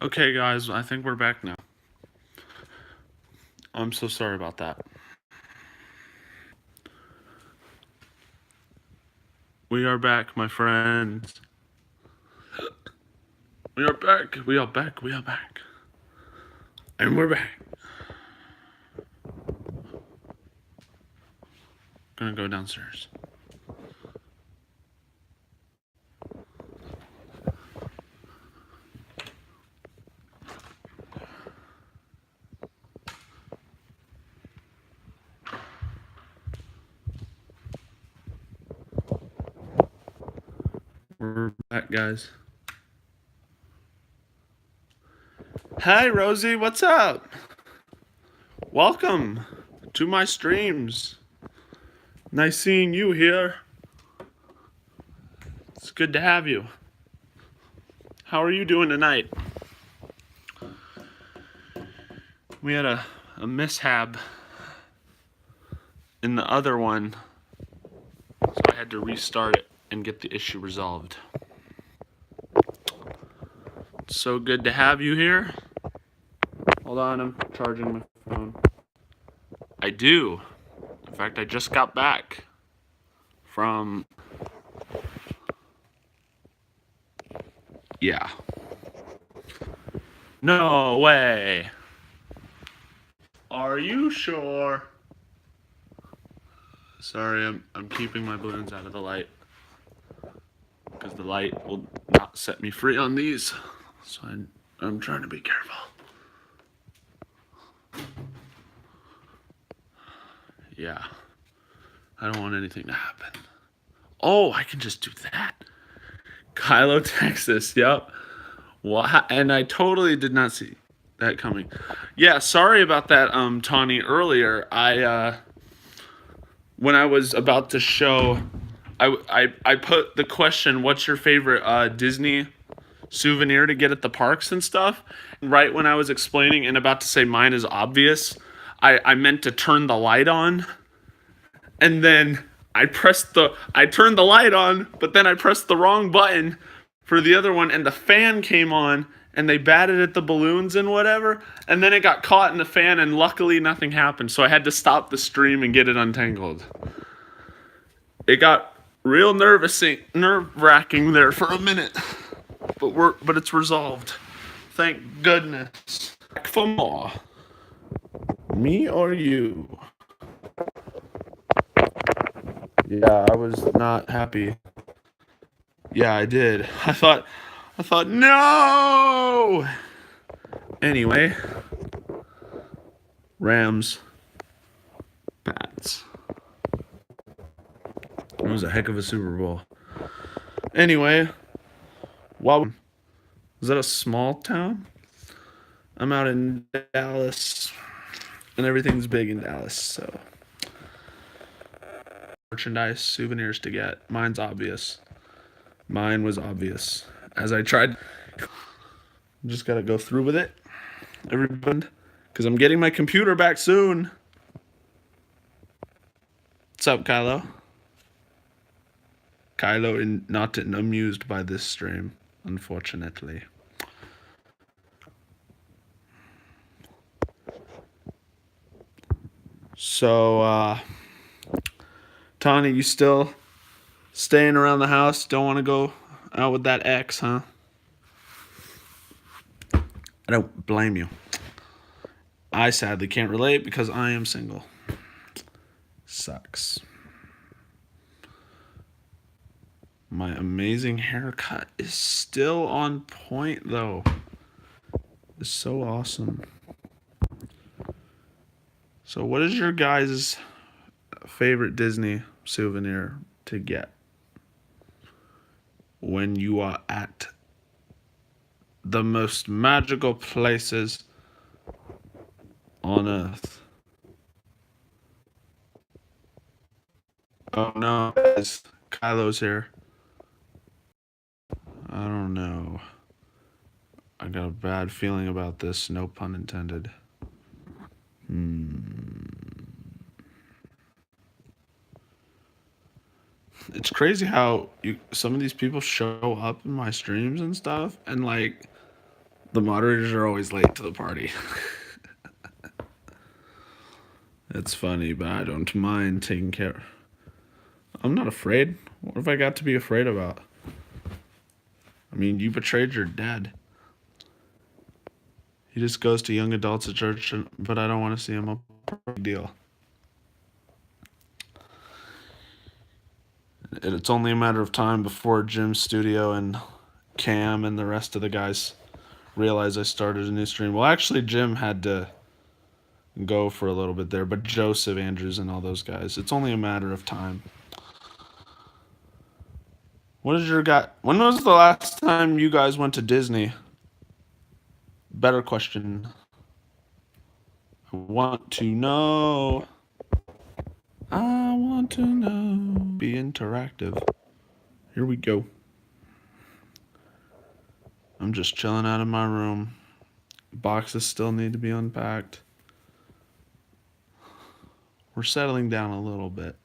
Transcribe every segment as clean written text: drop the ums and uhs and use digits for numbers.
Okay, guys, I think we're back now. I'm so sorry about that. We are back, my friends. We are back. We are back. We are back. And we're back. Gonna go downstairs. We're back, guys. Hi, Rosie. What's up? Welcome to my streams. Nice seeing you here. It's good to have you. How are you doing tonight? We had a mishap in the other one, so I had to restart it and get the issue resolved. So good to have you here. Hold on, I'm charging my phone. I do. In fact, I just got back from. Yeah. No way. Are you sure? Sorry, I'm keeping my balloons out of the light because the light will not set me free on these. So I'm trying to be careful. Yeah. I don't want anything to happen. Oh, I can just do that. Kylo, Texas. Yep. Well, and I totally did not see that coming. Yeah, sorry about that, Tawny. Earlier, when I was about to show, I put the question, "What's your favorite Disney souvenir to get at the parks and stuff?" And right when I was explaining and about to say mine is obvious, I meant to turn the light on, and then I turned the light on, but then I pressed the wrong button for the other one, and the fan came on, and they batted at the balloons and whatever, and then it got caught in the fan, and luckily nothing happened, so I had to stop the stream and get it untangled. It got real nerve-wracking there for a minute, but it's resolved. Thank goodness. Back for more. Me or you? Yeah, I was not happy. Yeah, I did. I thought, no! Anyway, Rams, Pats. It was a heck of a Super Bowl. Anyway, wow. Is that a small town? I'm out in Dallas, and everything's big in Dallas, so. Merchandise, souvenirs to get. Mine's obvious. Mine was obvious. As I tried, just gotta go through with it. Everyone, because I'm getting my computer back soon. What's up, Kylo? Kylo not amused by this stream, unfortunately. So, Tawny, you still staying around the house? Don't want to go out with that ex, huh? I don't blame you. I sadly can't relate because I am single. Sucks. My amazing haircut is still on point, though. It's so awesome. So, what is your guys' favorite Disney souvenir to get when you are at the most magical places on Earth? Oh no, guys. Kylo's here. I don't know. I got a bad feeling about this, no pun intended. It's crazy how some of these people show up in my streams and stuff, and like The moderators are always late to the party. It's funny, but I don't mind taking care. I'm not afraid. What have I got to be afraid about? I mean, you betrayed your dad. He just goes to young adults at church, but I don't want to see him. A big deal. It's only a matter of time before Jim's studio and Cam and the rest of the guys realize I started a new stream. Well, actually, Jim had to go for a little bit there, but Joseph, Andrews, and all those guys. It's only a matter of time. What is your guy? When was the last time you guys went to Disney? Better question. I want to know. I want to know. Be interactive. Here we go. I'm just chilling out in my room. Boxes still need to be unpacked. We're settling down a little bit.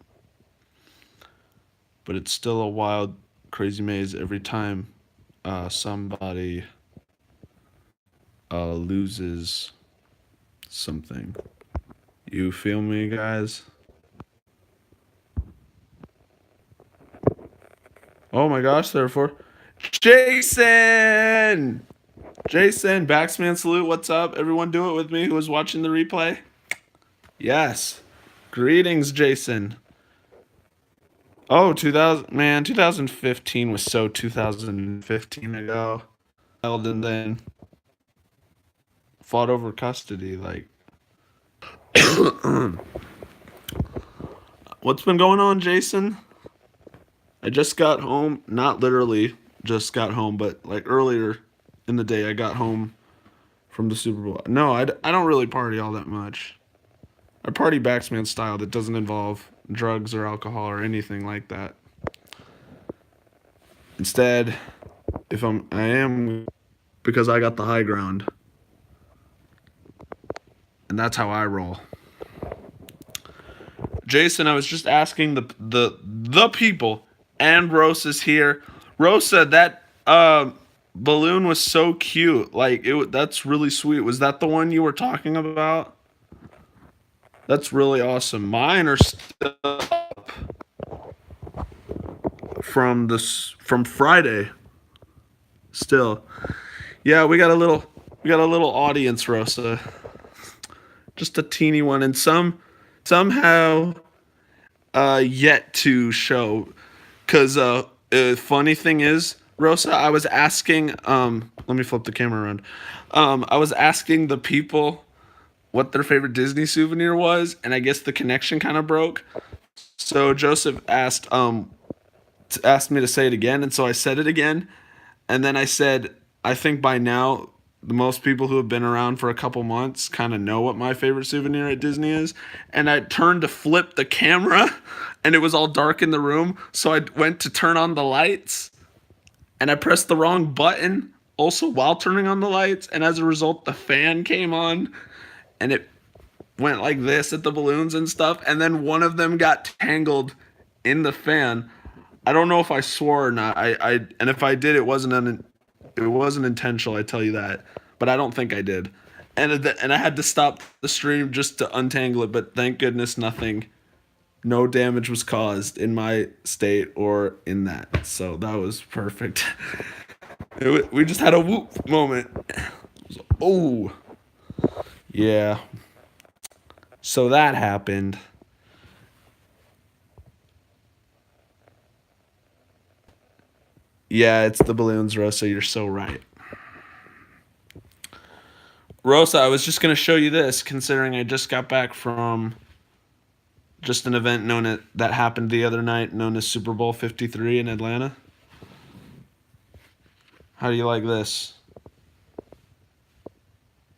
But it's still a wild, crazy maze every time somebody loses something. You feel me, guys? Oh my gosh, therefore. Jason! Jason, Baxman salute, what's up? Everyone do it with me who was watching the replay? Yes. Greetings, Jason. Oh, 2015 was so 2015 ago. And then fought over custody, like. What's been going on, Jason? I just got home, not literally just got home, but like earlier in the day I got home from the Super Bowl. No, I don't really party all that much. I party Baxman style that doesn't involve drugs or alcohol or anything like that. Instead, I am because I got the high ground. And that's how I roll. Jason, I was just asking the people, and Rosa's here. Rosa, that balloon was so cute. Like that's really sweet. Was that the one you were talking about? That's really awesome. Mine are still up from Friday. Still. Yeah, we got a little audience, Rosa. Just a teeny one, and somehow yet to show. Cause funny thing is, Rosa, I was asking let me flip the camera around. I was asking the people what their favorite Disney souvenir was, and I guess the connection kind of broke. So Joseph asked me to say it again, and so I said it again, and then I said, I think by now the most people who have been around for a couple months kind of know what my favorite souvenir at Disney is. And I turned to flip the camera and it was all dark in the room. So I went to turn on the lights and I pressed the wrong button also while turning on the lights. And as a result, the fan came on and it went like this at the balloons and stuff. And then one of them got tangled in the fan. I don't know if I swore or not. And if I did, it wasn't intentional, I tell you that. But I don't think I did. And I had to stop the stream just to untangle it, but thank goodness no damage was caused in my state or in that. So that was perfect. We just had a whoop moment. Oh. Yeah. So that happened. Yeah, it's the balloons, Rosa. You're so right. Rosa, I was just going to show you this, considering I just got back from just an event that happened the other night, known as Super Bowl 53 in Atlanta. How do you like this?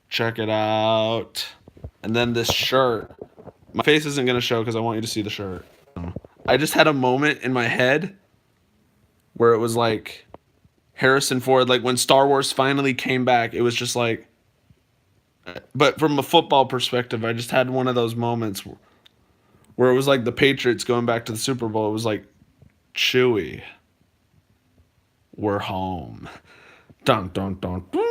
Check it out. And then this shirt. My face isn't going to show because I want you to see the shirt. I just had a moment in my head where it was like Harrison Ford, like when Star Wars finally came back, it was just like, but from a football perspective, I just had one of those moments where it was like the Patriots going back to the Super Bowl. It was like, Chewie, we're home. Dun, dun, dun, dun,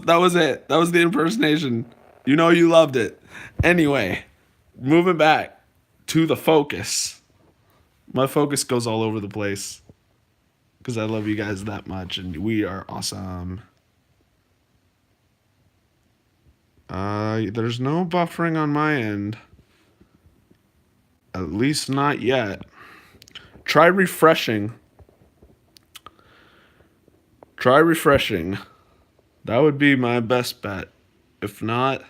That was it. That was the impersonation. You know you loved it. Anyway, moving back to the focus. My focus goes all over the place because I love you guys that much and we are awesome. There's no buffering on my end. At least not yet. Try refreshing. Try refreshing. That would be my best bet. If not,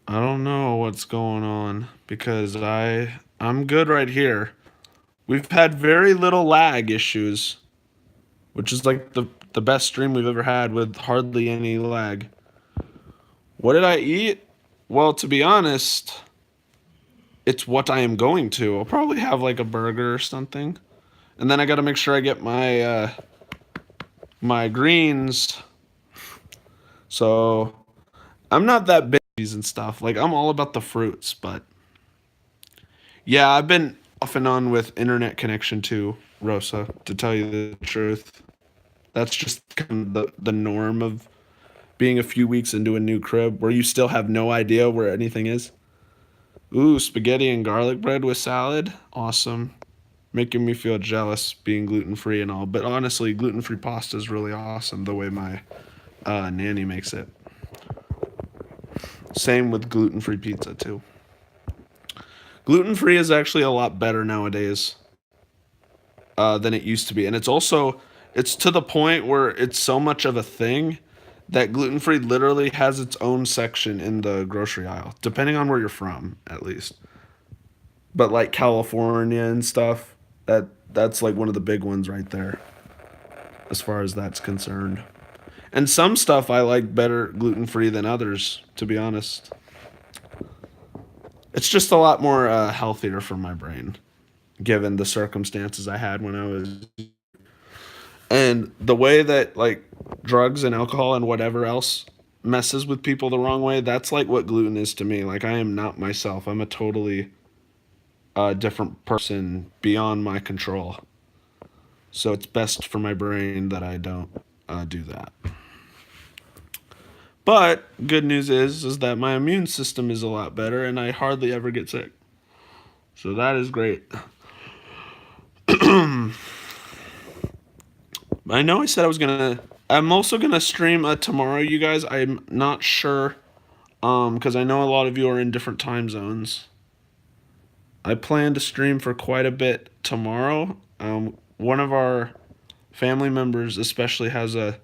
I don't know what's going on because I'm good right here. We've had very little lag issues, which is like the best stream we've ever had with hardly any lag. What did I eat? Well, to be honest, it's what I am going to. I'll probably have like a burger or something. And then I got to make sure I get my greens. So, I'm not that big and stuff. Like I'm all about the fruits, but yeah, I've been off and on with internet connection too, Rosa, to tell you the truth. That's just kind of the norm of being a few weeks into a new crib where you still have no idea where anything is. Ooh, spaghetti and garlic bread with salad. Awesome. Making me feel jealous being gluten free and all. But honestly, gluten free pasta is really awesome the way my nanny makes it. Same with gluten free pizza too. Gluten free is actually a lot better nowadays than it used to be. And it's to the point where it's so much of a thing that gluten free literally has its own section in the grocery aisle, depending on where you're from, at least. But like California and stuff, that's like one of the big ones right there, as far as that's concerned. And some stuff I like better gluten free than others, to be honest. It's just a lot more healthier for my brain, given the circumstances I had when I was and the way that like drugs and alcohol and whatever else messes with people the wrong way, that's like what gluten is to me. Like I am not myself. I'm a totally different person beyond my control. So it's best for my brain that I don't do that. But good news is that my immune system is a lot better and I hardly ever get sick. So that is great. I know I said I was gonna. I'm also gonna stream tomorrow, you guys. I'm not sure, because I know a lot of you are in different time zones. I plan to stream for quite a bit tomorrow. One of our family members especially has a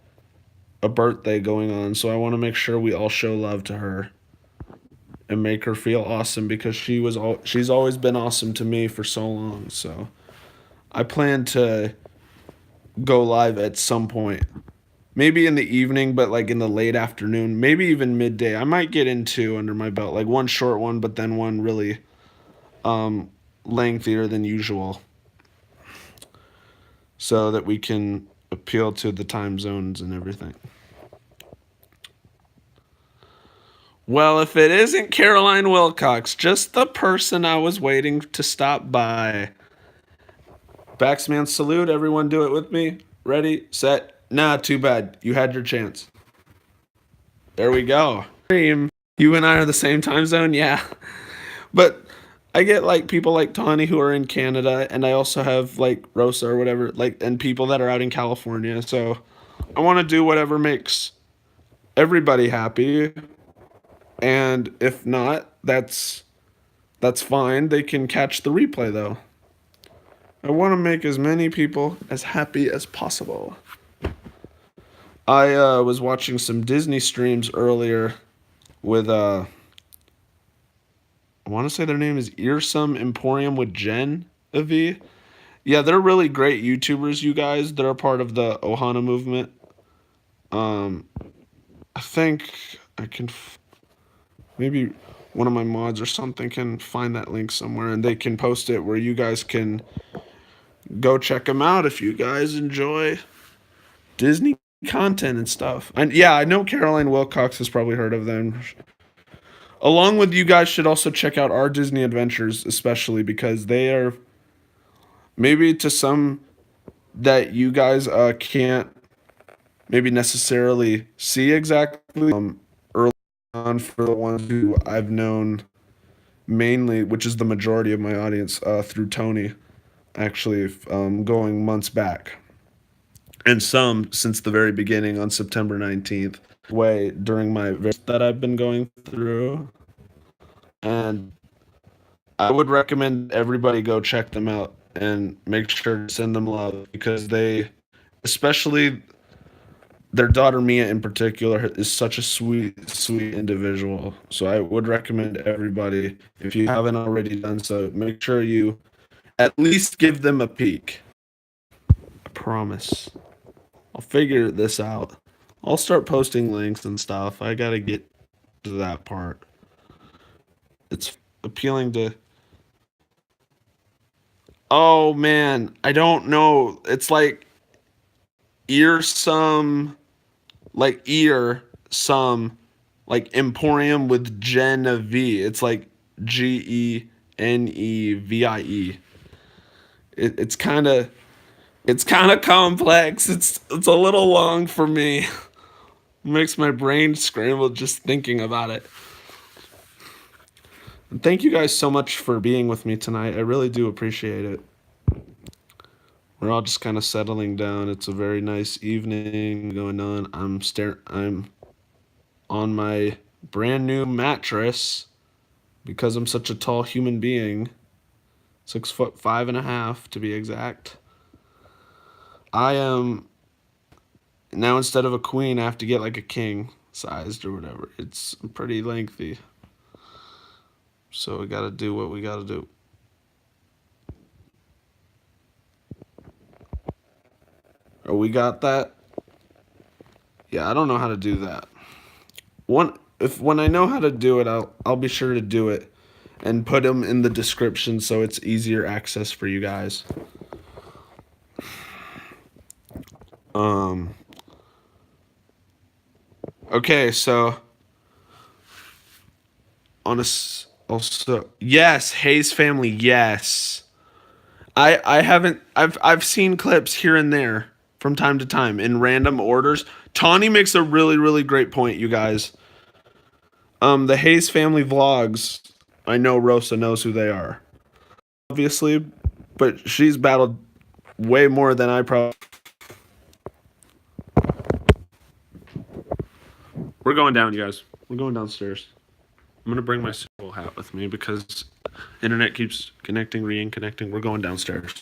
birthday going on, so I want to make sure we all show love to her and make her feel awesome because she's always been awesome to me for so long. So I plan to go live at some point. Maybe in the evening, but like in the late afternoon, maybe even midday. I might get in two under my belt, like one short one, but then one really lengthier than usual, so that we can appeal to the time zones and everything. Well, if it isn't Caroline Wilcox, just the person I was waiting to stop by. Baxman salute, everyone do it with me. Ready, set, nah, too bad. You had your chance. There we go. You and I are the same time zone? Yeah. But I get like people like Tawny who are in Canada, and I also have like Rosa or whatever, like, and people that are out in California. So I want to do whatever makes everybody happy. And if not, that's fine. They can catch the replay though. I want to make as many people as happy as possible. I was watching some Disney streams earlier with I want to say their name is Earsome Emporium with Jen V. Yeah, they're really great YouTubers, you guys. They're a part of the Ohana movement. I think I can maybe one of my mods or something can find that link somewhere and they can post it where you guys can go check them out if you guys enjoy Disney content and stuff. And yeah, I know Caroline Wilcox has probably heard of them. Along with you guys should also check out Our Disney Adventures, especially because they are maybe to some that you guys can't maybe necessarily see exactly early on for the ones who I've known mainly, which is the majority of my audience, through Tony, actually going months back. And some since the very beginning on September 19th, way during my that I've been going through. And I would recommend everybody go check them out and make sure to send them love because they, especially their daughter Mia in particular, is such a sweet, sweet individual. So I would recommend everybody, if you haven't already done so, make sure you at least give them a peek. I promise. I'll figure this out. I'll start posting links and stuff. I gotta get to that part. It's appealing to. Oh man, I don't know. It's like ear some, like ear some, like Emporium with Genevieve. It's like Genevie. It's kind of complex. It's a little long for me. It makes my brain scramble just thinking about it. And thank you guys so much for being with me tonight. I really do appreciate it. We're all just kind of settling down. It's a very nice evening going on. I'm on my brand new mattress because I'm such a tall human being. 6'5.5" to be exact. I am now instead of a queen, I have to get like a king sized or whatever. It's pretty lengthy. So we gotta do what we gotta do. Oh, we got that? Yeah, I don't know how to do that. When I know how to do it, I'll be sure to do it and put them in the description so it's easier access for you guys. Um okay, so also yes, Hayes family, yes. I haven't I've seen clips here and there from time to time in random orders. Tawny makes a really, really great point, you guys. The Hayes family vlogs, I know Rosa knows who they are. Obviously, but she's battled way more than I probably. We're going down, you guys. We're going downstairs. I'm gonna bring my Super hat with me because internet keeps connecting, re-connecting. We're going downstairs.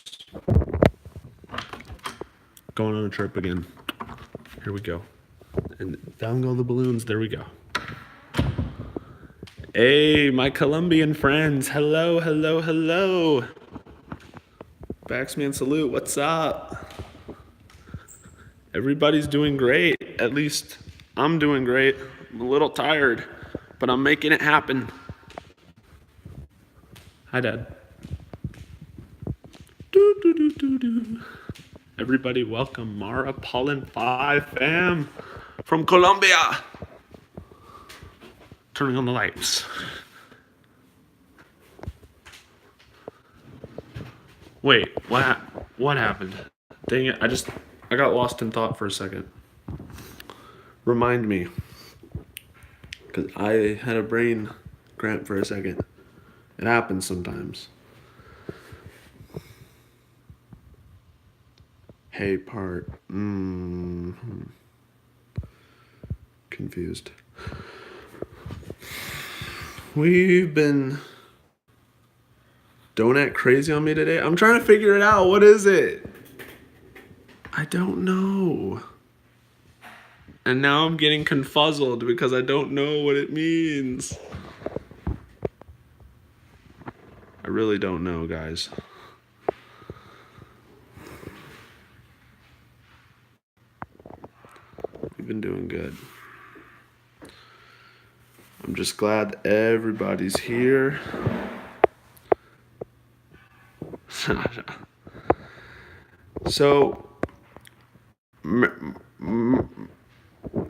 Going on a trip again. Here we go. And down go the balloons. There we go. Hey, my Colombian friends. Hello, hello, hello. Baxman salute. What's up? Everybody's doing great. At least I'm doing great. I'm a little tired, but I'm making it happen. Hi, Dad. Everybody welcome Mara Pollen 5 fam from Colombia. Turning on the lights. Wait, what happened? Dang it, I got lost in thought for a second. Remind me. Because I had a brain cramp for a second. It happens sometimes. Hey part. Confused. We've been. Don't act crazy on me today. I'm trying to figure it out. What is it? I don't know. And now I'm getting confuzzled because I don't know what it means. I really don't know, guys. We've been doing good. I'm just glad everybody's here. So,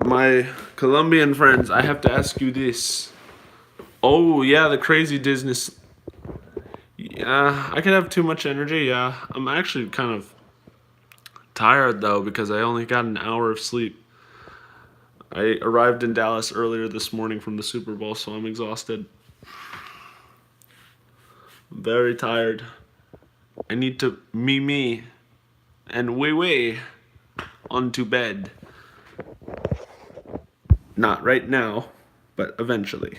my Colombian friends, I have to ask you this. Oh, yeah, the crazy Disney. Yeah, I could have too much energy, yeah. I'm actually kind of tired, though, because I only got an hour of sleep. I arrived in Dallas earlier this morning from the Super Bowl, so I'm exhausted. I'm very tired. I need to me and way onto bed. Not right now, but eventually.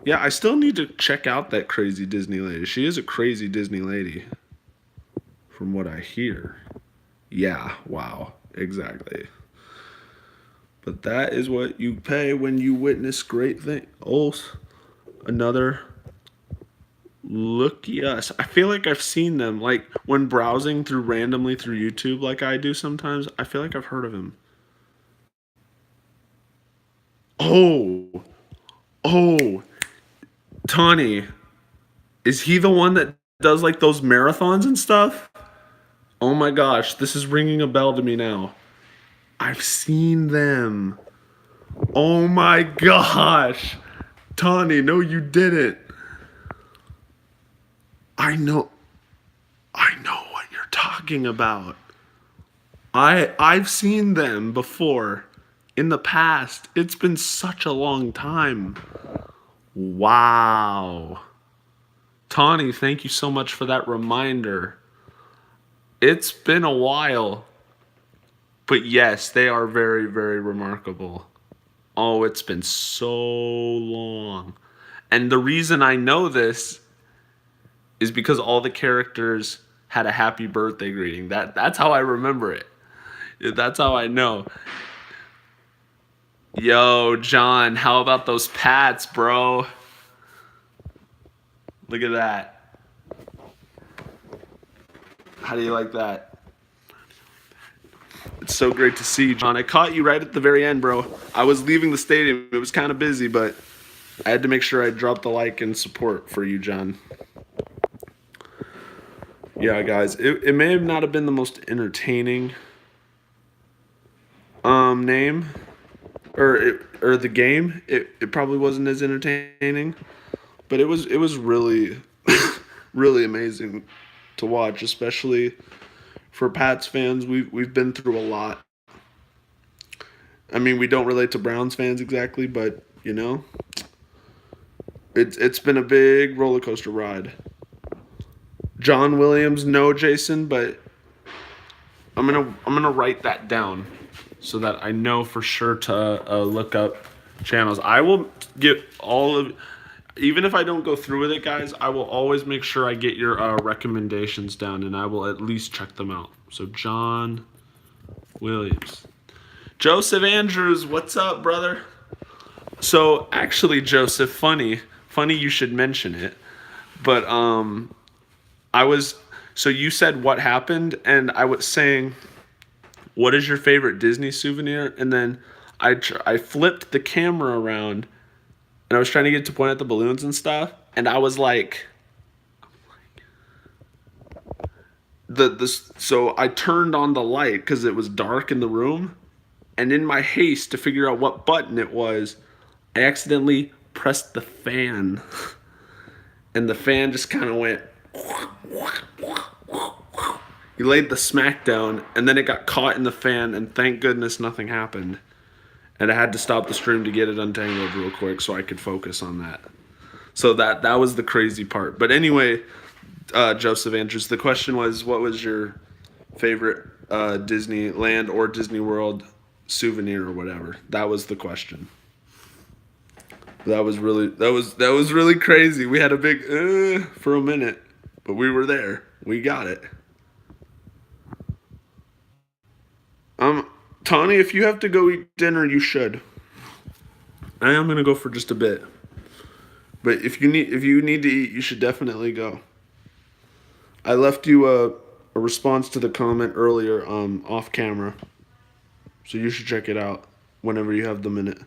Yeah, I still need to check out that crazy Disney lady. She is a crazy Disney lady, from what I hear. Yeah, wow, exactly. But that is what you pay when you witness great things. Oh, another. Look, yes. I feel like I've seen them. Like when browsing through randomly through YouTube, like I do sometimes, I feel like I've heard of him. Oh, oh, Tawny. Is he the one that does like those marathons and stuff? Oh my gosh, this is ringing a bell to me now. I've seen them. Oh my gosh. Tawny, no, you didn't. I know what you're talking about. I've seen them before in the past. It's been such a long time. Wow. Tawny, thank you so much for that reminder. It's been a while. But yes, they are very remarkable. Oh, it's been so long. And the reason I know this is because all the characters had a happy birthday greeting. That's how I remember it. That's how I know. Yo, John, how about those Pats, bro? Look at that. How do you like that? It's so great to see you, John. I caught you right at the very end, bro. I was leaving the stadium. It was kind of busy, but I had to make sure I dropped the like and support for you, John. Yeah, guys, it may have not have been the most entertaining name or the game. It probably wasn't as entertaining, but it was really really amazing to watch, especially for Pats fans. We've been through a lot. I mean, we don't relate to Browns fans exactly, but you know, it's been a big roller coaster ride. John Williams, no, Jason, but I'm gonna write that down so that I know for sure to look up channels. I will get all of, even if I don't go through with it, guys. I will always make sure I get your recommendations down, and I will at least check them out. So John Williams, Joseph Andrews, what's up, brother? So actually, Joseph, funny you should mention it, but I was, so you said what happened, and I was saying, what is your favorite Disney souvenir? And then I flipped the camera around, and I was trying to get to point at the balloons and stuff, and I was like, so I turned on the light because it was dark in the room, and in my haste to figure out what button it was, I accidentally pressed the fan, and the fan just kind of went. He laid the smack down, and then it got caught in the fan, and thank goodness nothing happened. And I had to stop the stream to get it untangled real quick so I could focus on that. So that was the crazy part. But anyway, Joseph Andrews, the question was, what was your favorite Disneyland or Disney World souvenir or whatever? That was the question. That was really crazy. We had a big for a minute, but we were there. We got it. Tawny, if you have to go eat dinner, you should. I am gonna go for just a bit, but if you need to eat, you should definitely go. I left you a response to the comment earlier off camera, so you should check it out whenever you have the minute.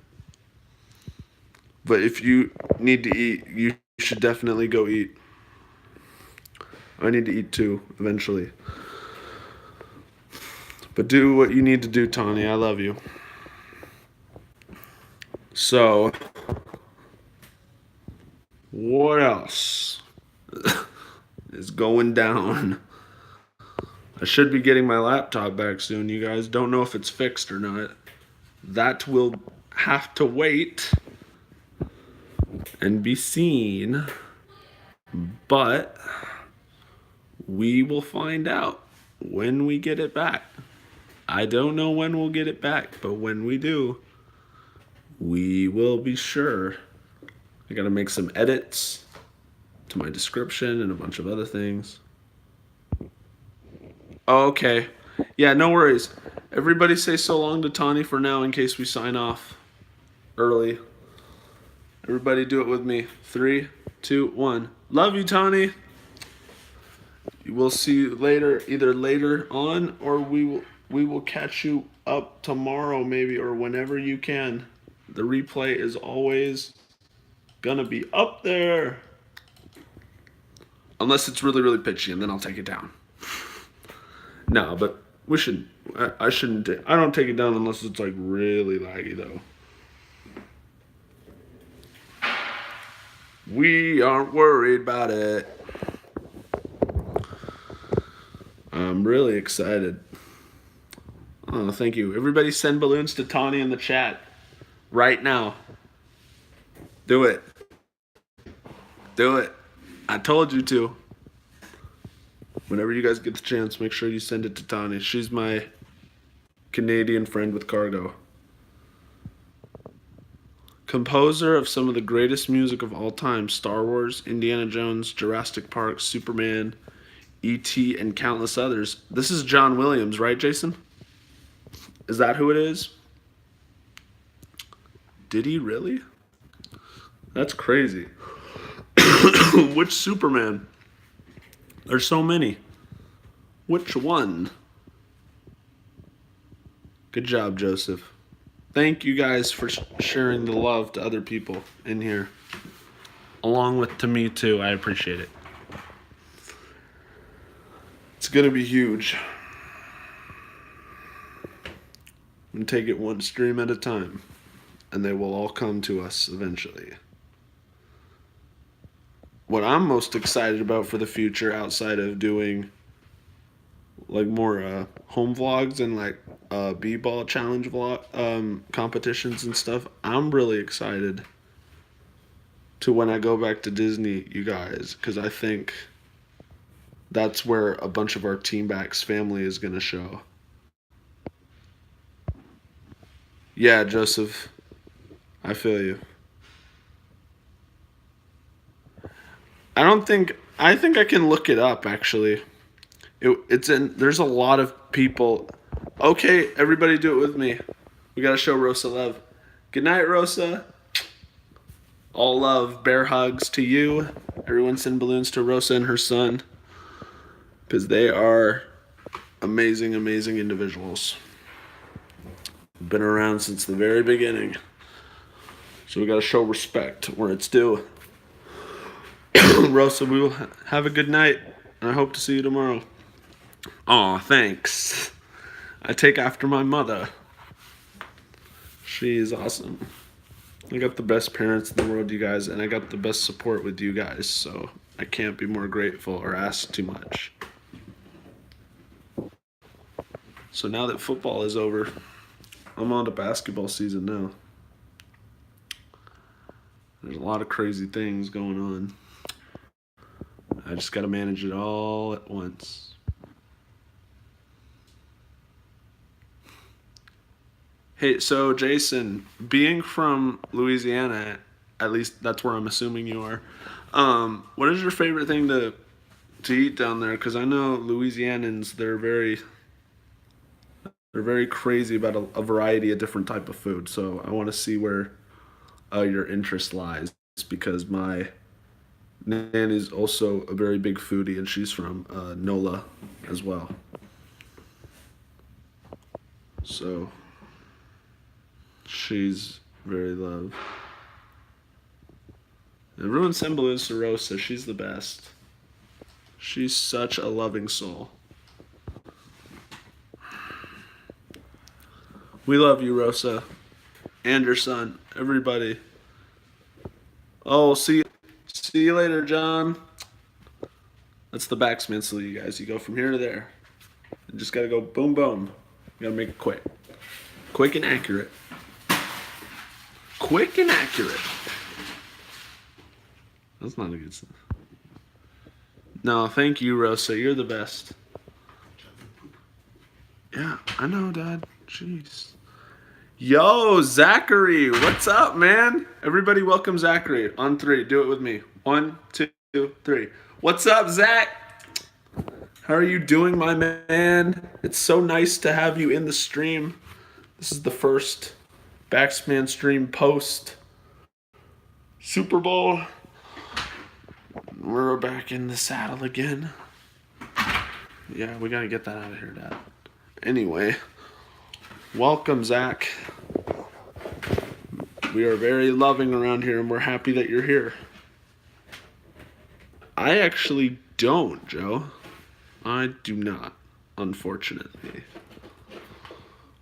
But if you need to eat, you should definitely go eat. I need to eat too, eventually. But do what you need to do, Tawny. I love you. So, what else is going down? I should be getting my laptop back soon, you guys. Don't know if it's fixed or not. That will have to wait and be seen. But we will find out when we get it back. I don't know when we'll get it back, but when we do, we will be sure. I gotta make some edits to my description and a bunch of other things. Okay. Yeah, no worries. Everybody say so long to Tawny for now in case we sign off early. Everybody do it with me. 3, 2, 1. Love you, Tawny. We'll see you later, either later on or we will catch you up tomorrow maybe or whenever you can. The replay is always gonna be up there. Unless it's really, really pitchy and then I'll take it down. No, but we should. I shouldn't. I don't take it down unless it's like really laggy though. We aren't worried about it. I'm really excited. Oh, thank you. Everybody send balloons to Tawny in the chat right now. Do it. Do it. I told you to. Whenever you guys get the chance, make sure you send it to Tawny. She's my Canadian friend with cargo. Composer of some of the greatest music of all time: Star Wars, Indiana Jones, Jurassic Park, Superman, E.T., and countless others. This is John Williams, right, Jason? Is that who it is? Did he really? That's crazy. Which Superman? There's so many. Which one? Good job, Joseph. Thank you guys for sharing the love to other people in here. Along with to me too. I appreciate it. It's going to be huge. I'm going to take it one stream at a time. And they will all come to us eventually. What I'm most excited about for the future, outside of doing like more home vlogs and like b-ball challenge vlog competitions and stuff, I'm really excited to when I go back to Disney, you guys, because I think that's where a bunch of our Team Backs family is going to show. Yeah, Joseph, I feel you. I think I can look it up actually. It's in, there's a lot of people. Okay, everybody do it with me. We gotta show Rosa love. Good night, Rosa. All love, bear hugs to you. Everyone send balloons to Rosa and her son. Because they are amazing, amazing individuals. Been around since the very beginning. So we gotta show respect where it's due. Rosa, we will have a good night, and I hope to see you tomorrow. Aw, thanks. I take after my mother. She is awesome. I got the best parents in the world, you guys, and I got the best support with you guys, so I can't be more grateful or ask too much. So now that football is over, I'm on to basketball season now. There's a lot of crazy things going on. I just got to manage it all at once. Hey, so Jason, being from Louisiana, at least that's where I'm assuming you are, what is your favorite thing to eat down there? Because I know Louisianans, they're very crazy about a variety of different type of food. So I want to see where your interest lies, because my nanny's also a very big foodie, and she's from NOLA as well. So she's very loved. Everyone symbolizes Rosa. She's the best. She's such a loving soul. We love you, Rosa. And your son. Everybody. Oh, see you later, John. That's the Baxman salute, you guys. You go from here to there. You just gotta go boom, boom. You gotta make it quick. Quick and accurate. Quick and accurate. That's not a good sign. No, thank you, Rosa. You're the best. Yeah, I know, Dad. Jeez. Yo, Zachary. What's up, man? Everybody welcome Zachary. On 3. Do it with me. 1, 2, 3. What's up, Zach? How are you doing, my man? It's so nice to have you in the stream. This is the first Baxman stream post Super Bowl. We're back in the saddle again. Yeah, we gotta get that out of here, Dad. Anyway, welcome, Zach. We are very loving around here, and we're happy that you're here. I actually don't, Joe. I do not, unfortunately.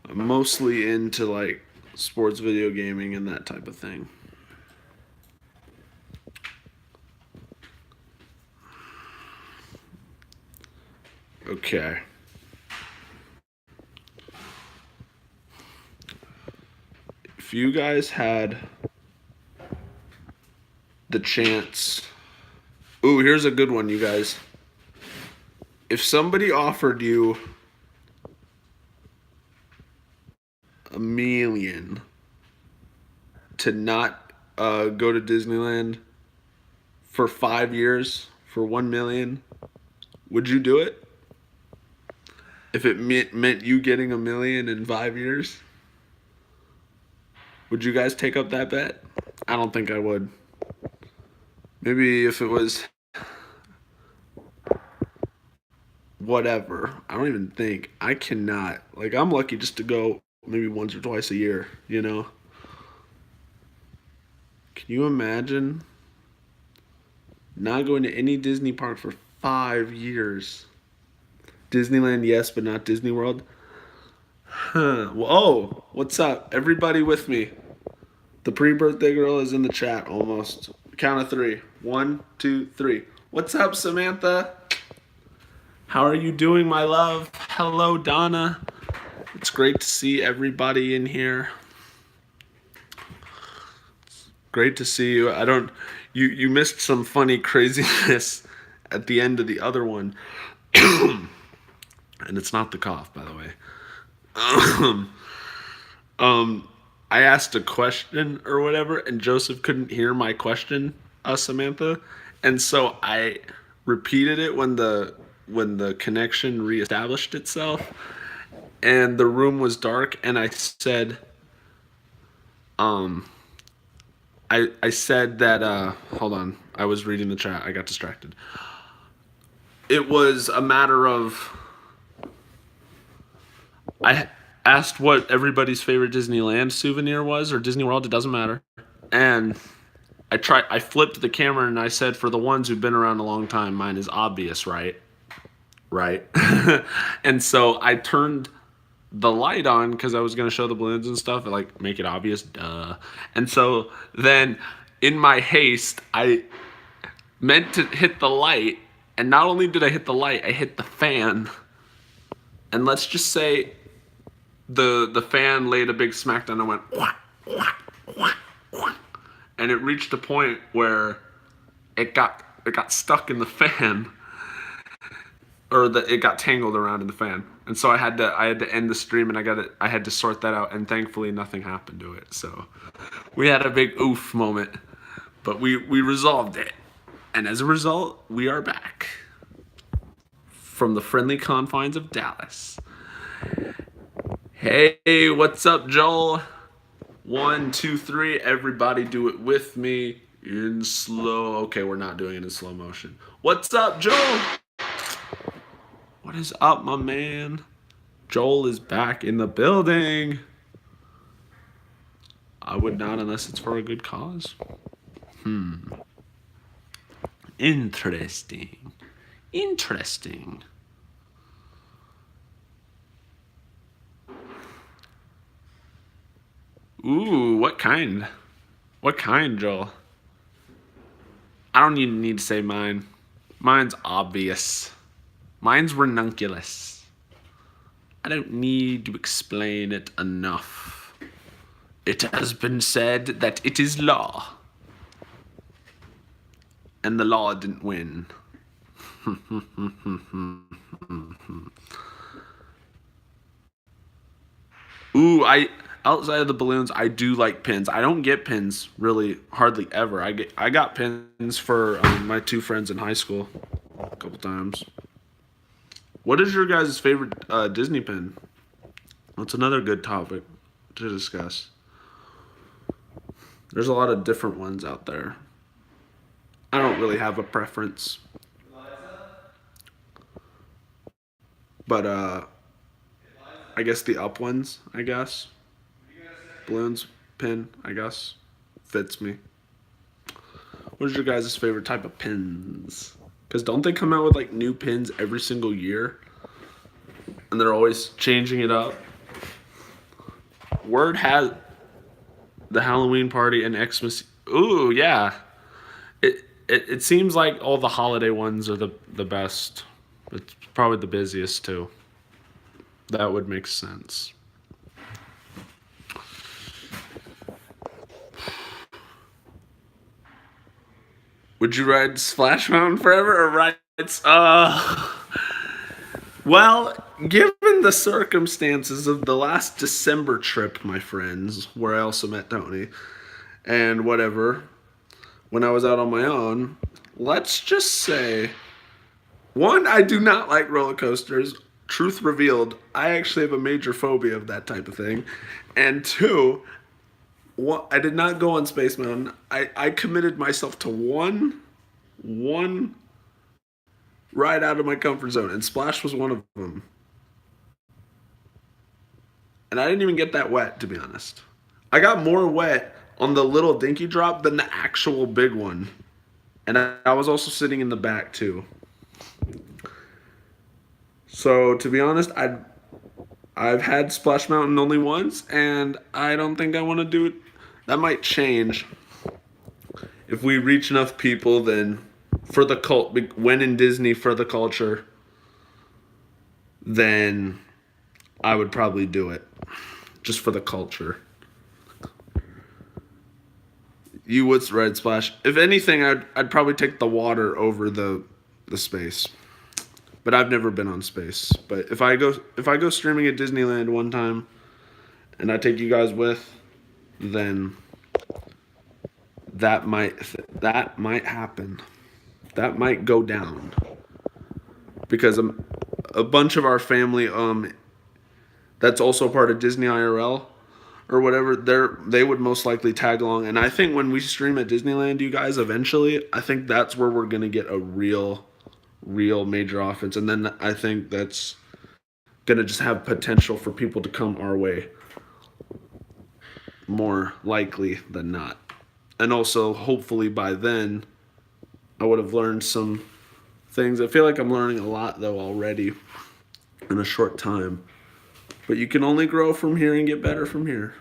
I'm mostly into, like, sports video gaming and that type of thing. Okay. If you guys had the chance... Ooh, here's a good one, you guys. If somebody offered you $1 million to not go to Disneyland for 5 years for $1 million, would you do it? If it meant you getting $1 million in 5 years, would you guys take up that bet? I don't think I would. Maybe if it was whatever. I don't even think. I cannot. Like, I'm lucky just to go maybe once or twice a year, you know? Can you imagine not going to any Disney park for 5 years? Disneyland, yes, but not Disney World? Huh. Whoa, what's up? Everybody with me. The pre-birthday girl is in the chat almost. Count of 3. 1, 2, 3. What's up, Samantha? How are you doing, my love? Hello, Donna. It's great to see everybody in here. Great to see you. You missed some funny craziness at the end of the other one. And it's not the cough, by the way. I asked a question or whatever, and Joseph couldn't hear my question, Samantha, and so I repeated it when the connection reestablished itself, and the room was dark, and I said, I said that, hold on, I was reading the chat, I got distracted. It was a matter of, I asked what everybody's favorite Disneyland souvenir was, or Disney World, it doesn't matter. And I flipped the camera and I said, for the ones who've been around a long time, mine is obvious, right? Right. And so I turned the light on because I was going to show the balloons and stuff, like make it obvious, duh. And so then in my haste, I meant to hit the light, and not only did I hit the light, I hit the fan. And let's just say the fan laid a big smackdown and went whack, whack, whack, whack. And it reached a point where it got stuck in the fan, or it got tangled around in the fan. And so I had to end the stream, and I had to sort that out, and thankfully nothing happened to it. So we had a big oof moment, but we resolved it. And as a result, we are back from the friendly confines of Dallas. Hey, what's up, Joel? 1, 2, 3. Everybody do it with me in slow. Okay, we're not doing it in slow motion. What's up, Joel? What is up, my man? Joel is back in the building. I would not unless it's for a good cause. Interesting. Interesting. Ooh, what kind? What kind, Joel? I don't even need to say mine. Mine's obvious. Mine's ranunculus. I don't need to explain it enough. It has been said that it is law. And the law didn't win. Ooh, outside of the balloons, I do like pins. I don't get pins really hardly ever. I got pins for my two friends in high school a couple times. What is your guys' favorite Disney pin? That's another good topic to discuss. There's a lot of different ones out there. I don't really have a preference. But I guess the up ones, I guess. Balloons pin, I guess. Fits me. What is your guys' favorite type of pins? Because don't they come out with like new pins every single year? And they're always changing it up. Word has the Halloween party and Xmas. Ooh, yeah. It seems like all the holiday ones are the best. It's probably the busiest too. That would make sense. Would you ride Splash Mountain forever or ride well, given the circumstances of the last December trip, my friends, where I also met Tony and whatever, when I was out on my own, let's just say one, I do not like roller coasters. Truth revealed, I actually have a major phobia of that type of thing. And two, I did not go on Space Mountain. I committed myself to one ride out of my comfort zone, and Splash was one of them. And I didn't even get that wet, to be honest. I got more wet on the little dinky drop than the actual big one. And I was also sitting in the back, too. So, to be honest, I've had Splash Mountain only once, and I don't think I want to do it. That might change. If we reach enough people, then for the cult, when in Disney for the culture, then I would probably do it. Just for the culture. You would ride Splash. If anything, I'd probably take the water over the space. But I've never been on space. But if I go streaming at Disneyland one time, and I take you guys with, then that might happen. That might go down because a bunch of our family that's also part of Disney IRL or whatever, they would most likely tag along. And I think when we stream at Disneyland, you guys, eventually, I think that's where we're gonna get a real major offense. And then I think that's gonna just have potential for people to come our way more likely than not. And also, hopefully by then, I would have learned some things. I feel like I'm learning a lot though already in a short time. But you can only grow from here and get better from here.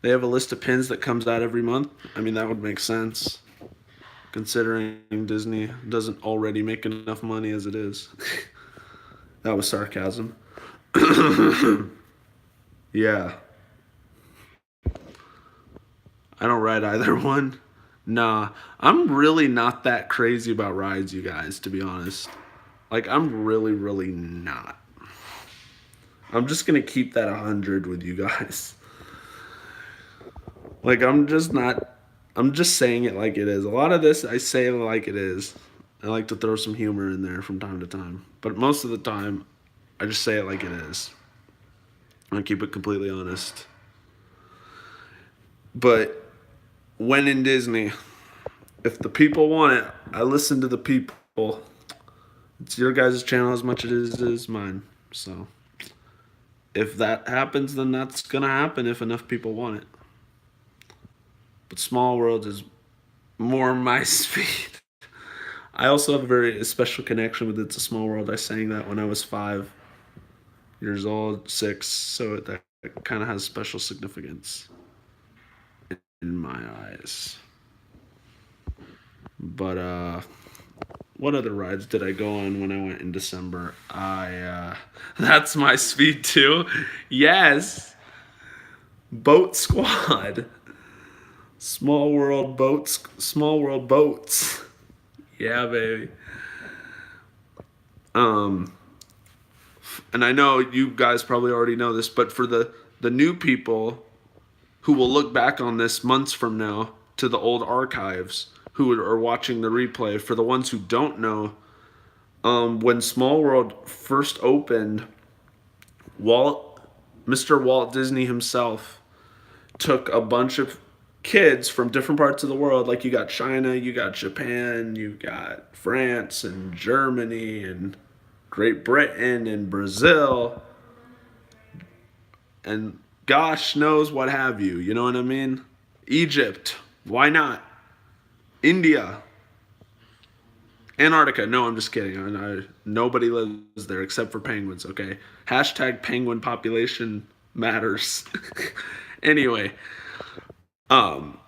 They have a list of pins that comes out every month. I mean, that would make sense, considering Disney doesn't already make enough money as it is. That was sarcasm. Yeah. I don't ride either one. Nah, I'm really not that crazy about rides, you guys, to be honest. Like, I'm really not. I'm just gonna keep that 100 with you guys. Like, I'm just saying it like it is. A lot of this, I say it like it is. I like to throw some humor in there from time to time. But most of the time, I just say it like it is. I keep it completely honest. But when in Disney, if the people want it, I listen to the people. It's your guys' channel as much as it is mine. So if that happens, then that's gonna happen if enough people want it. But Small World is More my speed. I also have a very special connection with It's a Small World. I sang that when I was 5 years old, 6, so that kind of has special significance in my eyes. But what other rides did I go on when I went in December? That's my speed too. Yes, Boat Squad, Small World Boats. Yeah, baby. Um, and I know you guys probably already know this, but for the new people who will look back on this months from now to the old archives who are watching the replay, for the ones who don't know, when Small World first opened, Walt, Mr. Walt Disney himself took a bunch of kids from different parts of the world. Like you got China, you got Japan, you got France and Germany and Great Britain and Brazil and gosh knows what have you. You know what I mean? Egypt, why not? India, Antarctica. No, I'm just kidding. Nobody lives there except for penguins. Okay. Hashtag penguin population matters. Anyway, um,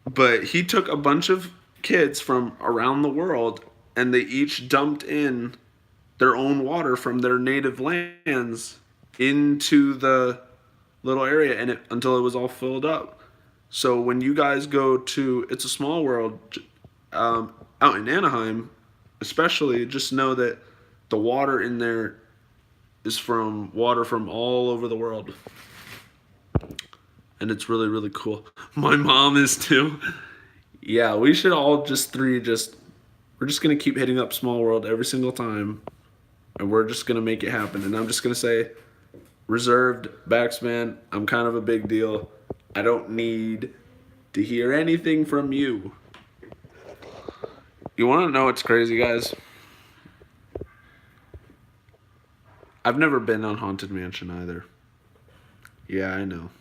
but he took a bunch of kids from around the world and they each dumped in their own water from their native lands into the little area and until it was all filled up. So when you guys go to It's a Small World out in Anaheim, especially, just know that the water in there is from water from all over the world. And it's really, really cool. My mom is too. Yeah, we should all we're just going to keep hitting up Small World every single time. And we're just going to make it happen. And I'm just going to say, reserved, Baxman, I'm kind of a big deal. I don't need to hear anything from you. You want to know what's crazy, guys? I've never been on Haunted Mansion either. Yeah, I know.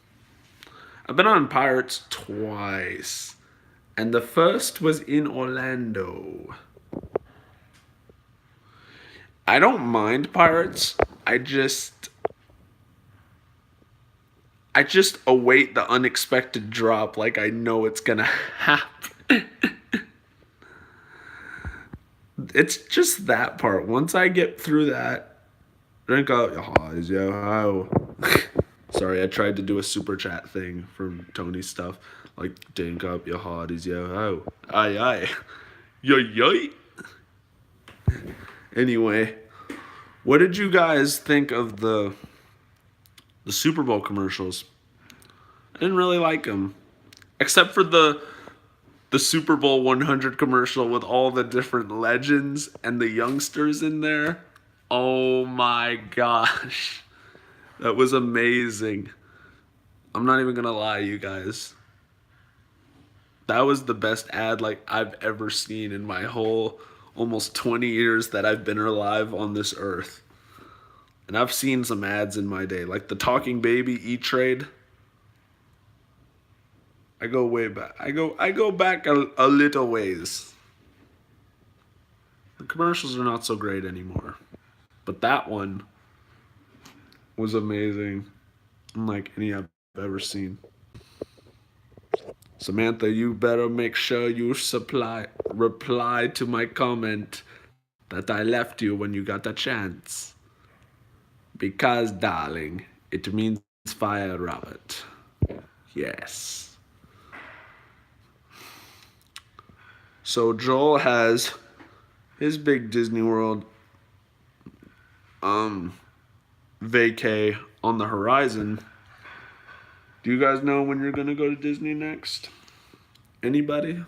I've been on Pirates twice. And the first was in Orlando. I don't mind Pirates. I just await the unexpected drop like I know it's gonna happen. It's just that part. Once I get through that, drink up your hearts, yo. Sorry, I tried to do a super chat thing from Tony's stuff. Like, drink up your hearties, yo. Aye, aye. Yo, yo. Anyway, what did you guys think of the Super Bowl commercials? I didn't really like them. Except for the Super Bowl 100 commercial with all the different legends and the youngsters in there. Oh my gosh. That was amazing. I'm not even gonna lie, you guys. That was the best ad like I've ever seen in my whole almost 20 years that I've been alive on this earth. And I've seen some ads in my day, like the Talking Baby E-Trade. I go way back. I go back a little ways. The commercials are not so great anymore. But that one was amazing. Unlike any I've ever seen. Samantha, you better make sure you reply to my comment that I left you when you got a chance. Because, darling, it means fire, Robert. Yes. So Joel has his big Disney World vacay on the horizon. Do you guys know when you're gonna go to Disney next? Anybody?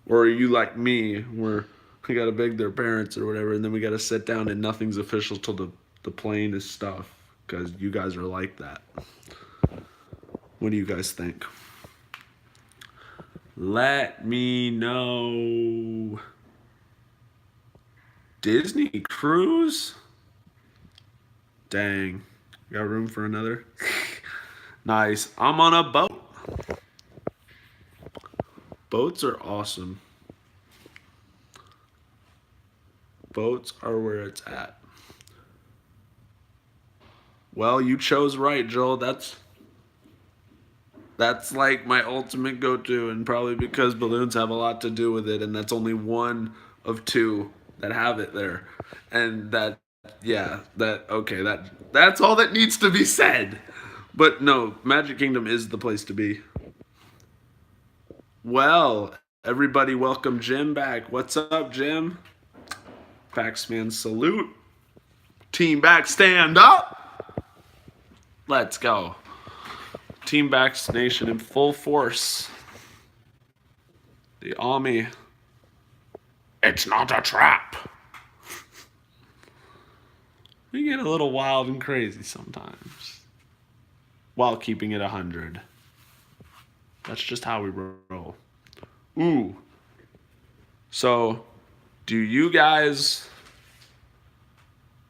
Or are you like me, where we gotta beg their parents or whatever, and then we gotta sit down and nothing's official till the plane is stuff? Because you guys are like that. What do you guys think? Let me know. Disney cruise? Dang. Got room for another? Nice. I'm on a boat. Boats are awesome. Boats are where it's at. Well, you chose right, Joel. That's like my ultimate go-to, and probably because balloons have a lot to do with it, and that's only one of two that have it there. And that, yeah, that's all that needs to be said. But no, Magic Kingdom is the place to be. Well, everybody, welcome Jim back. What's up, Jim? Baxman, salute. Team back, stand up. Let's go. Team Backs Nation in full force. The Army. It's not a trap. We get a little wild and crazy sometimes. While keeping it 100. That's just how we roll. Ooh. So, do you guys...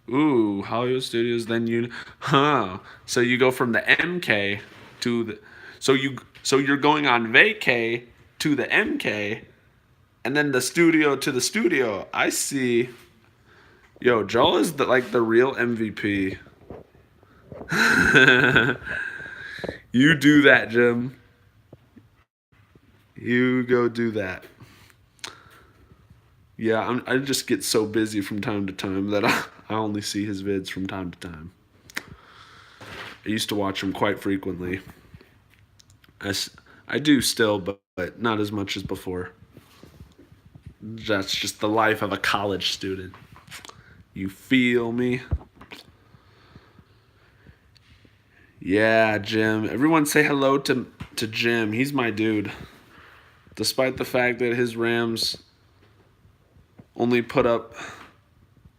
Ooh, Hollywood Studios, then you... Huh. So you go from the MK to the... So you're going on vacay to the MK, and then the studio to the studio. I see. Yo, Joel is the real MVP. You do that, Jim. You go do that. Yeah, I just get so busy from time to time that I only see his vids from time to time. I used to watch him quite frequently. I do still, but not as much as before. That's just the life of a college student. You feel me? Yeah, Jim. Everyone say hello to Jim. He's my dude. Despite the fact that his Rams only put up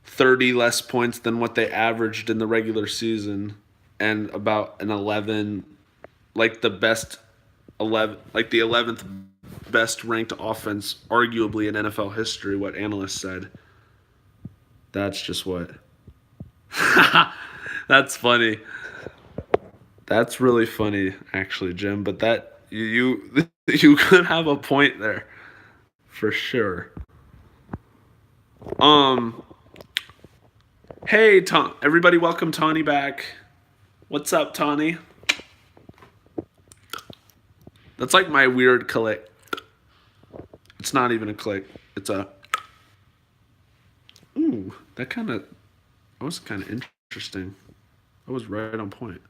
30 less points than what they averaged in the regular season, and about an 11, like the 11th best ranked offense arguably in NFL history, what analysts said. That's just what. That's funny. That's really funny, actually, Jim. But that you could have a point there, for sure. Hey, everybody, welcome Tawny back. What's up, Tawny? That's like my weird click. It's not even a click. It's a. Ooh, that was kind of interesting. That was right on point.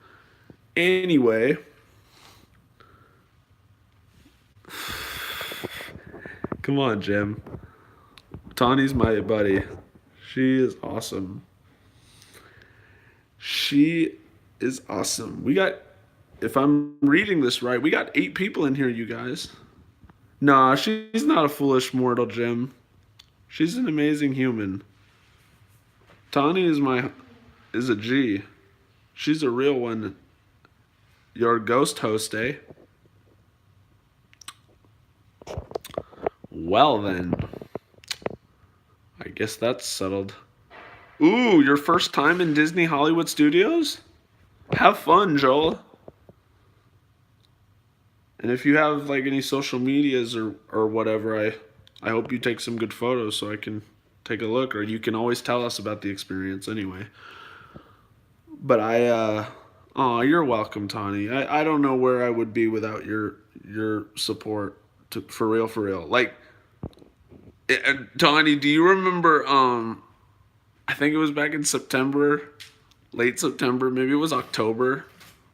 Anyway. Come on, Jim. Tawny's my buddy. She is awesome. She is awesome. We got, if I'm reading this right, we got 8 people in here, you guys. Nah, she's not a foolish mortal, Jim. She's an amazing human. Tawny is a G. She's a real one. Your ghost host, eh? Well then. I guess that's settled. Ooh, your first time in Disney Hollywood Studios? Have fun, Joel. And if you have any social medias or whatever, I hope you take some good photos so I can take a look, or you can always tell us about the experience anyway. But you're welcome, Tawny. I don't know where I would be without your support. For real. Tawny, do you remember? I think it was back in September, late September, maybe it was October.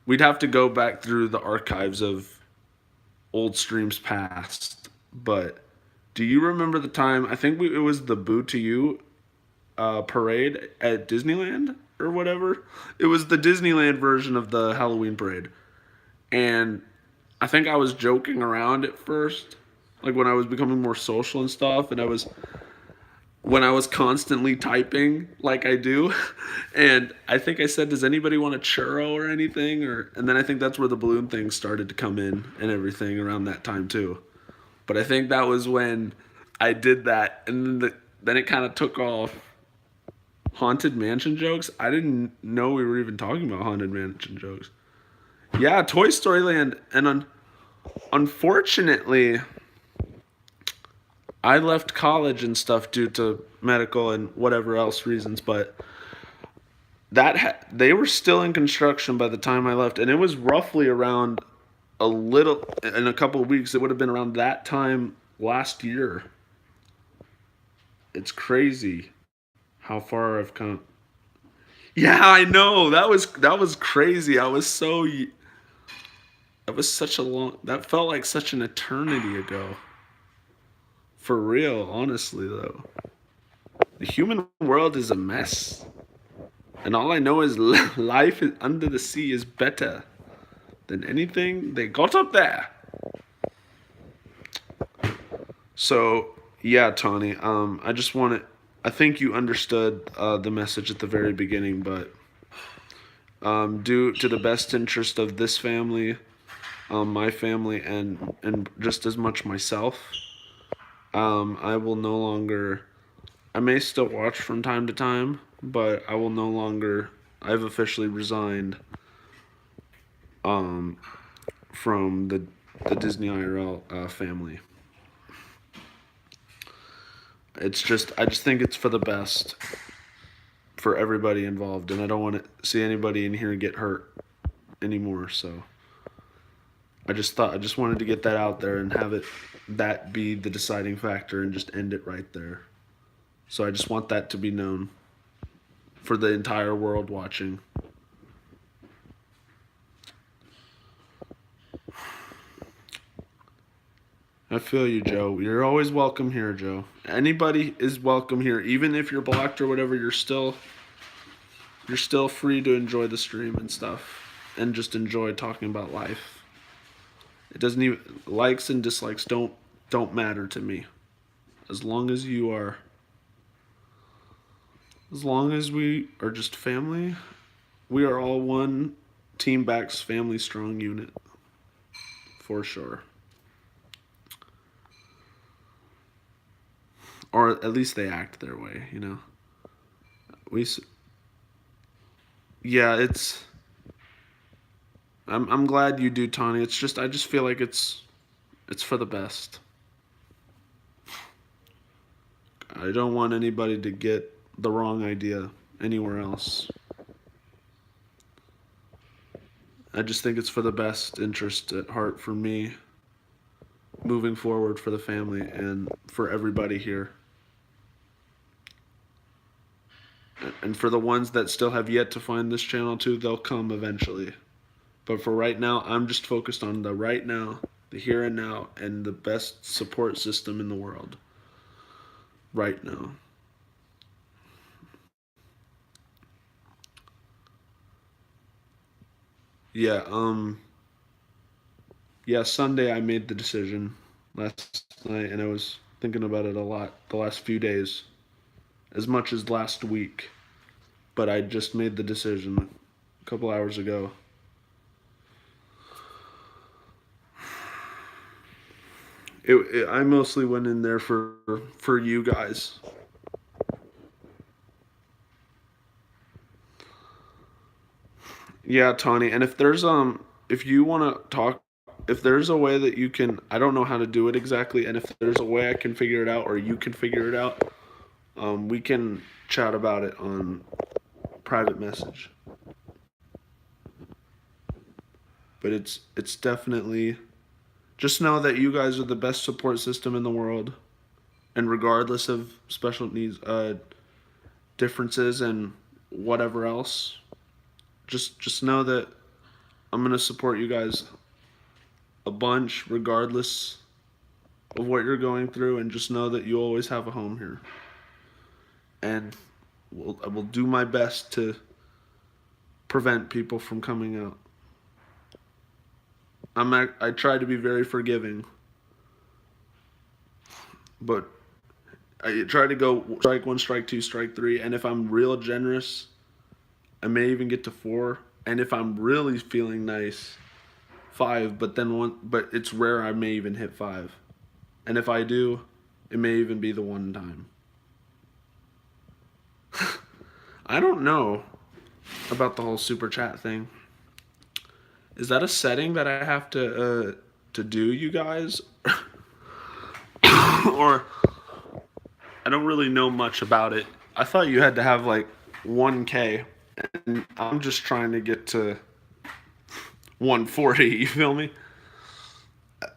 We'd have to go back through the archives of old streams past. But do you remember the time? I think it was the Boo to You parade at Disneyland or whatever. It was the Disneyland version of the Halloween parade, and I think I was joking around at first, like when I was becoming more social and stuff, and when I was constantly typing like I do, and I think I said, "Does anybody want a churro or anything?" And then I think that's where the balloon thing started to come in and everything around that time too. But I think that was when I did that, and then it kind of took off. Haunted Mansion jokes? I didn't know we were even talking about Haunted Mansion jokes. Yeah, Toy Story Land, and unfortunately, I left college and stuff due to medical and whatever else reasons, but they were still in construction by the time I left, and it was roughly around a little in a couple of weeks. It would have been around that time last year. It's crazy how far I've come. Yeah, I know. That was crazy. That was such a long that felt like such an eternity ago. For real, honestly though. The human world is a mess. And all I know is life under the sea is better than anything they got up there. So, yeah, Tawny, I just wanted I think you understood the message at the very beginning, but due to the best interest of this family, my family, and just as much myself, I will no longer. I may still watch from time to time, but I will no longer. I've officially resigned from the Disney IRL family. I just think it's for the best for everybody involved, and I don't want to see anybody in here get hurt anymore. So I just wanted to get that out there and have that be the deciding factor and just end it right there. So I just want that to be known for the entire world watching. I feel you, Joe. You're always welcome here, Joe. Anybody is welcome here, even if you're blocked or whatever. You're still free to enjoy the stream and stuff, and just enjoy talking about life. It doesn't even likes and dislikes don't matter to me, as long as we are just family. We are all one Team Backs family strong unit, for sure. Or at least they act their way, you know. We, yeah, it's. I'm glad you do, Tawny. It's just I just feel like it's for the best. I don't want anybody to get the wrong idea anywhere else. I just think it's for the best interest at heart for me moving forward for the family and for everybody here. And for the ones that still have yet to find this channel too, they'll come eventually. But for right now, I'm just focused on the right now, the here and now, and the best support system in the world. Right now. Yeah, Sunday I made the decision last night, and I was thinking about it a lot the last few days, as much as last week. But I just made the decision a couple hours ago. I mostly went in there for you guys. Yeah, Tawny, and if you want to talk, if there's a way that you can, I don't know how to do it exactly, and if there's a way I can figure it out or you can figure it out, we can chat about it on private message. But it's definitely, just know that you guys are the best support system in the world, and regardless of special needs, differences and whatever else, just know that I'm gonna support you guys a bunch regardless of what you're going through, and just know that you always have a home here. And I will do my best to prevent people from coming out. I try to be very forgiving, but I try to go strike one, strike two, strike three, and if I'm real generous, I may even get to 4. And if I'm really feeling nice, 5. But it's rare I may even hit 5. And if I do, it may even be the one time. I don't know about the whole super chat thing. Is that a setting that I have to do, you guys? Or I don't really know much about it. I thought you had to have like 1K, and I'm just trying to get to 140. You feel me?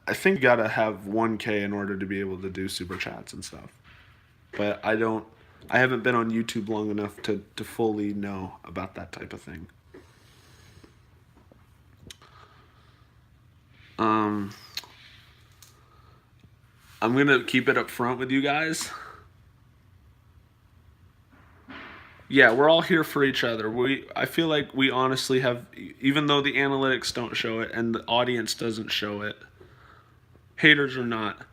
I think you gotta have 1K in order to be able to do super chats and stuff. But I don't. I haven't been on YouTube long enough to fully know about that type of thing. Um, I'm gonna keep it up front with you guys. Yeah, we're all here for each other. I feel like we honestly have, even though the analytics don't show it and the audience doesn't show it, haters or not,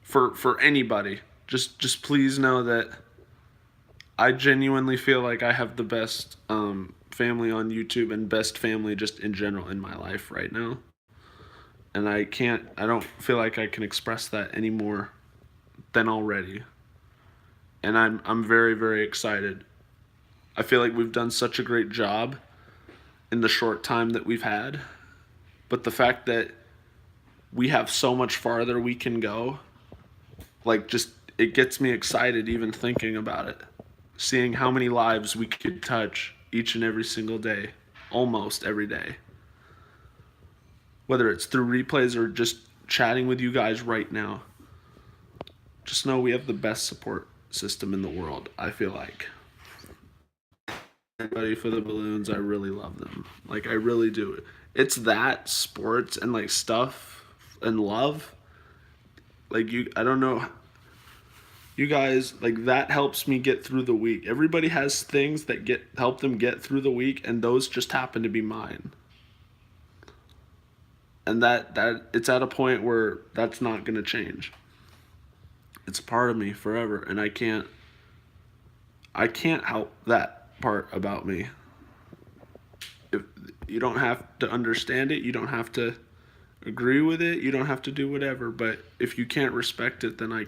for anybody, just please know that I genuinely feel like I have the best family on YouTube and best family just in general in my life right now. And I don't feel like I can express that any more than already. And I'm very, very excited. I feel like we've done such a great job in the short time that we've had. But the fact that we have so much farther we can go, like, just it gets me excited even thinking about it. Seeing how many lives we could touch each and every single day, almost every day. Whether it's through replays or just chatting with you guys right now. Just know we have the best support system in the world, I feel like. Everybody for the balloons, I really love them. Like, I really do. It's that, sports, and like stuff and love. Like, I don't know. You guys, like, that helps me get through the week. Everybody has things that help them get through the week, and those just happen to be mine. And that it's at a point where that's not going to change. It's a part of me forever, and I can't help that part about me. If you don't have to understand it, you don't have to agree with it, you don't have to do whatever, but if you can't respect it, then I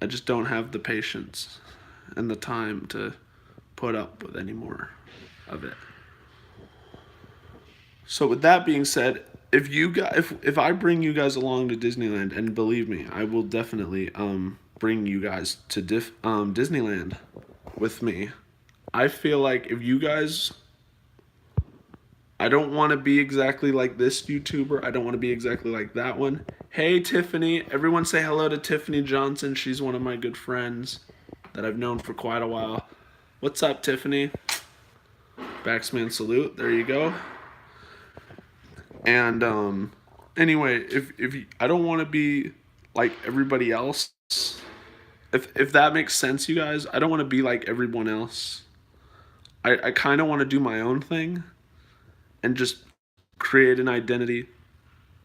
just don't have the patience and the time to put up with any more of it. So with that being said, if I bring you guys along to Disneyland, and believe me, I will definitely bring you guys to Disneyland with me. I feel like if you guys, I don't want to be exactly like this YouTuber. I don't want to be exactly like that one. Hey, Tiffany. Everyone say hello to Tiffany Johnson. She's one of my good friends that I've known for quite a while. What's up, Tiffany? Baxman salute. There you go. And anyway, if I don't want to be like everybody else. If that makes sense, you guys, I don't want to be like everyone else. I kind of want to do my own thing and just create an identity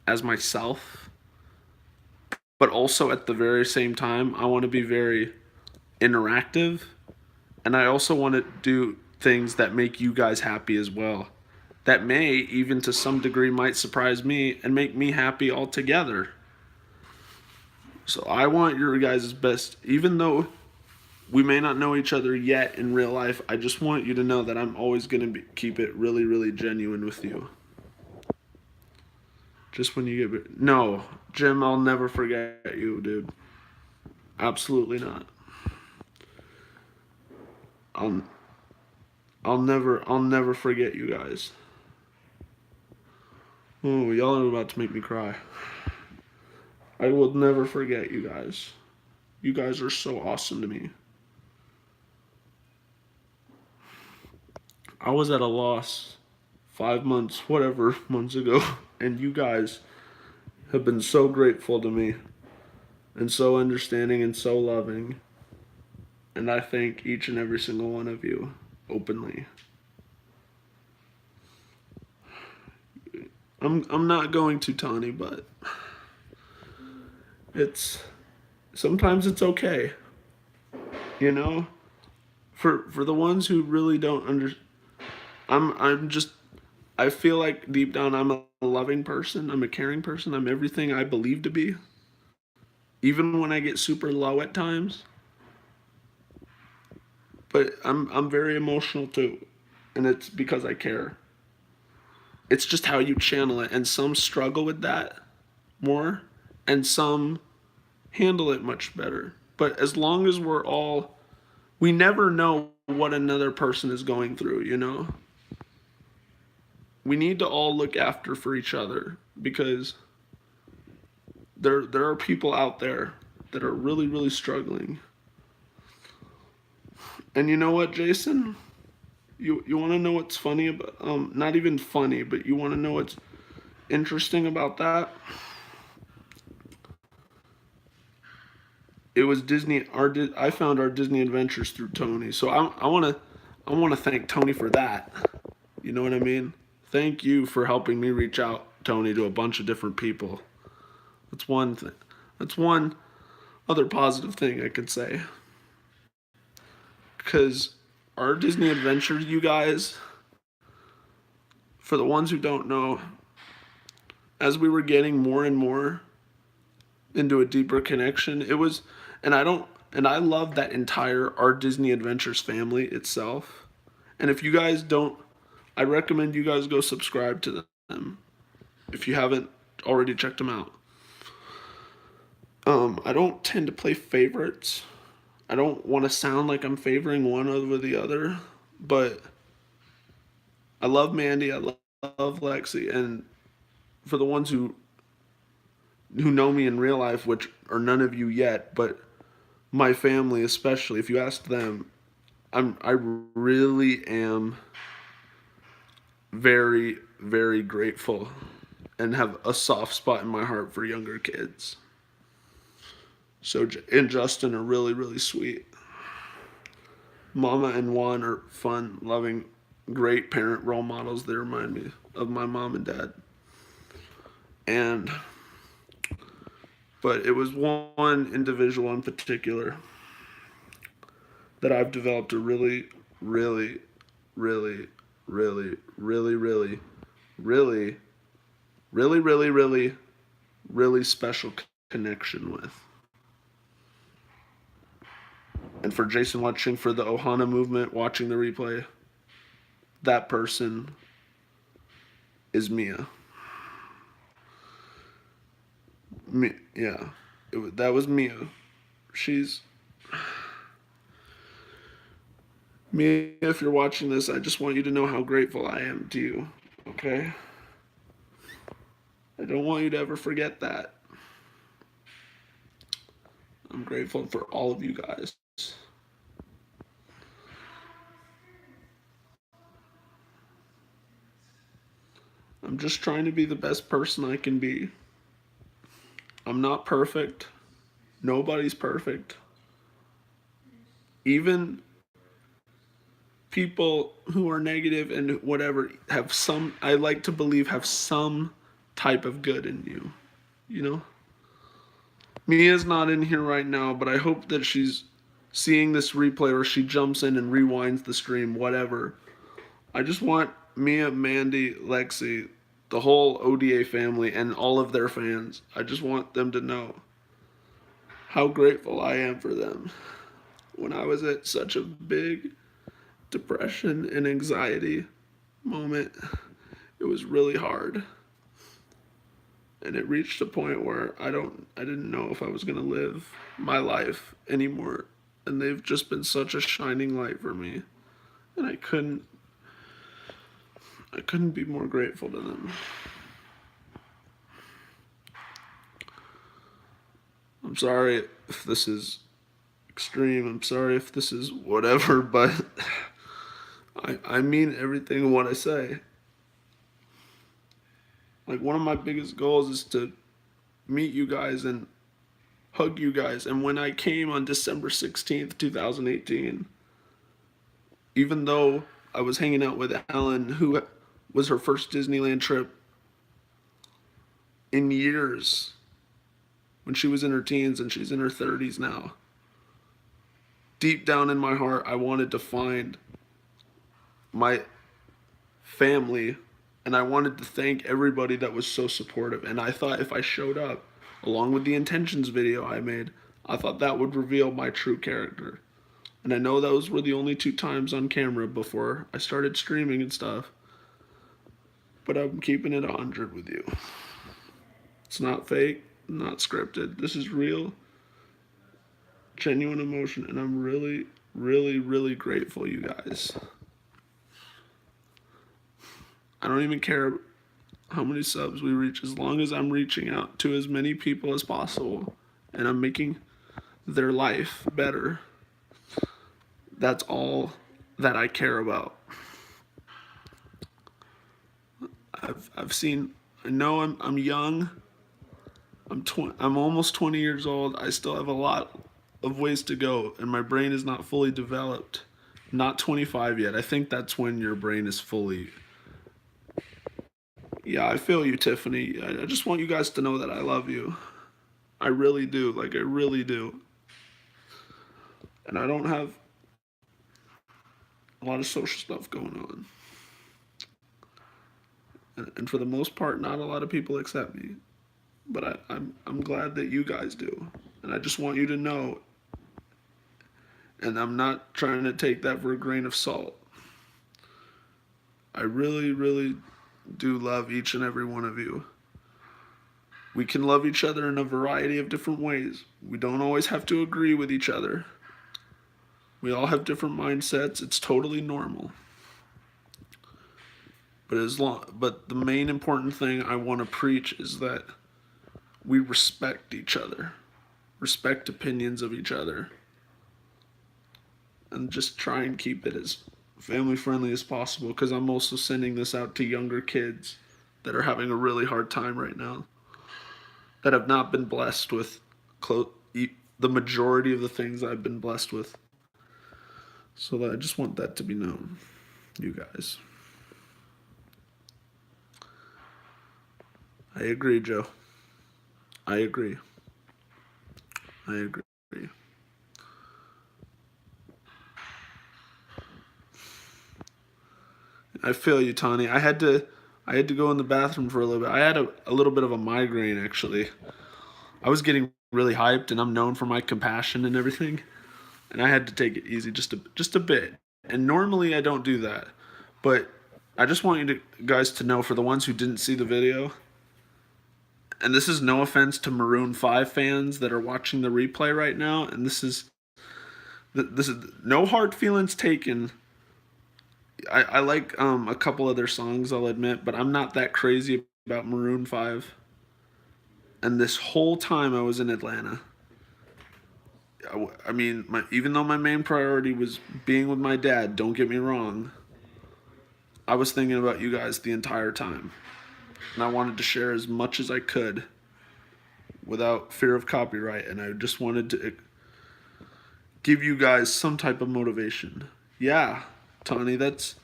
as myself. But also at the very same time, I want to be very interactive. And I also want to do things that make you guys happy as well. That may, even to some degree, might surprise me and make me happy altogether. So I want your guys' best, even though we may not know each other yet in real life, I just want you to know that I'm always going to keep it really, really genuine with you. Just when you get... No, Jim, I'll never forget you, dude. Absolutely not. I'll never forget you guys. Oh, y'all are about to make me cry. I will never forget you guys. You guys are so awesome to me. I was at a loss 5 months, whatever, months ago, and you guys have been so grateful to me and so understanding and so loving. And I thank each and every single one of you openly. I'm not going to, Tawny, but sometimes it's okay. You know? For the ones who really don't I feel like deep down I'm a loving person, I'm a caring person, I'm everything I believe to be. Even when I get super low at times. But I'm very emotional too. And it's because I care. It's just how you channel it, and some struggle with that more, and some handle it much better. But as long as we never know what another person is going through, you know? We need to all look after for each other because there are people out there that are really, really struggling. And you know what, Jason? You want to know what's funny about not even funny, but you want to know what's interesting about that? It was Disney. I found our Disney adventures through Tony, so I want to thank Tony for that. You know what I mean? Thank you for helping me reach out, Tony, to a bunch of different people. That's one thing. That's one other positive thing I could say. Because our Disney adventures, you guys, for the ones who don't know, as we were getting more and more into a deeper connection, it was, and I love that entire Our Disney Adventures family itself. And if you guys don't, I recommend you guys go subscribe to them if you haven't already checked them out. I don't tend to play favorites. I don't want to sound like I'm favoring one over the other, but I love Mandy, I love Lexi, and for the ones who know me in real life, which are none of you yet, but my family especially, if you ask them, I really am very, very grateful and have a soft spot in my heart for younger kids. So, and Justin are really, really sweet. Mama and Juan are fun, loving, great parent role models. They remind me of my mom and dad. But it was one individual in particular that I've developed a really, really, really, really, really, really, really, really, really, really, really special connection with. And for Jason watching for the Ohana movement, watching the replay, that person is Mia. Yeah, that was Mia. She's Mia. If you're watching this, I just want you to know how grateful I am to you. Okay. I don't want you to ever forget that. I'm grateful for all of you guys. I'm just trying to be the best person I can be. I'm not perfect. Nobody's perfect. Even people who are negative and whatever have some, I like to believe, have some type of good in you. You know? Mia's not in here right now, but I hope that she's seeing this replay or she jumps in and rewinds the stream, whatever. I just want Mia, Mandy, Lexi, the whole ODA family, and all of their fans, I just want them to know how grateful I am for them. When I was at such a big depression and anxiety moment, it was really hard. And it reached a point where I didn't know if I was going to live my life anymore. And they've just been such a shining light for me. And I couldn't be more grateful to them. I'm sorry if this is extreme. I'm sorry if this is whatever, but I mean everything what I say. Like, one of my biggest goals is to meet you guys and hug you guys. And when I came on December 16th, 2018, even though I was hanging out with Ellen, who was her first Disneyland trip in years, when she was in her teens and she's in her 30s now, deep down in my heart, I wanted to find my family, and I wanted to thank everybody that was so supportive. And I thought if I showed up, along with the intentions video I made, I thought that would reveal my true character. And I know those were the only 2 times on camera before I started streaming and stuff. But I'm keeping it 100 with you. It's not fake, not scripted. This is real. genuine emotion, and I'm really, really, really grateful, you guys. I don't even care how many subs we reach as long as I'm reaching out to as many people as possible and I'm making their life better. That's all that I care about. I've seen. I know I'm young. I'm almost 20 years old. I still have a lot of ways to go, and my brain is not fully developed. Not 25 yet. I think that's when your brain is fully. Yeah, I feel you, Tiffany. I just want you guys to know that I love you. I really do. Like I really do. And I don't have a lot of social stuff going on. And for the most part, not a lot of people accept me. But I'm glad that you guys do. And I just want you to know, and I'm not trying to take that for a grain of salt. I really, really do love each and every one of you. We can love each other in a variety of different ways. We don't always have to agree with each other. We all have different mindsets. It's totally normal. But the main important thing I want to preach is that we respect each other, respect opinions of each other, and just try and keep it as family friendly as possible, because I'm also sending this out to younger kids that are having a really hard time right now, that have not been blessed with the majority of the things I've been blessed with. So that I just want that to be known, you guys. I agree, Joe. I agree. I agree. I feel you, Tani. I had to go in the bathroom for a little bit. I had a little bit of a migraine actually. I was getting really hyped, and I'm known for my compassion and everything, and I had to take it easy just a bit. And normally I don't do that, but I just want guys to know, for the ones who didn't see the video, and this is no offense to Maroon 5 fans that are watching the replay right now, and this is no hard feelings taken. I like a couple of their songs, I'll admit, but I'm not that crazy about Maroon 5. And this whole time I was in Atlanta, I mean, even though my main priority was being with my dad, don't get me wrong, I was thinking about you guys the entire time. And I wanted to share as much as I could without fear of copyright. And I just wanted to give you guys some type of motivation. Yeah, Tawny, that's.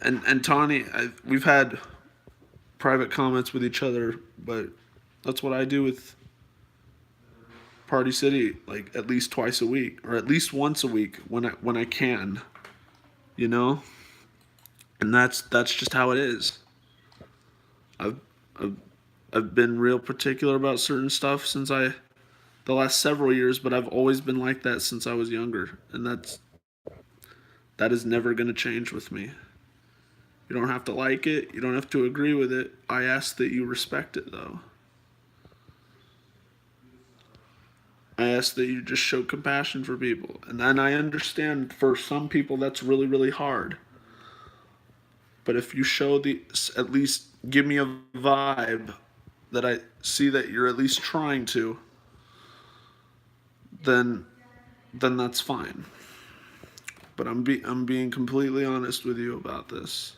And Tawny, we've had private comments with each other, but that's what I do with Party City, like at least twice a week, or at least once a week when I can, you know. And that's just how it is. I've I've, I've been real particular about certain stuff since the last several years, but I've always been like that since I was younger, and that is never going to change with me. You don't have to like it, you don't have to agree with it. I ask that you respect it, though. I ask that you just show compassion for people. And then I understand for some people that's really, really hard. But if you show at least give me a vibe that I see that you're at least trying to, then that's fine. But I'm being completely honest with you about this.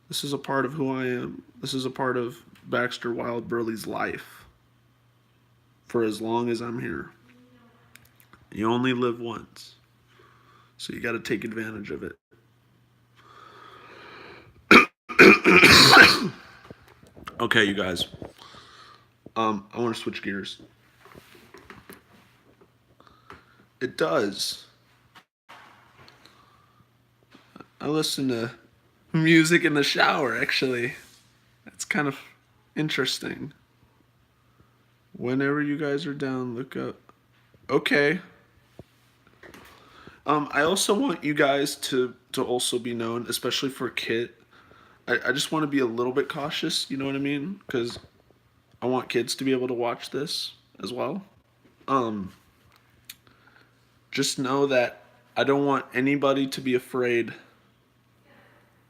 This is a part of who I am. This is a part of Baxter Wild Burley's life for as long as I'm here. You only live once, so you got to take advantage of it. Okay, you guys. I want to switch gears. It does. I listen to music in the shower, actually. That's kind of interesting. Whenever you guys are down, look up. Okay. I also want you guys to also be known, especially for Kit. I just want to be a little bit cautious, you know what I mean? Because I want kids to be able to watch this as well. just know that I don't want anybody to be afraid,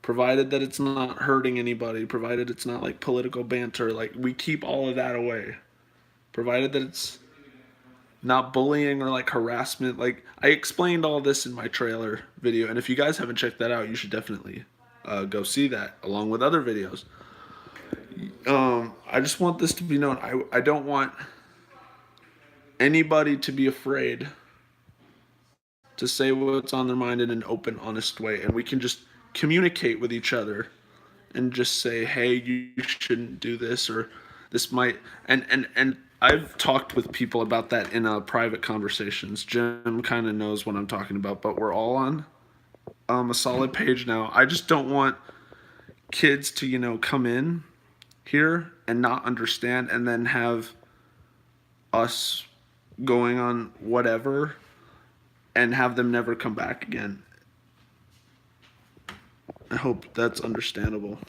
provided that it's not hurting anybody, provided it's not like political banter. Like, we keep all of that away, provided that it's not bullying or like harassment. Like, I explained all this in my trailer video, and if you guys haven't checked that out, you should definitely go see that along with other videos. I just want this to be known. I don't want anybody to be afraid to say what's on their mind in an open, honest way, and we can just communicate with each other and just say, hey, you shouldn't do this, or this might. And I've talked with people about that in private conversations. Jim kind of knows what I'm talking about, but we're all on a solid page now. I just don't want kids to, come in here and not understand, and then have us going on whatever and have them never come back again. I hope that's understandable.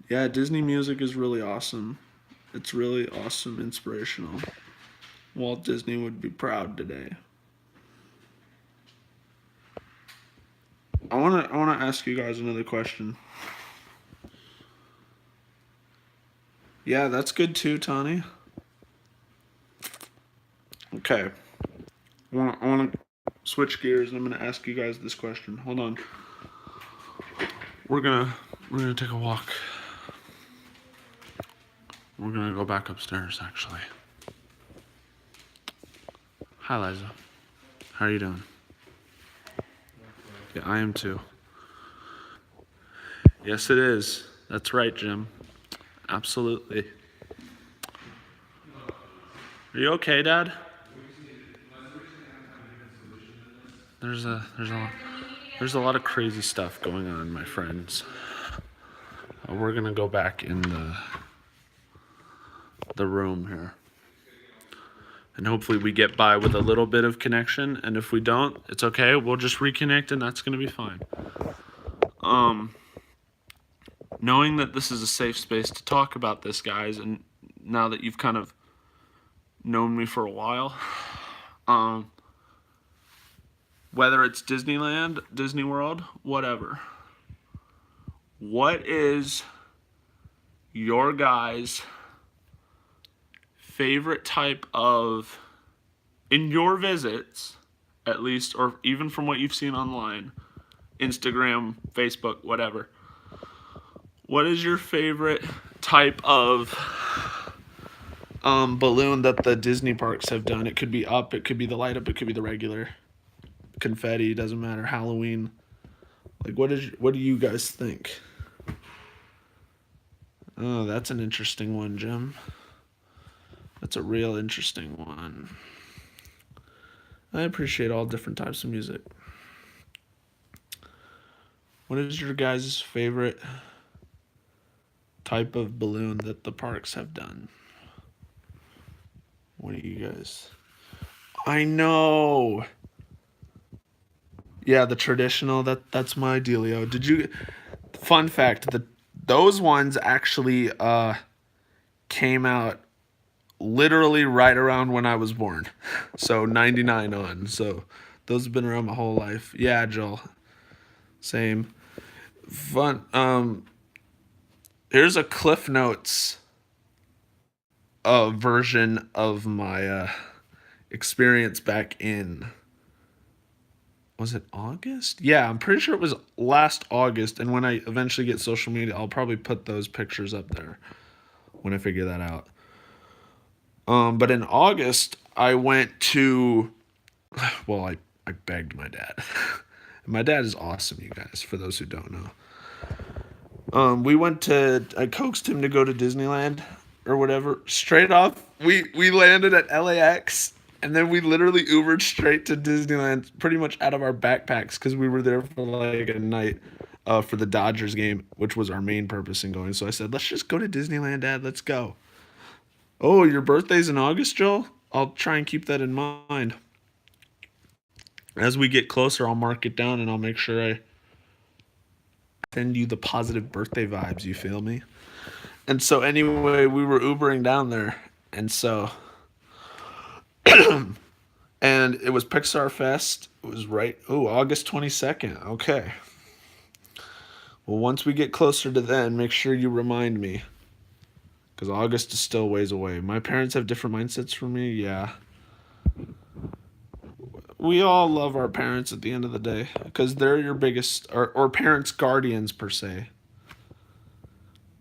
Yeah, Disney music is really awesome. It's really awesome, inspirational. Walt Disney would be proud today. I wanna ask you guys another question. Yeah, that's good too, Tani. Okay. I wanna switch gears, and I'm gonna ask you guys this question. Hold on. We're gonna take a walk. We're gonna go back upstairs, actually. Hi, Liza. How are you doing? Yeah, I am too. Yes, it is. That's right, Jim. Absolutely. Are you okay, Dad? There's a lot of crazy stuff going on, my friends. We're gonna go back in the room here, and hopefully we get by with a little bit of connection. And if we don't, it's okay. We'll just reconnect, and that's gonna be fine. Knowing that this is a safe space to talk about this, guys, and now that you've kind of known me for a while, whether it's Disneyland, Disney World, whatever, what is your guys' favorite type of, in your visits, at least, or even from what you've seen online, Instagram, Facebook, whatever, what is your favorite type of balloon that the Disney parks have done? It could be up, it could be the light up, it could be the regular confetti, doesn't matter, Halloween. Like, what do you guys think? Oh, that's an interesting one, Jim. That's a real interesting one. I appreciate all different types of music. What is your guys' favorite type of balloon that the parks have done? What do you guys? I know. Yeah, the traditional, that's my dealio. Did you? Fun fact: those ones actually came out literally right around when I was born, so 99 on. So those have been around my whole life. Yeah, Joel. Same. Fun. Here's a Cliff Notes version of my experience back in, was it August? Yeah, I'm pretty sure it was last August. And when I eventually get social media, I'll probably put those pictures up there when I figure that out. But in August, I went to, well, I begged my dad. My dad is awesome, you guys, for those who don't know. I coaxed him to go to Disneyland or whatever. Straight off, we landed at LAX, and then we literally Ubered straight to Disneyland, pretty much out of our backpacks, because we were there for like a night for the Dodgers game, which was our main purpose in going. So I said, let's just go to Disneyland, Dad. Let's go. Oh, your birthday's in August, Joel? I'll try and keep that in mind. As we get closer, I'll mark it down, and I'll make sure I send you the positive birthday vibes, you feel me? And so anyway, we were Ubering down there, and so And it was Pixar Fest. It was right, August 22nd. Okay. Well, once we get closer to then, make sure you remind me. Because August is still ways away. My parents have different mindsets from me. Yeah. We all love our parents at the end of the day. Because they're your biggest, or parents' guardians, per se.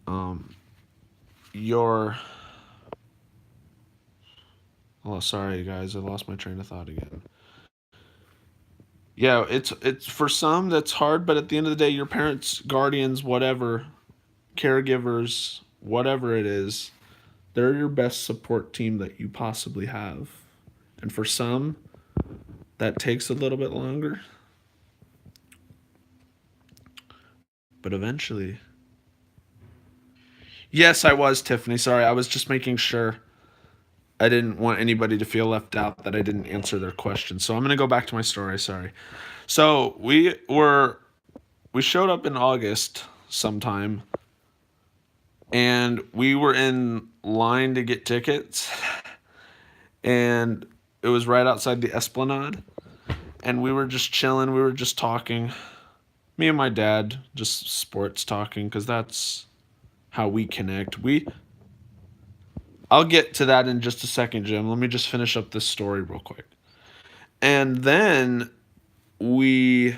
Um, your. Oh, sorry, guys. I lost my train of thought again. Yeah, it's for some that's hard, but at the end of the day, your parents, guardians, whatever, caregivers, whatever it is, they're your best support team that you possibly have. And for some, that takes a little bit longer, but eventually. Yes, I was, Tiffany. Sorry, I was just making sure. I didn't want anybody to feel left out that I didn't answer their question. So I'm going to go back to my story. Sorry. So we showed up in August sometime, and we were in line to get tickets, and it was right outside the Esplanade, and we were just chilling. We were just talking. Me and my dad, just sports talking, because that's how we connect. I'll get to that in just a second, Jim. Let me just finish up this story real quick. And then we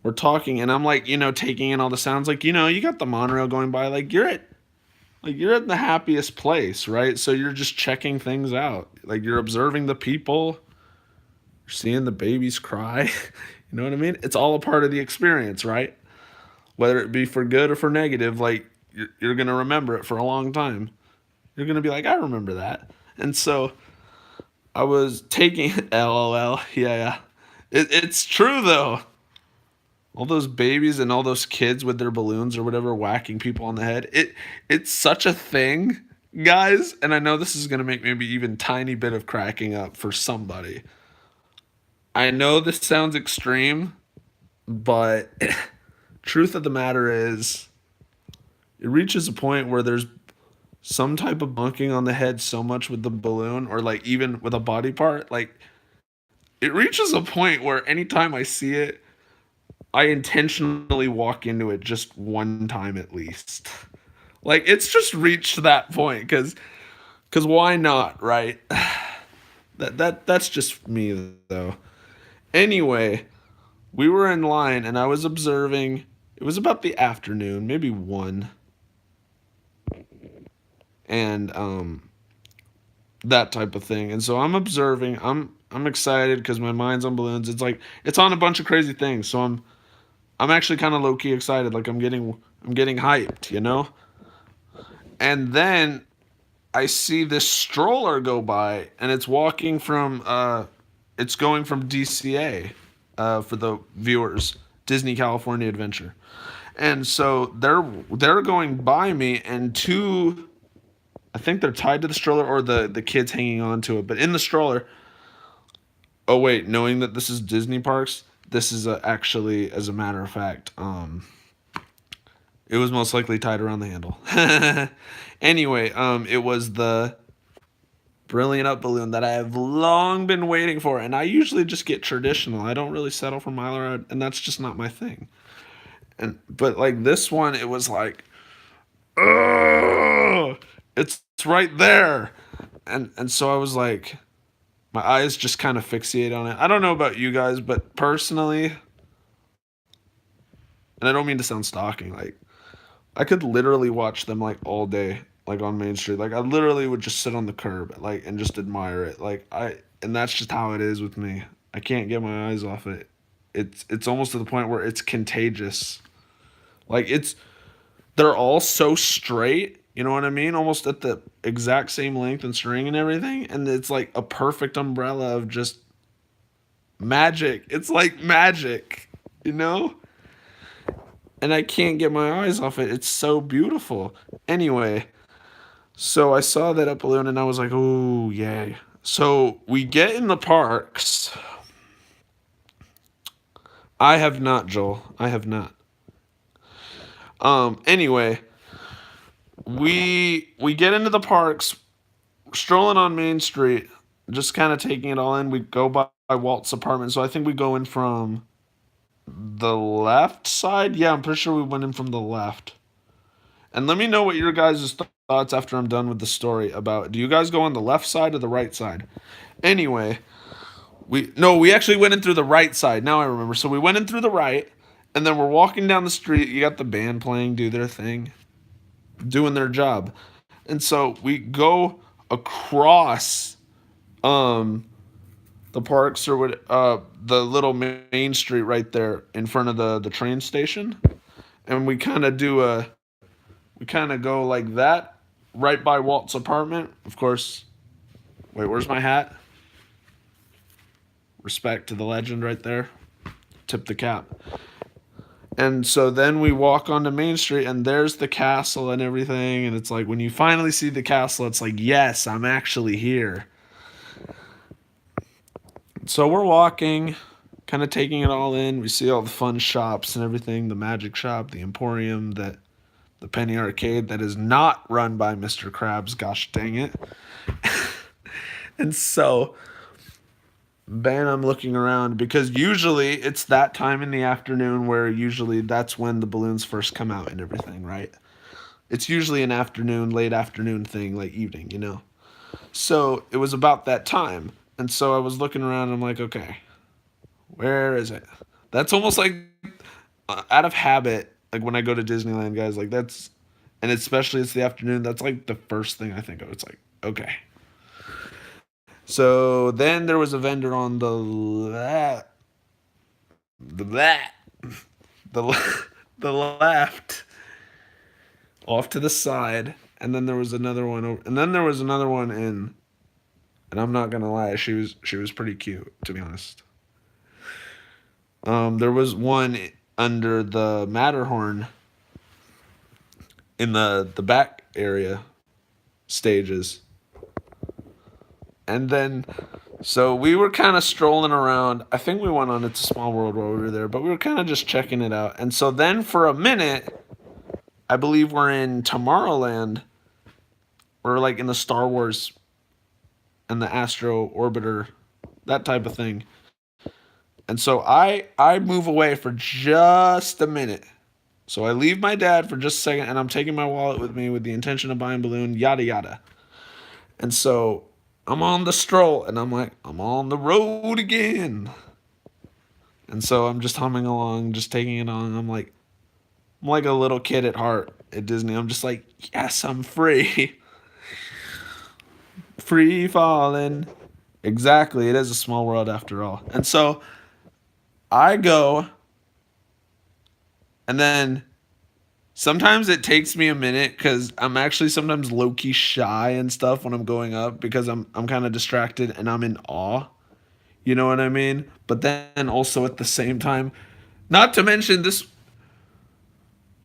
were talking, and I'm like, taking in all the sounds. Like, you got the monorail going by. You're at the happiest place, right? So you're just checking things out. Like, you're observing the people, you're seeing the babies cry. You know what I mean? It's all a part of the experience, right? Whether it be for good or for negative, like, you're going to remember it for a long time. You're going to be like, I remember that. And so I was taking LOL. Yeah, yeah. It's true, though. All those babies and all those kids with their balloons or whatever whacking people on the head. It's such a thing, guys. And I know this is going to make maybe even tiny bit of cracking up for somebody. I know this sounds extreme, but truth of the matter is, it reaches a point where there's some type of bunking on the head so much with the balloon or like even with a body part. Like, it reaches a point where anytime I see it, I intentionally walk into it just one time at least. Like, it's just reached that point because why not, right? That's just me though. Anyway, we were in line and I was observing. It was about the afternoon, maybe 1, and that type of thing. And so I'm observing. I'm excited because my mind's on balloons. It's like it's on a bunch of crazy things. So I'm actually kind of low key excited. Like, I'm getting hyped, And then I see this stroller go by, and it's going from DCA, for the viewers, Disney California Adventure. And so they're going by me, and two, I think they're tied to the stroller or the kids hanging on to it. But in the stroller, oh wait, knowing that this is Disney parks, this is actually, as a matter of fact, it was most likely tied around the handle. Anyway, it was the Brilliant Up balloon that I have long been waiting for, and I usually just get traditional. I don't really settle for Milo, and that's just not my thing. But like this one, it was like, oh, it's right there, and so I was like, my eyes just kind of fixate on it. I don't know about you guys, but personally, and I don't mean to sound stalking, like, I could literally watch them like all day, like on Main Street. Like, I literally would just sit on the curb, like, and just admire it. And that's just how it is with me. I can't get my eyes off it. It's almost to the point where it's contagious. Like, they're all so straight, you know what I mean? Almost at the exact same length and string and everything, and it's like a perfect umbrella of just magic. It's like magic, you know? And I can't get my eyes off it. It's so beautiful. Anyway, so I saw that up balloon and I was like, oh, yay. So we get in the parks. I have not, Joel. I have not. Anyway, we get into the parks, strolling on Main Street, just kind of taking it all in. We go by Walt's apartment. So I think we go in from the left side. Yeah, I'm pretty sure we went in from the left. And let me know what your guys' thoughts after I'm done with the story about. Do you guys go on the left side or the right side? Anyway, we actually went in through the right side. Now I remember. So we went in through the right, and then we're walking down the street. You got the band playing, do their thing, doing their job. And so we go across um the parks or what the little main street right there in front of the train station. And we kind of go like that right by Walt's apartment. Of course. Wait, where's my hat? Respect to the legend right there. Tip the cap. And so then we walk onto Main Street, and there's the castle and everything. And it's like when you finally see the castle, it's like, yes, I'm actually here. So we're walking, kind of taking it all in. We see all the fun shops and everything, the magic shop, the Emporium, the Penny Arcade that is not run by Mr. Krabs, gosh dang it. And so then I'm looking around because usually it's that time in the afternoon where usually that's when the balloons first come out and everything, right? It's usually an afternoon, late afternoon thing, like evening, you know? So it was about that time. And so I was looking around and I'm like, okay, where is it? That's almost like out of habit. Like when I go to Disneyland, guys, like that's, and especially it's the afternoon, that's like the first thing I think of. It's like, okay. So then there was a vendor on the left, the, the left, off to the side. And then there was another one over, and then there was another one in, and I'm not gonna lie, she was pretty cute, to be honest. There was one under the Matterhorn in the back area stages. And then so we were kind of strolling around. I think we went on It's a Small World while we were there, but we were kind of just checking it out. And so then for a minute, I believe we're in Tomorrowland. We're like in the Star Wars and the Astro Orbiter, that type of thing. And so I move away for just a minute. So I leave my dad for just a second, and I'm taking my wallet with me with the intention of buying balloon, yada yada. And so I'm on the stroll, and I'm like, I'm on the road again. And so I'm just humming along, just taking it on. I'm like a little kid at heart at Disney. I'm just like, yes, I'm free. Free falling. Exactly. It is a small world after all. And so I go, and then sometimes it takes me a minute because I'm actually sometimes low key shy and stuff when I'm going up because I'm kind of distracted and I'm in awe. You know what I mean? But then also at the same time, not to mention this,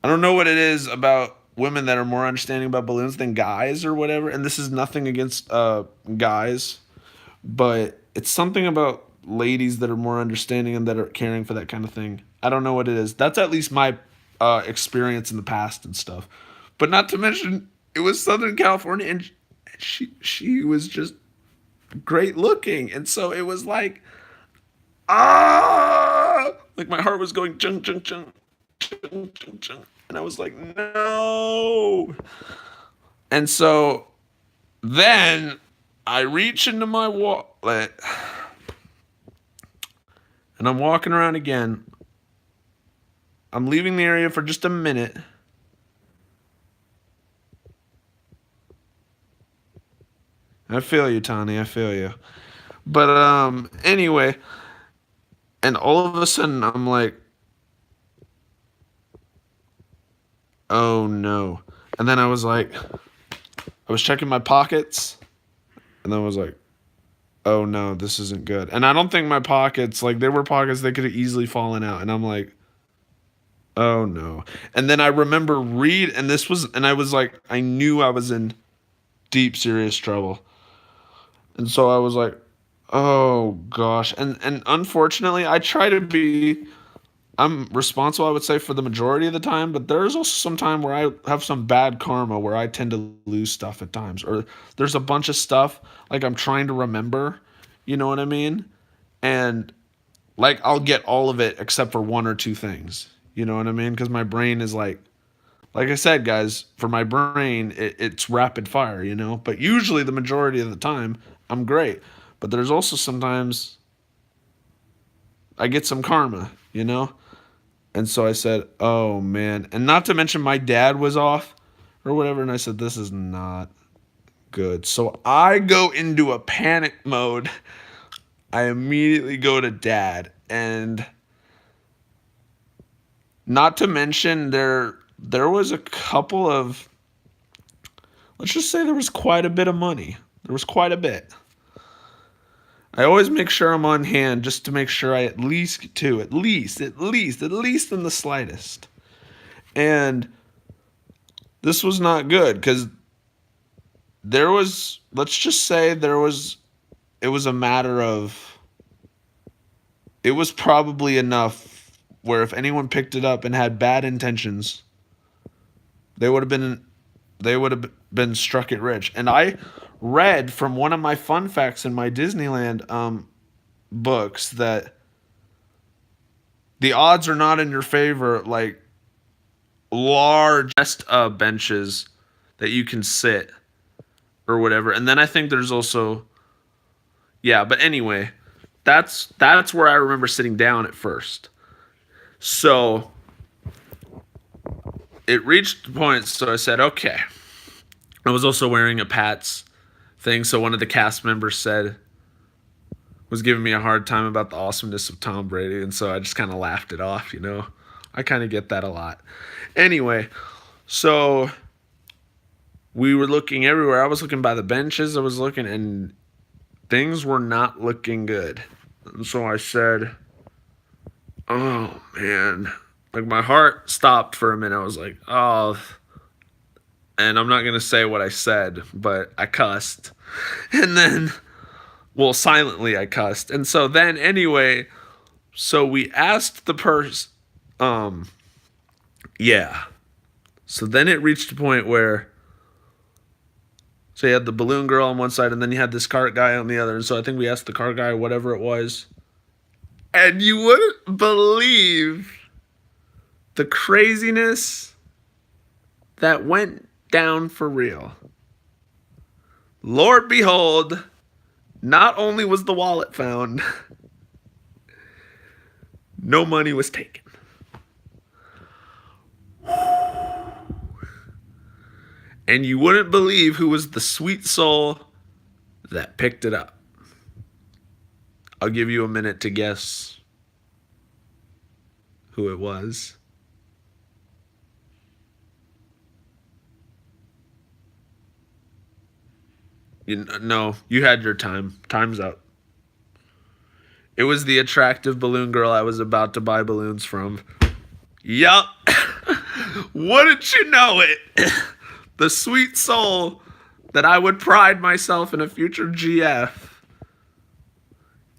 I don't know what it is about women that are more understanding about balloons than guys or whatever. And this is nothing against guys, but it's something about ladies that are more understanding and that are caring for that kind of thing. I don't know what it is. That's at least my experience in the past and stuff. But not to mention, it was Southern California, and she was just great looking, and so it was like like my heart was going chung chung chung chung chung chung, and I was like no. And so then I reach into my wallet and I'm walking around again. I'm leaving the area for just a minute. I feel you, Tani. I feel you. But anyway, and all of a sudden I'm like, oh no. And then I was like, I was checking my pockets, and then I was like, oh no, this isn't good. And I don't think my pockets, like there were pockets that could have easily fallen out, and I'm like, oh no. And then I remember and I was like, I knew I was in deep serious trouble. And so I was like, oh gosh. And unfortunately, I try to be I'm responsible, I would say, for the majority of the time, but there's also some time where I have some bad karma where I tend to lose stuff at times. Or there's a bunch of stuff like I'm trying to remember, you know what I mean? And like I'll get all of it except for one or two things. You know what I mean? Because my brain is like I said, guys, for my brain, it's rapid fire, you know? But usually the majority of the time, I'm great. But there's also sometimes I get some karma, you know? And so I said, oh man. And not to mention my dad was off or whatever. And I said, this is not good. So I go into a panic mode. I immediately go to dad. And not to mention there was a couple of, let's just say there was quite a bit of money. There was quite a bit. I always make sure I'm on hand just to make sure I at least get two, at least in the slightest. And this was not good because there was, let's just say it was a matter of, it was probably enough where if anyone picked it up and had bad intentions, they would have been struck it rich. And I read from one of my fun facts in my Disneyland books that the odds are not in your favor, like large benches that you can sit or whatever. And then I think there's also, yeah, but anyway, that's where I remember sitting down at first. So it reached the point, so I said, okay. I was also wearing a Pats thing, so one of the cast members was giving me a hard time about the awesomeness of Tom Brady, and so I just kind of laughed it off, you know. I kind of get that a lot. Anyway, so we were looking everywhere. I was looking by the benches. I was looking, and things were not looking good. And so I said, oh, man. Like, my heart stopped for a minute. I was like, oh. And I'm not going to say what I said, but I cussed. And then, well, silently I cussed. And so then, anyway, so we asked the person, yeah. So then it reached a point where, so you had the balloon girl on one side, and then you had this cart guy on the other. And so I think we asked the cart guy whatever it was. And you wouldn't believe the craziness that went down for real. Lord behold, not only was the wallet found, no money was taken. And you wouldn't believe who was the sweet soul that picked it up. I'll give you a minute to guess who it was. No, you had your time. Time's up. It was the attractive balloon girl I was about to buy balloons from. Yup. Wouldn't you know it? The sweet soul that I would pride myself in a future GF.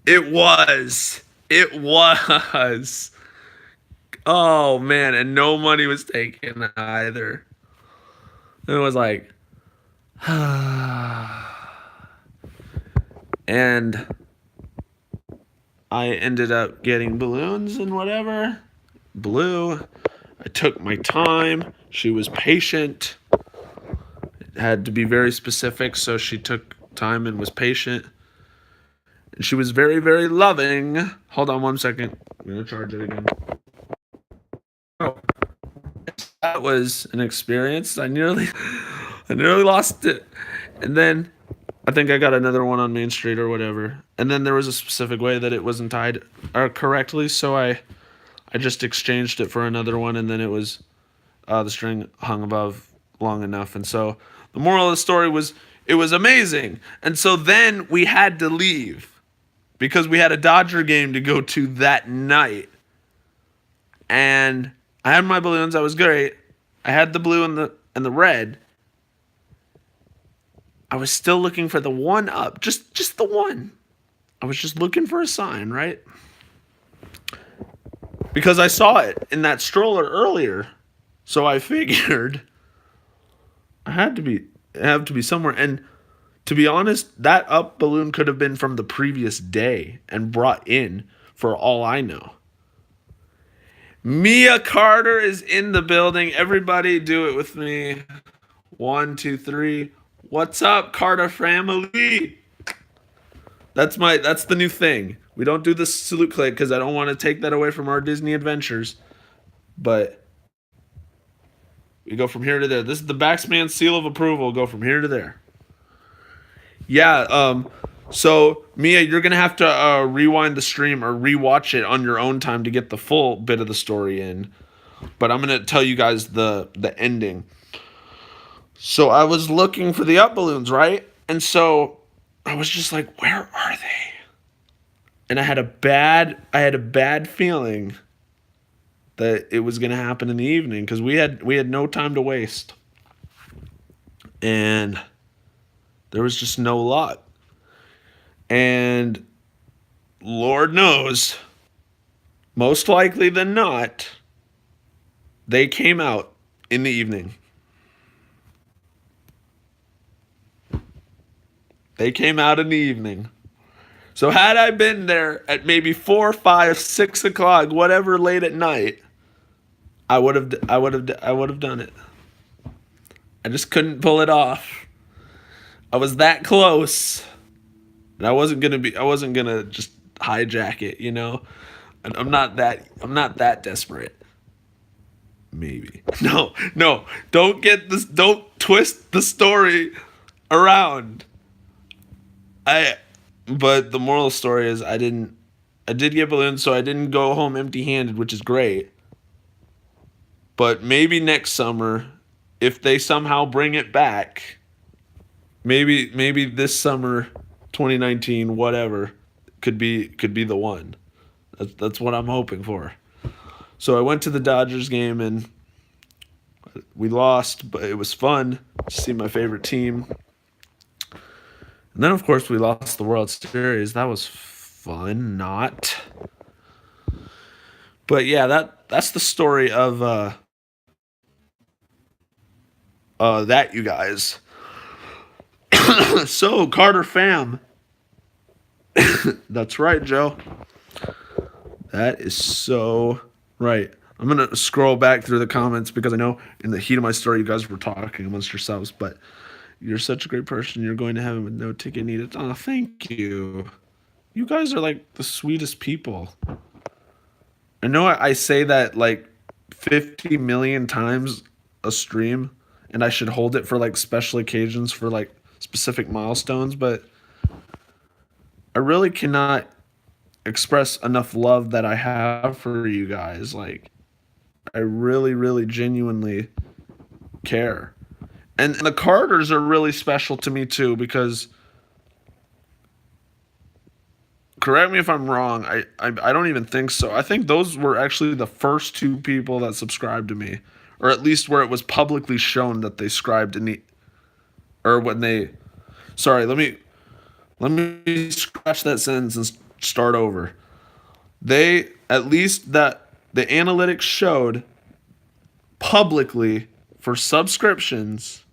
It was. Oh, man. And no money was taken either. It was like, and I ended up getting balloons and whatever. Blue. I took my time. She was patient. It had to be very specific, so she took time and was patient. And she was very, very loving. Hold on 1 second. I'm going to charge it again. Oh, that was an experience. I nearly lost it. And then I think I got another one on Main Street or whatever. And then there was a specific way that it wasn't tied correctly, so I just exchanged it for another one, and then it was the string hung above long enough. And so the moral of the story was it was amazing. And so then we had to leave because we had a Dodger game to go to that night. And I had my balloons. I was great. I had the blue and the red. I was still looking for the one up, just the one. I was just looking for a sign, right? because I saw it in that stroller earlier. So I figured I had to be have to be somewhere. And to be honest, that up balloon could have been from the previous day and brought in for all I know. Mia Carter is in the building. Everybody do it with me. 1, 2, 3. What's up, Carter family? That's the new thing. We don't do the salute click because I don't want to take that away from our Disney adventures. But we go from here to there. This is the Baxman seal of approval. Go from here to there. Yeah. So Mia, you're gonna have to rewind the stream or rewatch it on your own time to get the full bit of the story in. But I'm gonna tell you guys the ending. So I was looking for the up balloons, right? And so I was just like, where are they? And I had a bad feeling that it was gonna happen in the evening because we had no time to waste. And there was just no luck. And Lord knows, most likely than not, they came out in the evening. They came out in the evening. So had I been there at maybe 4, 5, 6 o'clock, whatever, late at night, I would have done it. I just couldn't pull it off. I was that close, and I wasn't gonna just hijack it, you know. And I'm not that desperate. Maybe. No, don't get this. Don't twist the story around. But the moral of the story is I did get balloons, so I didn't go home empty-handed, which is great. But maybe next summer, if they somehow bring it back, maybe this summer, 2019, whatever, could be the one. That's what I'm hoping for. So I went to the Dodgers game and we lost, but it was fun to see my favorite team. And then, of course, we lost the World Series. That was fun, not. But yeah, that's the story of that, you guys. So, Carter fam. That's right, Joe. That is so right. I'm going to scroll back through the comments because I know in the heat of my story you guys were talking amongst yourselves, but you're such a great person. You're going to heaven with no ticket needed. Oh, thank you. You guys are like the sweetest people. I know I say that like 50 million times a stream, and I should hold it for like special occasions for like specific milestones, but I really cannot express enough love that I have for you guys. Like, I really, really genuinely care. And the Carters are really special to me too because, correct me if I'm wrong, I don't even think so. I think those were actually the first 2 people that subscribed to me, or at least where it was publicly shown that they subscribed in the, or when they, sorry, let me scratch that sentence and start over. They, at least that the analytics showed publicly for subscriptions,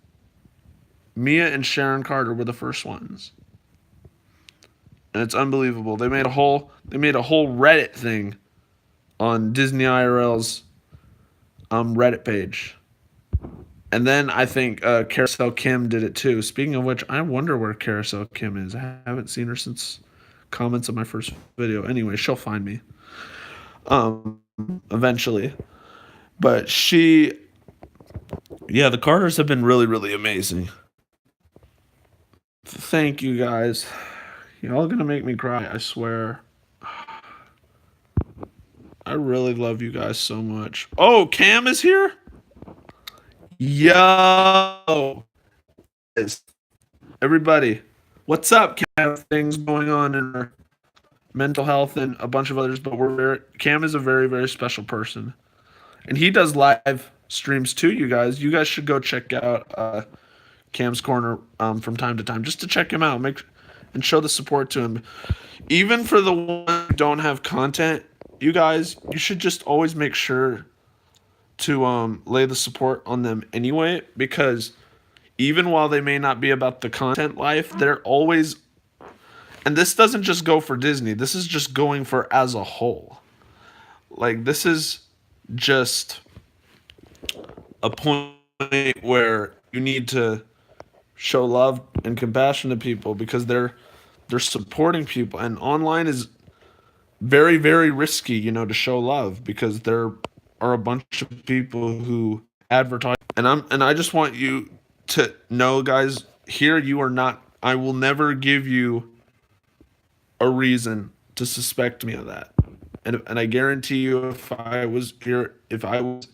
Mia and Sharon Carter were the first ones. And it's unbelievable. They made a whole Reddit thing on Disney IRL's Reddit page. And then I think Carousel Kim did it too. Speaking of which, I wonder where Carousel Kim is. I haven't seen her since comments on my first video. Anyway, she'll find me eventually. But the Carters have been really, really amazing. Thank you, guys. Y'all gonna make me cry, I swear. I really love you guys so much. Oh, Cam is here? Yo! Everybody, what's up, Cam? Things going on in our mental health and a bunch of others, but Cam is a very, very special person. And he does live streams too, you guys. You guys should go check out Cam's Corner from time to time, just to check him out, and show the support to him. Even for the ones who don't have content, you guys, you should just always make sure to lay the support on them anyway, because even while they may not be about the content life, they're always, and this doesn't just go for Disney, this is just going for as a whole. Like, this is just a point where you need to show love and compassion to people because they're supporting people, and online is very very risky, to show love because there are a bunch of people who advertise, and I just want you to know, guys, here you are not, I will never give you a reason to suspect me of that. And I guarantee you, if I was here, if I was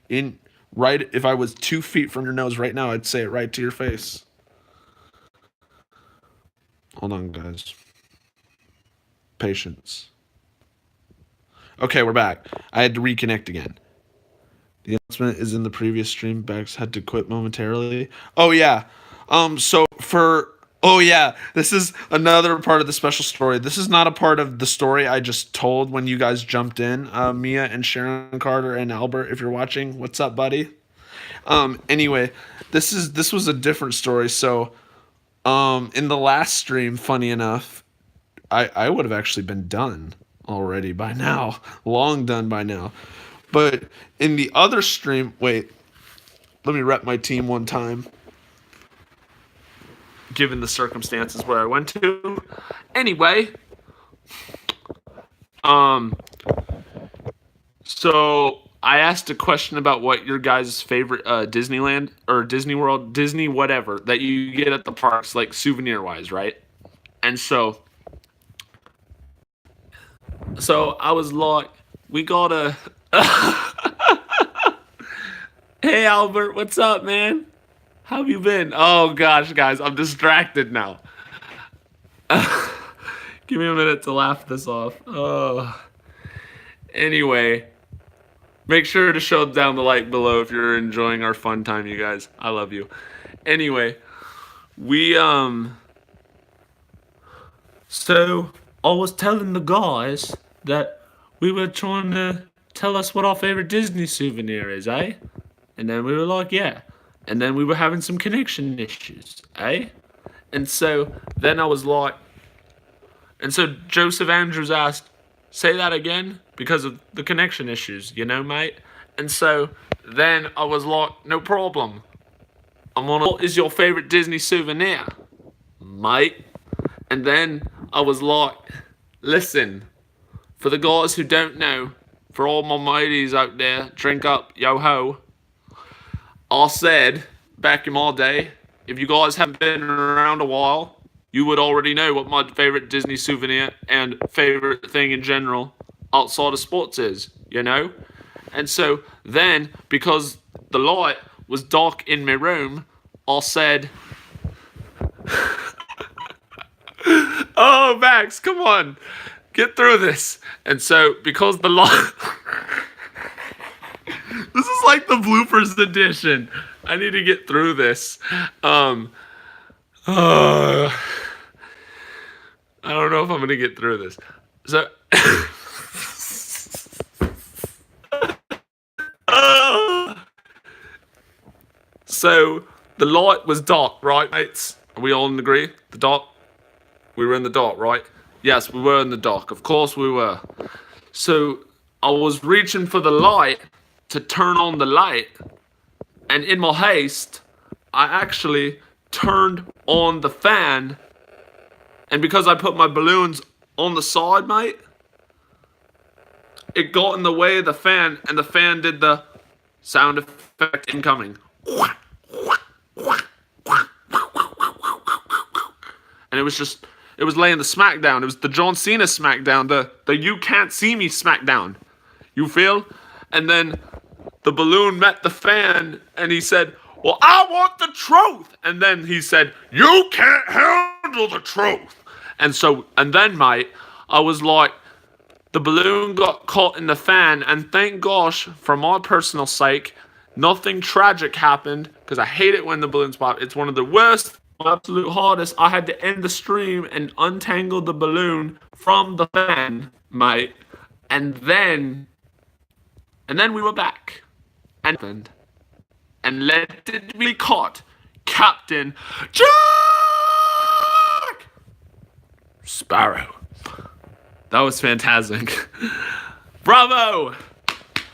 in right, if I was 2 feet from your nose right now, I'd say it right to your face. Hold on, guys. Patience. Okay, we're back. I had to reconnect again. The announcement is in the previous stream. Bex had to quit momentarily. Oh yeah. So for oh yeah, this is another part of the special story. This is not a part of the story I just told when you guys jumped in. Mia and Sharon Carter and Albert, if you're watching, what's up, buddy? Anyway, this was a different story. So in the last stream, funny enough, I would have actually been done already by now, long done by now. But in the other stream, wait, let me rep my team one time. Given the circumstances where I went to, anyway, so I asked a question about what your guys' favorite Disneyland or Disney World, Disney whatever that you get at the parks, like souvenir wise, right? And so I was like, we gotta. Hey Albert, what's up, man? How have you been? Oh gosh, guys, I'm distracted now. Give me a minute to laugh this off. Oh. Anyway, make sure to show down the like below if you're enjoying our fun time, you guys. I love you. Anyway, we so I was telling the guys that we were trying to tell us what our favorite Disney souvenir is, eh? And then we were like, yeah. And then we were having some connection issues, eh? And so then I was like, and so Joseph Andrews asked, say that again? Because of the connection issues, mate? And so then I was like, no problem. What is your favorite Disney souvenir, mate? And then I was like, listen, for the guys who don't know, for all my mateys out there, drink up, yo ho. I said, back in my day, if you guys haven't been around a while, you would already know what my favorite Disney souvenir and favorite thing in general outside of sports is, And so then, because the light was dark in my room, I said, oh, Max, come on, get through this. And so, because the light... This is like the bloopers edition. I need to get through this. I don't know if I'm going to get through this. So... So, the light was dark, right, mates? Are we all in agree? The dark? We were in the dark, right? Yes, we were in the dark. Of course we were. So, I was reaching for the light to turn on the light, and in my haste, I actually turned on the fan, and because I put my balloons on the side, mate, it got in the way of the fan, and the fan did the sound effect incoming. And it was laying the smackdown. It was the John Cena smackdown, the you can't see me smackdown. You feel? And then the balloon met the fan, and he said, well, I want the truth. And then he said, you can't handle the truth. And then, mate, I was like, the balloon got caught in the fan, and thank gosh, for my personal sake, nothing tragic happened, because I hate it when the balloons pop. It's one of the worst, absolute hardest. I had to end the stream and untangle the balloon from the fan, mate. And then we were back. And let it be caught, Captain Jack Sparrow. That was fantastic. Bravo!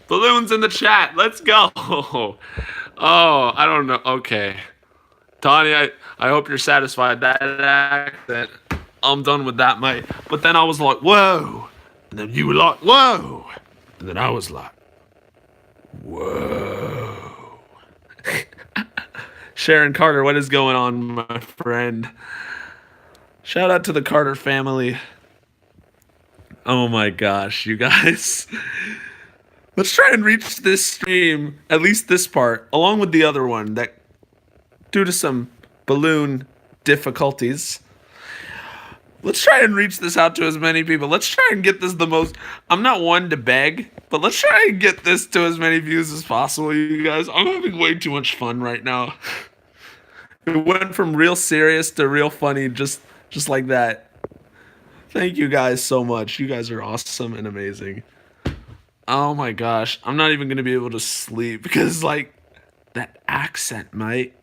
Balloons in the chat. Let's go. Oh, I don't know. Okay. Tony, I hope you're satisfied. That accent, I'm done with that, mate. But then I was like, whoa. And then you were like, whoa. And then I was like, whoa. Sharon Carter, what is going on, my friend? Shout out to the Carter family. Oh my gosh, you guys. Let's try and reach this stream, at least this part, along with the other one, that due to some balloon difficulties. Let's try and reach this out to as many people. Let's try and get this the most... I'm not one to beg, but let's try and get this to as many views as possible, you guys. I'm having way too much fun right now. It went from real serious to real funny, just like that. Thank you guys so much. You guys are awesome and amazing. Oh my gosh. I'm not even going to be able to sleep because, like, that accent, mate.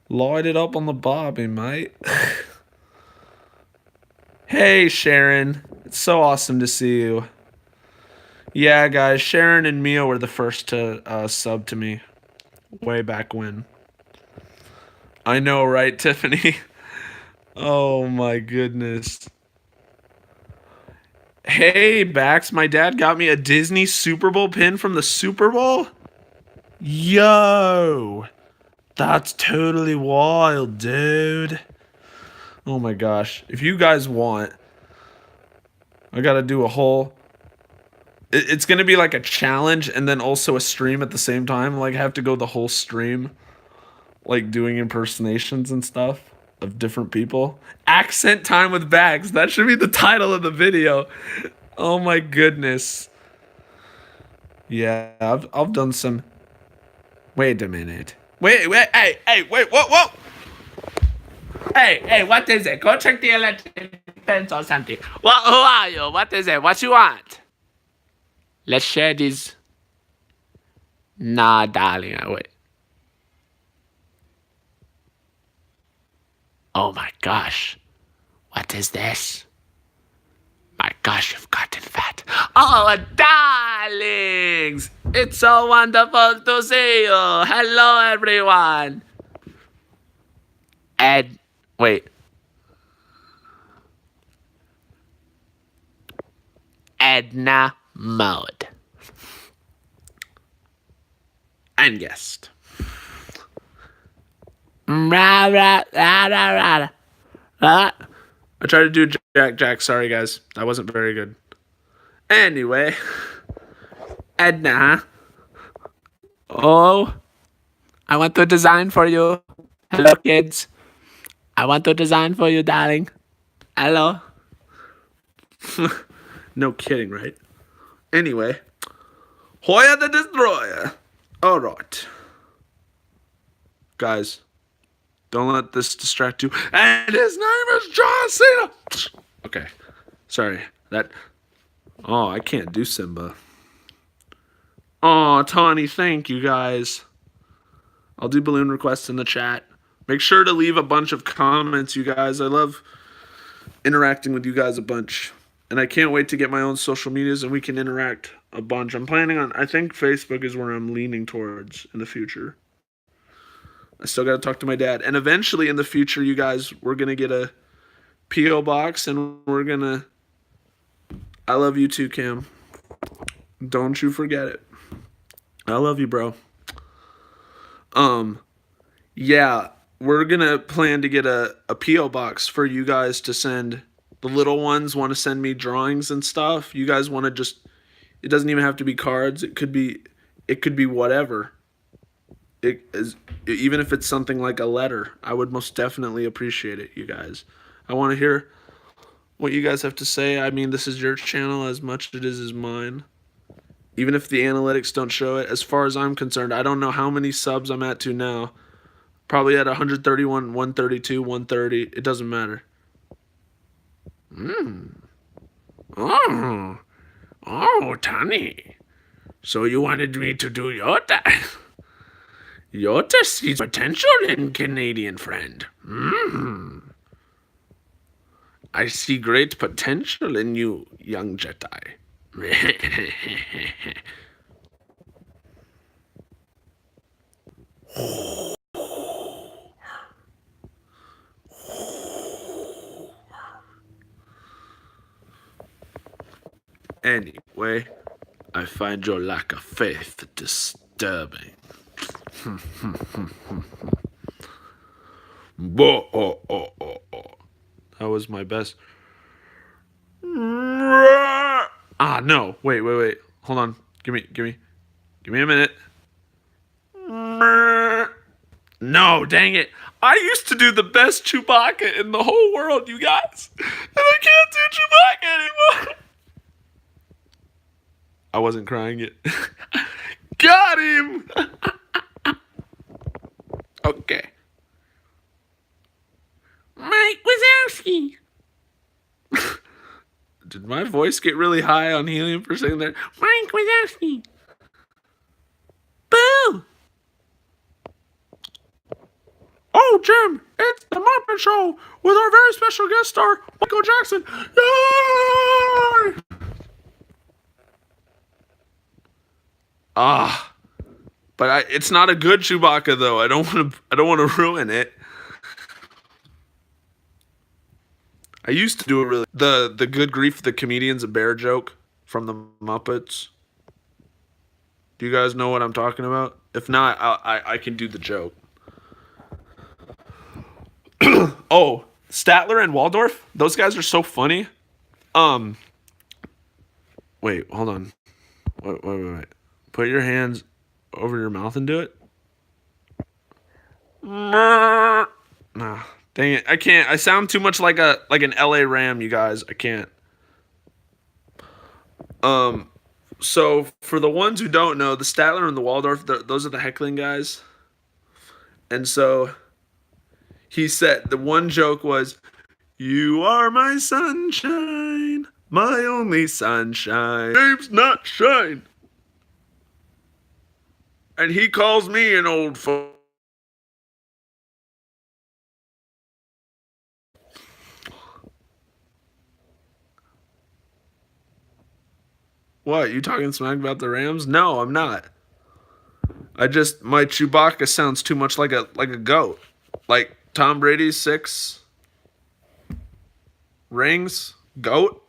Light it up on the barbie, mate. Hey, Sharon. It's so awesome to see you. Yeah, guys, Sharon and Mia were the first to sub to me. Way back when. I know, right, Tiffany? Oh my goodness. Hey, Bax, my dad got me a Disney Super Bowl pin from the Super Bowl? Yo! That's totally wild, dude. Oh my gosh. If you guys want, I gotta do a whole... It's gonna be like a challenge and then also a stream at the same time. Like, I have to go the whole stream, like, doing impersonations and stuff of different people. Accent time with Bags. That should be the title of the video. Oh my goodness. Yeah, I've done some... Wait a minute. Wait, wait, whoa. Hey, what is it? Go check the electric fence or something. Who are you? What is it? What you want? Let's share these. Nah, darling, wait. Oh my gosh. What is this? My gosh, you've gotten fat. Oh, darlings! It's so wonderful to see you. Hello, everyone. Edna mode. And guest. I tried to do Jack. Sorry, guys. That wasn't very good. Anyway. Edna. Oh. I want to design for you. Hello, kids. I want to design for you, darling. Hello. No kidding, right? Anyway. Hoya the Destroyer. All right. Guys. Don't let this distract you. And his name is John Cena. Okay. Sorry. Oh, I can't do Simba. Oh, Tawny, thank you guys. I'll do balloon requests in the chat. Make sure to leave a bunch of comments, you guys. I love interacting with you guys a bunch. And I can't wait to get my own social medias and we can interact a bunch. I think Facebook is where I'm leaning towards in the future. I still got to talk to my dad. And eventually in the future, you guys, we're going to get a P.O. box and we're going to... I love you too, Cam. Don't you forget it. I love you, bro. Yeah, we're going to plan to get a P.O. box for you guys to send. The little ones want to send me drawings and stuff. You guys want to just... It doesn't even have to be cards. It could be whatever. Even if it's something like a letter, I would most definitely appreciate it, you guys. I want to hear what you guys have to say. I mean, this is your channel as much as it is mine. Even if the analytics don't show it, as far as I'm concerned, I don't know how many subs I'm at to now. Probably at 131, 132, 130. It doesn't matter. Oh, oh, Tani. So you wanted me to do Yota? Yota sees potential in Canadian friend. I see great potential in you, young Jedi. Anyway, I find your lack of faith disturbing. That was my best. Ah, no. Wait. Hold on. Give me a minute. No, dang it. I used to do the best Chewbacca in the whole world, you guys. And I can't do Chewbacca anymore. I wasn't crying yet. Got him! Okay. Mike Wazowski. Did my voice get really high on helium for a second there? Mike Wazowski. Boo! Oh, Jim, it's the Muppet Show with our very special guest star, Michael Jackson. Yay! But it's not a good Chewbacca though. I don't want to ruin it. I used to do a really the good grief the comedian's a bear joke from the Muppets. Do you guys know what I'm talking about? If not, I can do the joke. Oh, Statler and Waldorf, those guys are so funny. Wait, hold on. Wait. Put your hands over your mouth and do it. Nah, dang it, I can't. I sound too much like an LA Ram, you guys. I can't. So for the ones who don't know, the Statler and the Waldorf, those are the heckling guys. And so he said the one joke was, "You are my sunshine, my only sunshine. Name's not Shine." And he calls me an old fool. What, you talking smack about the Rams? No, I'm not. My Chewbacca sounds too much like a goat. Like Tom Brady's 6 rings, goat.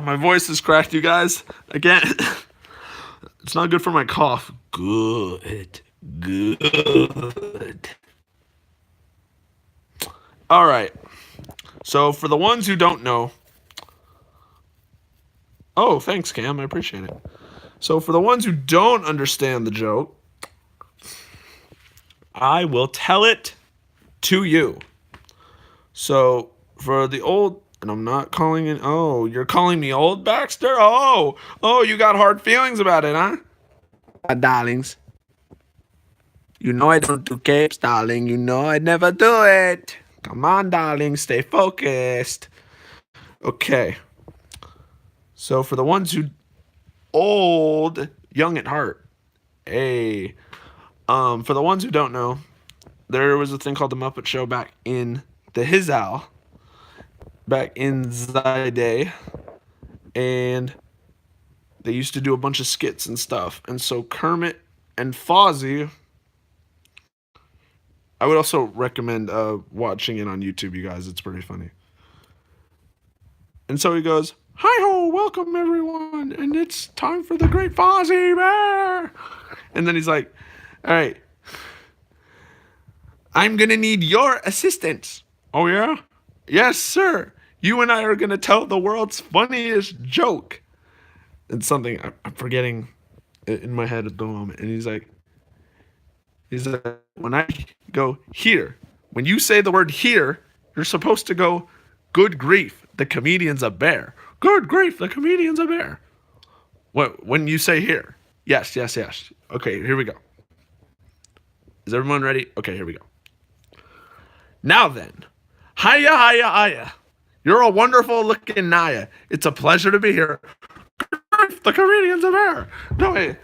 My voice is cracked, you guys. Again, it's not good for my cough. Good. All right. So for the ones who don't know, oh, thanks, Cam. I appreciate it. So for the ones who don't understand the joke, I will tell it to you. So for the old, and I'm not calling it. Oh, you're calling me old, Baxter? Oh, you got hard feelings about it, huh? Darlings. You know I don't do capes, darling. You know I'd never do it. Come on, darling. Stay focused. Okay. So for the ones who old, young at heart. Hey. For the ones who don't know, there was a thing called the Muppet Show back in the Hizal. Back in the day. And they used to do a bunch of skits and stuff. And so Kermit and Fozzie, I would also recommend watching it on YouTube, you guys. It's pretty funny. And so he goes, "Hi ho, welcome everyone, and it's time for the Great Fozzie Bear." And then he's like, "All right, I'm gonna need your assistance." "Oh yeah?" "Yes, sir. You and I are gonna tell the world's funniest joke." It's something I'm forgetting in my head at the moment. And he's like, "When I go here, when you say the word here, you're supposed to go, 'Good grief, the comedian's a bear.' Good grief, the comedian's a bear." What, when you say here? Yes. Okay, here we go. Is everyone ready? Okay, here we go. Now then, hiya, hiya, hiya. You're a wonderful looking Naya. It's a pleasure to be here. The comedians of air. No, wait.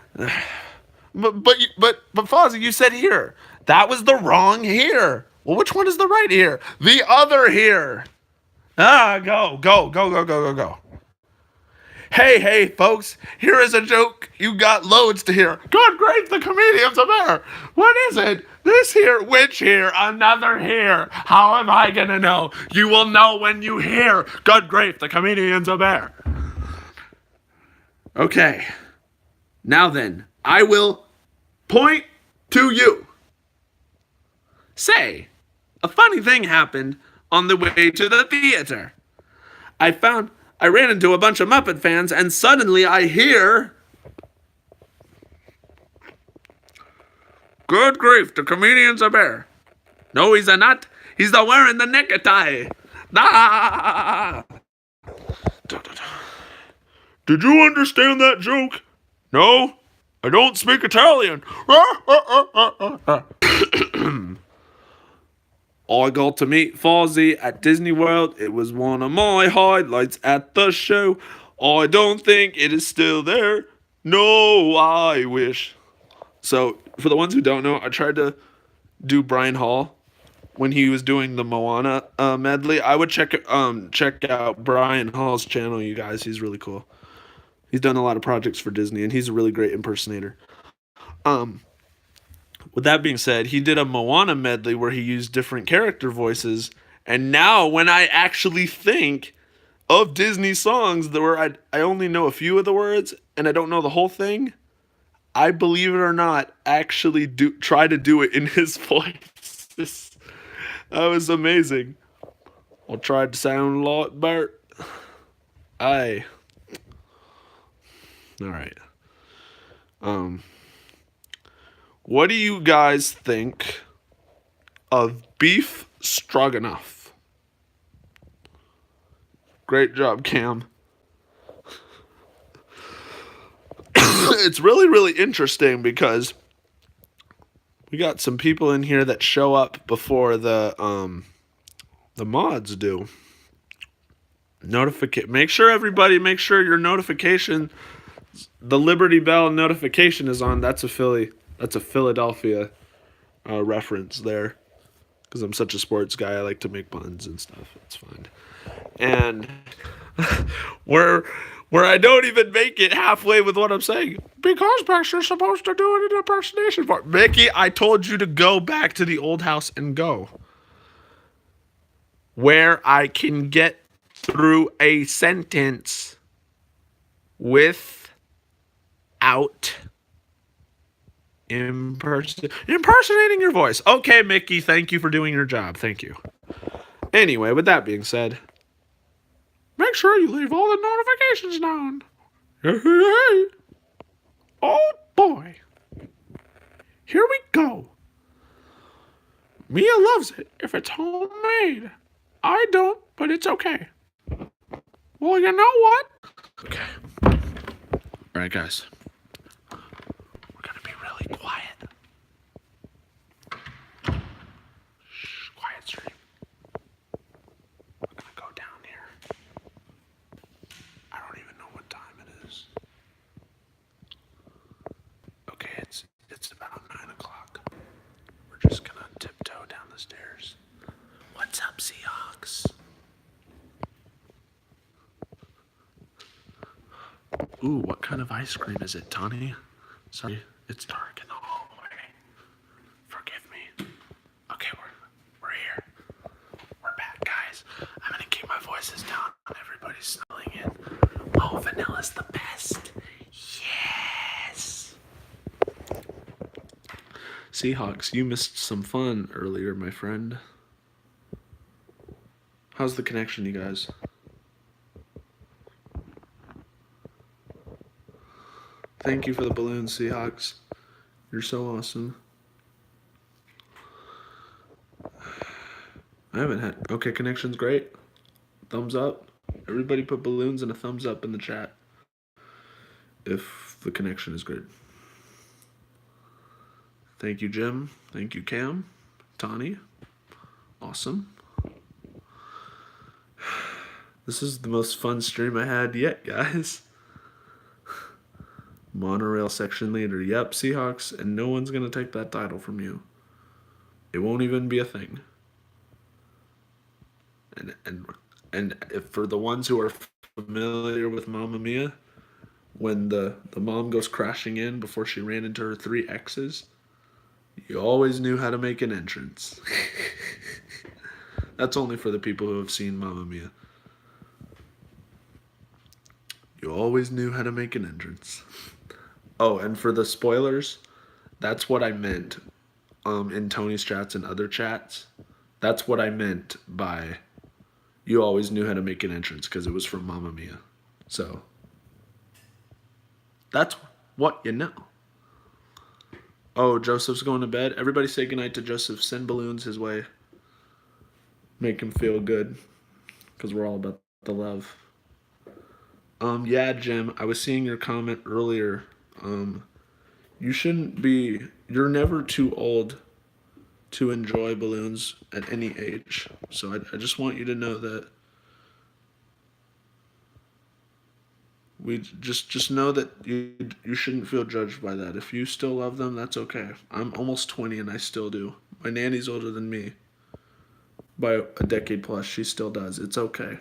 But Fozzie, you said here. That was the wrong here. Well, which one is the right here? The other here. Go. Hey, folks, here is a joke. You got loads to hear. Good grief, the comedians of air. What is it? This here, which here, another here. How am I gonna know? You will know when you hear. Good grief, the comedians of air. Okay. Now then, I will point to you. Say, a funny thing happened on the way to the theater. I ran into a bunch of Muppet fans, and suddenly I hear, good grief, the comedian's a bear. No, he's a nut. He's the wearing the necktie. Ah! Did you understand that joke? No, I don't speak Italian. I got to meet Fozzie at Disney World. It was one of my highlights at the show. I don't think it is still there. No, I wish. So, for the ones who don't know, I tried to do Brian Hall when he was doing the Moana medley. I would check out Brian Hall's channel, you guys. He's really cool. He's done a lot of projects for Disney, and he's a really great impersonator. With that being said, he did a Moana medley where he used different character voices. And now, when I actually think of Disney songs that where I only know a few of the words and I don't know the whole thing, I, believe it or not, actually try to do it in his voice. That was amazing. I'll try to sound a lot better. All right. What do you guys think of beef stroganoff? Great job, Cam. It's really, really interesting because we got some people in here that show up before the mods do. Make sure your notification, the Liberty Bell notification is on. That's a Philadelphia reference there. Because I'm such a sports guy, I like to make puns and stuff. It's fun. And where I don't even make it halfway with what I'm saying. Because Baxter's supposed to do an impersonation for Mickey, I told you to go back to the old house and go. Where I can get through a sentence without impersonating your voice. Okay, Mickey, thank you for doing your job. Thank you. Anyway, with that being said, make sure you leave all the notifications on. Oh boy. Here we go. Mia loves it if it's homemade. I don't, but it's okay. Well, you know what? Okay. Alright, guys. We're gonna be really quiet. Shh, quiet stream. We're gonna go down here. I don't even know what time it is. Okay, it's about 9 o'clock. We're just gonna tiptoe down the stairs. What's up, Seahawks? Ooh, what kind of ice cream is it, Tony? Sorry, it's dark in the hallway. Forgive me. Okay, we're here. We're back, guys. I'm gonna keep my voices down. Everybody's snuggling in. Oh, vanilla's the best. Yes. Seahawks, you missed some fun earlier, my friend. How's the connection, you guys? Thank you for the balloons, Seahawks. You're so awesome. I haven't had... Okay, connection's great. Thumbs up. Everybody put balloons and a thumbs up in the chat if the connection is good. Thank you, Jim. Thank you, Cam. Tani. Awesome. This is the most fun stream I had yet, guys. Monorail section leader. Yep, Seahawks, and no one's going to take that title from you. It won't even be a thing. And if for the ones who are familiar with Mamma Mia, when the mom goes crashing in before she ran into her 3 exes, you always knew how to make an entrance. That's only for the people who have seen Mamma Mia. You always knew how to make an entrance. Oh, and for the spoilers, that's what I meant in Tony's chats and other chats. That's what I meant by you always knew how to make an entrance, because it was from Mamma Mia. So, that's what you know. Oh, Joseph's going to bed. Everybody say goodnight to Joseph. Send balloons his way. Make him feel good, because we're all about the love. Yeah, Jim, I was seeing your comment earlier. You're never too old to enjoy balloons at any age. So I just want you to know that we just know that you shouldn't feel judged by that. If you still love them, that's okay. I'm almost 20 and I still do. My nanny's older than me by a decade plus. She still does. It's okay.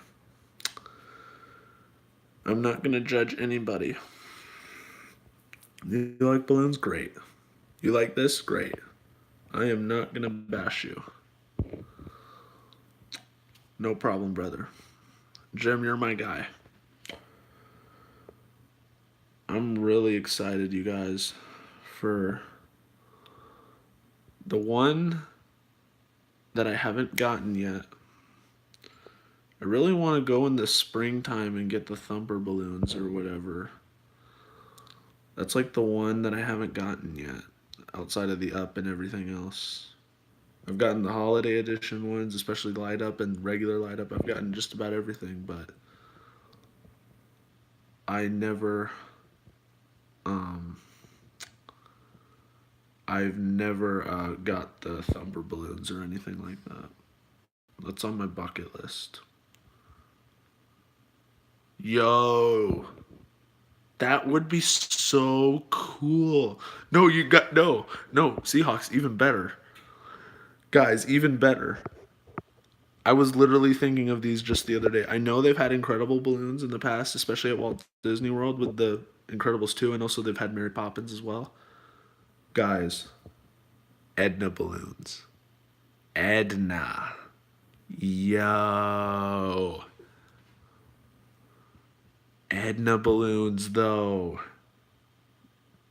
I'm not gonna judge anybody. You like balloons? Great. You like this? Great. I am not gonna bash you. No problem, brother. Jim, you're my guy. I'm really excited, you guys, for the one that I haven't gotten yet. I really want to go in the springtime and get the thumper balloons or whatever. That's like the one that I haven't gotten yet, outside of the up and everything else. I've gotten the holiday edition ones, especially light up and regular light up. I've gotten just about everything, but I've never got the thumper balloons or anything like that. That's on my bucket list. Yo, that would be so cool. No, Seahawks, even better. Guys, even better. I was literally thinking of these just the other day. I know they've had incredible balloons in the past, especially at Walt Disney World with the Incredibles 2, and also they've had Mary Poppins as well. Guys, Edna balloons. Edna. Yo. Edna balloons, though.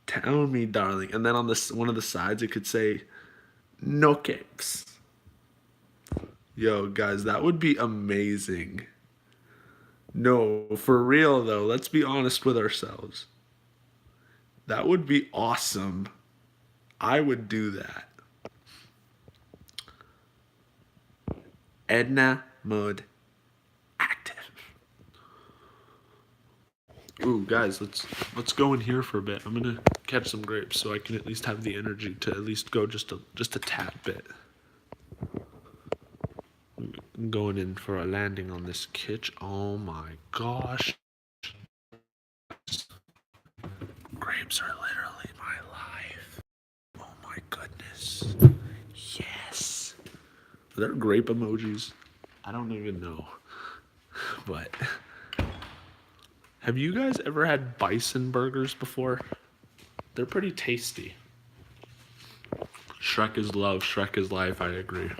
Tell me, darling. And then on one of the sides, it could say, no capes. Yo, guys, that would be amazing. No, for real, though, let's be honest with ourselves. That would be awesome. I would do that. Edna mode active. Ooh, guys, let's go in here for a bit. I'm gonna catch some grapes so I can at least have the energy to at least go just a tad bit. I'm going in for a landing on this kitchen. Oh my gosh. Grapes are literally my life. Oh my goodness. Yes. Are there grape emojis? I don't even know. But have you guys ever had bison burgers before? They're pretty tasty. Shrek is love, Shrek is life, I agree.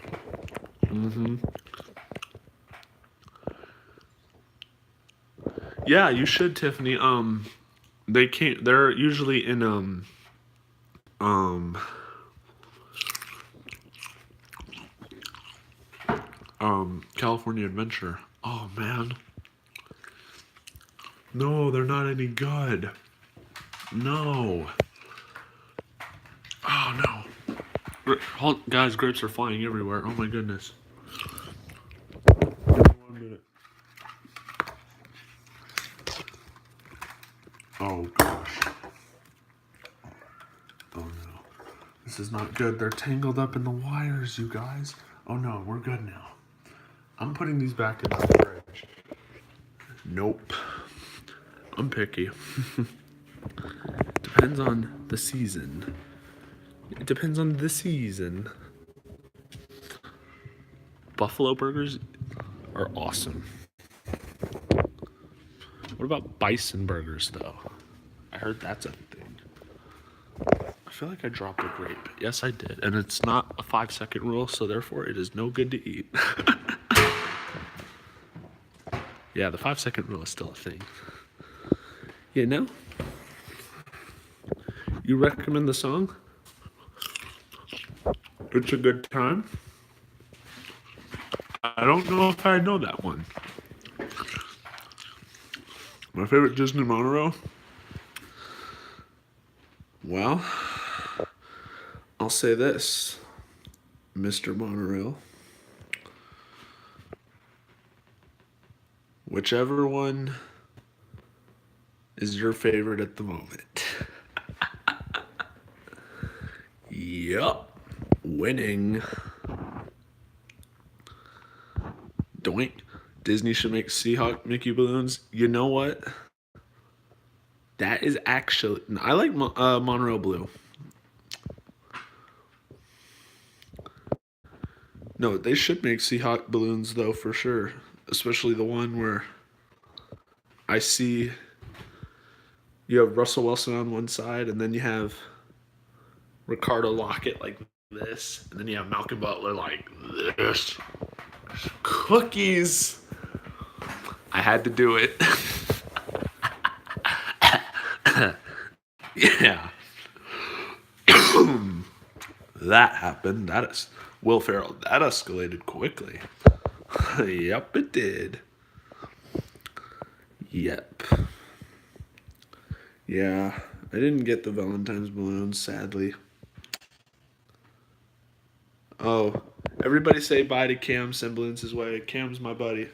Yeah, you should, Tiffany. They're usually in California Adventure. Oh man. No, they're not any good. No. Oh no. Guys, grapes are flying everywhere. Oh my goodness. Give me 1 minute. Oh gosh. Oh no. This is not good. They're tangled up in the wires, you guys. Oh no, we're good now. I'm putting these back in the fridge. Nope. I'm picky. Depends on the season. It depends on the season. Buffalo burgers are awesome. What about bison burgers, though? I heard that's a thing. I feel like I dropped a grape. Yes, I did. And it's not a 5-second rule, so therefore it is no good to eat. Yeah, the 5-second rule is still a thing. You know? You recommend the song? It's a good time. I don't know if I know that one. My favorite Disney monorail? Well, I'll say this, Mr. Monorail. Whichever one is your favorite at the moment. Yup. Winning. Doink. Disney should make Seahawk Mickey balloons. You know what? That is actually... I like Monorail Blue. No, they should make Seahawk balloons, though, for sure. Especially the one where I see you have Russell Wilson on one side, and then you have Ricardo Lockett like this, and then you have Malcolm Butler like this. Cookies. I had to do it. Yeah. That happened. That is Will Ferrell. That escalated quickly. Yep, it did. Yep. Yeah, I didn't get the Valentine's balloons, sadly. Oh, everybody say bye to Cam Semblance's way. Cam's my buddy.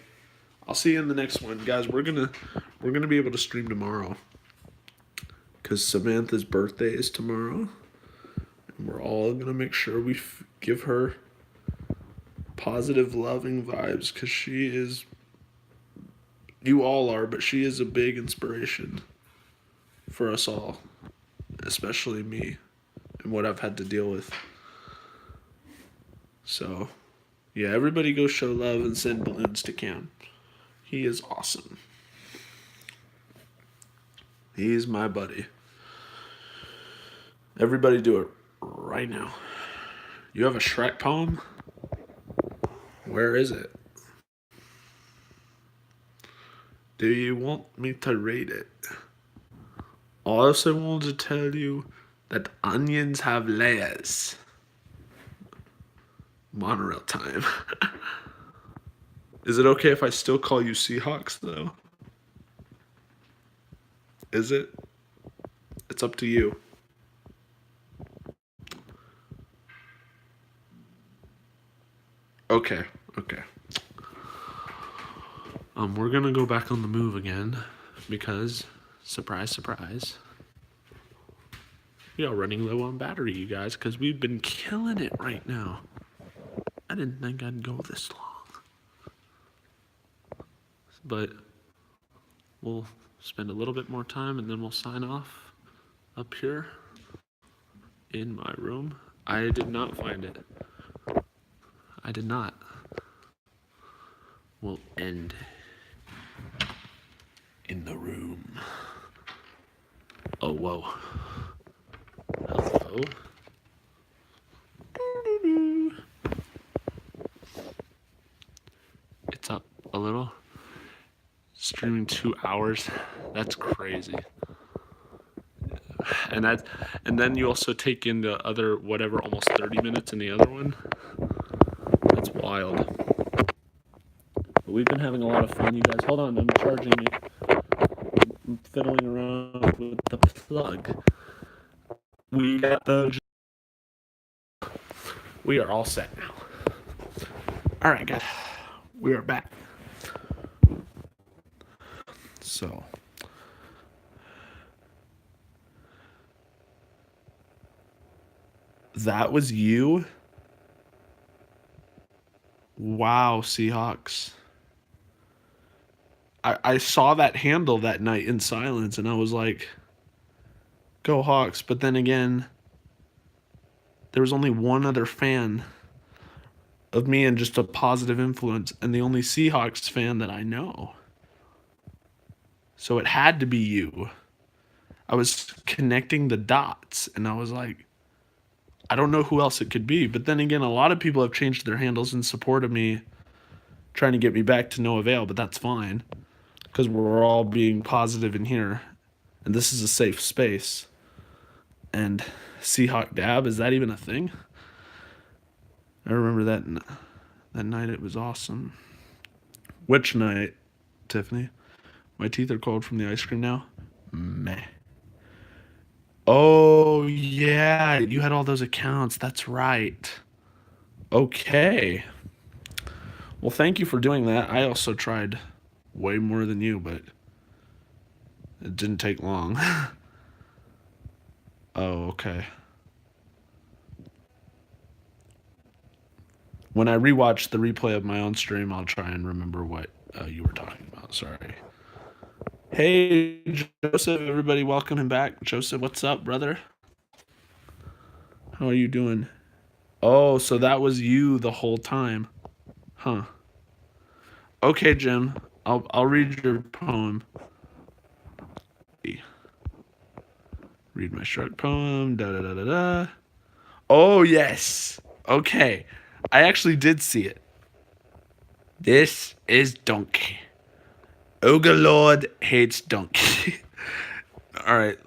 I'll see you in the next one, guys. We're gonna be able to stream tomorrow because Samantha's birthday is tomorrow, and we're all gonna make sure we give her positive, loving vibes because she is. You all are, but she is a big inspiration for us all, especially me, and what I've had to deal with. So, yeah, everybody go show love and send balloons to Cam. He is awesome. He's my buddy. Everybody do it right now. You have a Shrek poem? Where is it? Do you want me to read it? I also want to tell you that onions have layers. Monorail time. Is it okay if I still call you Seahawks, though? Is it? It's up to you. Okay, okay. We're gonna go back on the move again because, surprise, surprise, we are running low on battery, you guys, because we've been killing it right now. I didn't think I'd go this long, but we'll spend a little bit more time and then we'll sign off up here in my room. I did not find it. I did not. We'll end in the room. Oh, whoa. Hello? It's up a little. Streaming 2 hours. That's crazy. And then you also take in the other whatever almost 30 minutes in the other one. That's wild. But we've been having a lot of fun, you guys. Hold on, I'm charging it. I'm fiddling around with the plug. We got the. We are all set now. All right, guys. We are back. So. That was you? Wow, Seahawks. I saw that handle that night in silence, and I was like, go Hawks. But then again, there was only one other fan of me and just a positive influence, and the only Seahawks fan that I know. So it had to be you. I was connecting the dots, and I was like, I don't know who else it could be. But then again, a lot of people have changed their handles in support of me, trying to get me back to no avail, but that's fine because we're all being positive in here, and this is a safe space. And Seahawk Dab, is that even a thing? I remember that night. It was awesome. Which night, Tiffany? My teeth are cold from the ice cream now. Meh. Oh yeah, you had all those accounts. That's right. Okay. Well, thank you for doing that. I also tried way more than you, but it didn't take long. Oh, okay. When I rewatch the replay of my own stream, I'll try and remember what you were talking about. Sorry. Hey, Joseph, everybody, welcome him back. Joseph, what's up, brother? How are you doing? Oh, so that was you the whole time. Huh. Okay, Jim. I'll read your poem. Read my shark poem. Da da da da da. Oh yes. Okay. I actually did see it. This is Donkey. Ogre Lord hates Donkey. All right.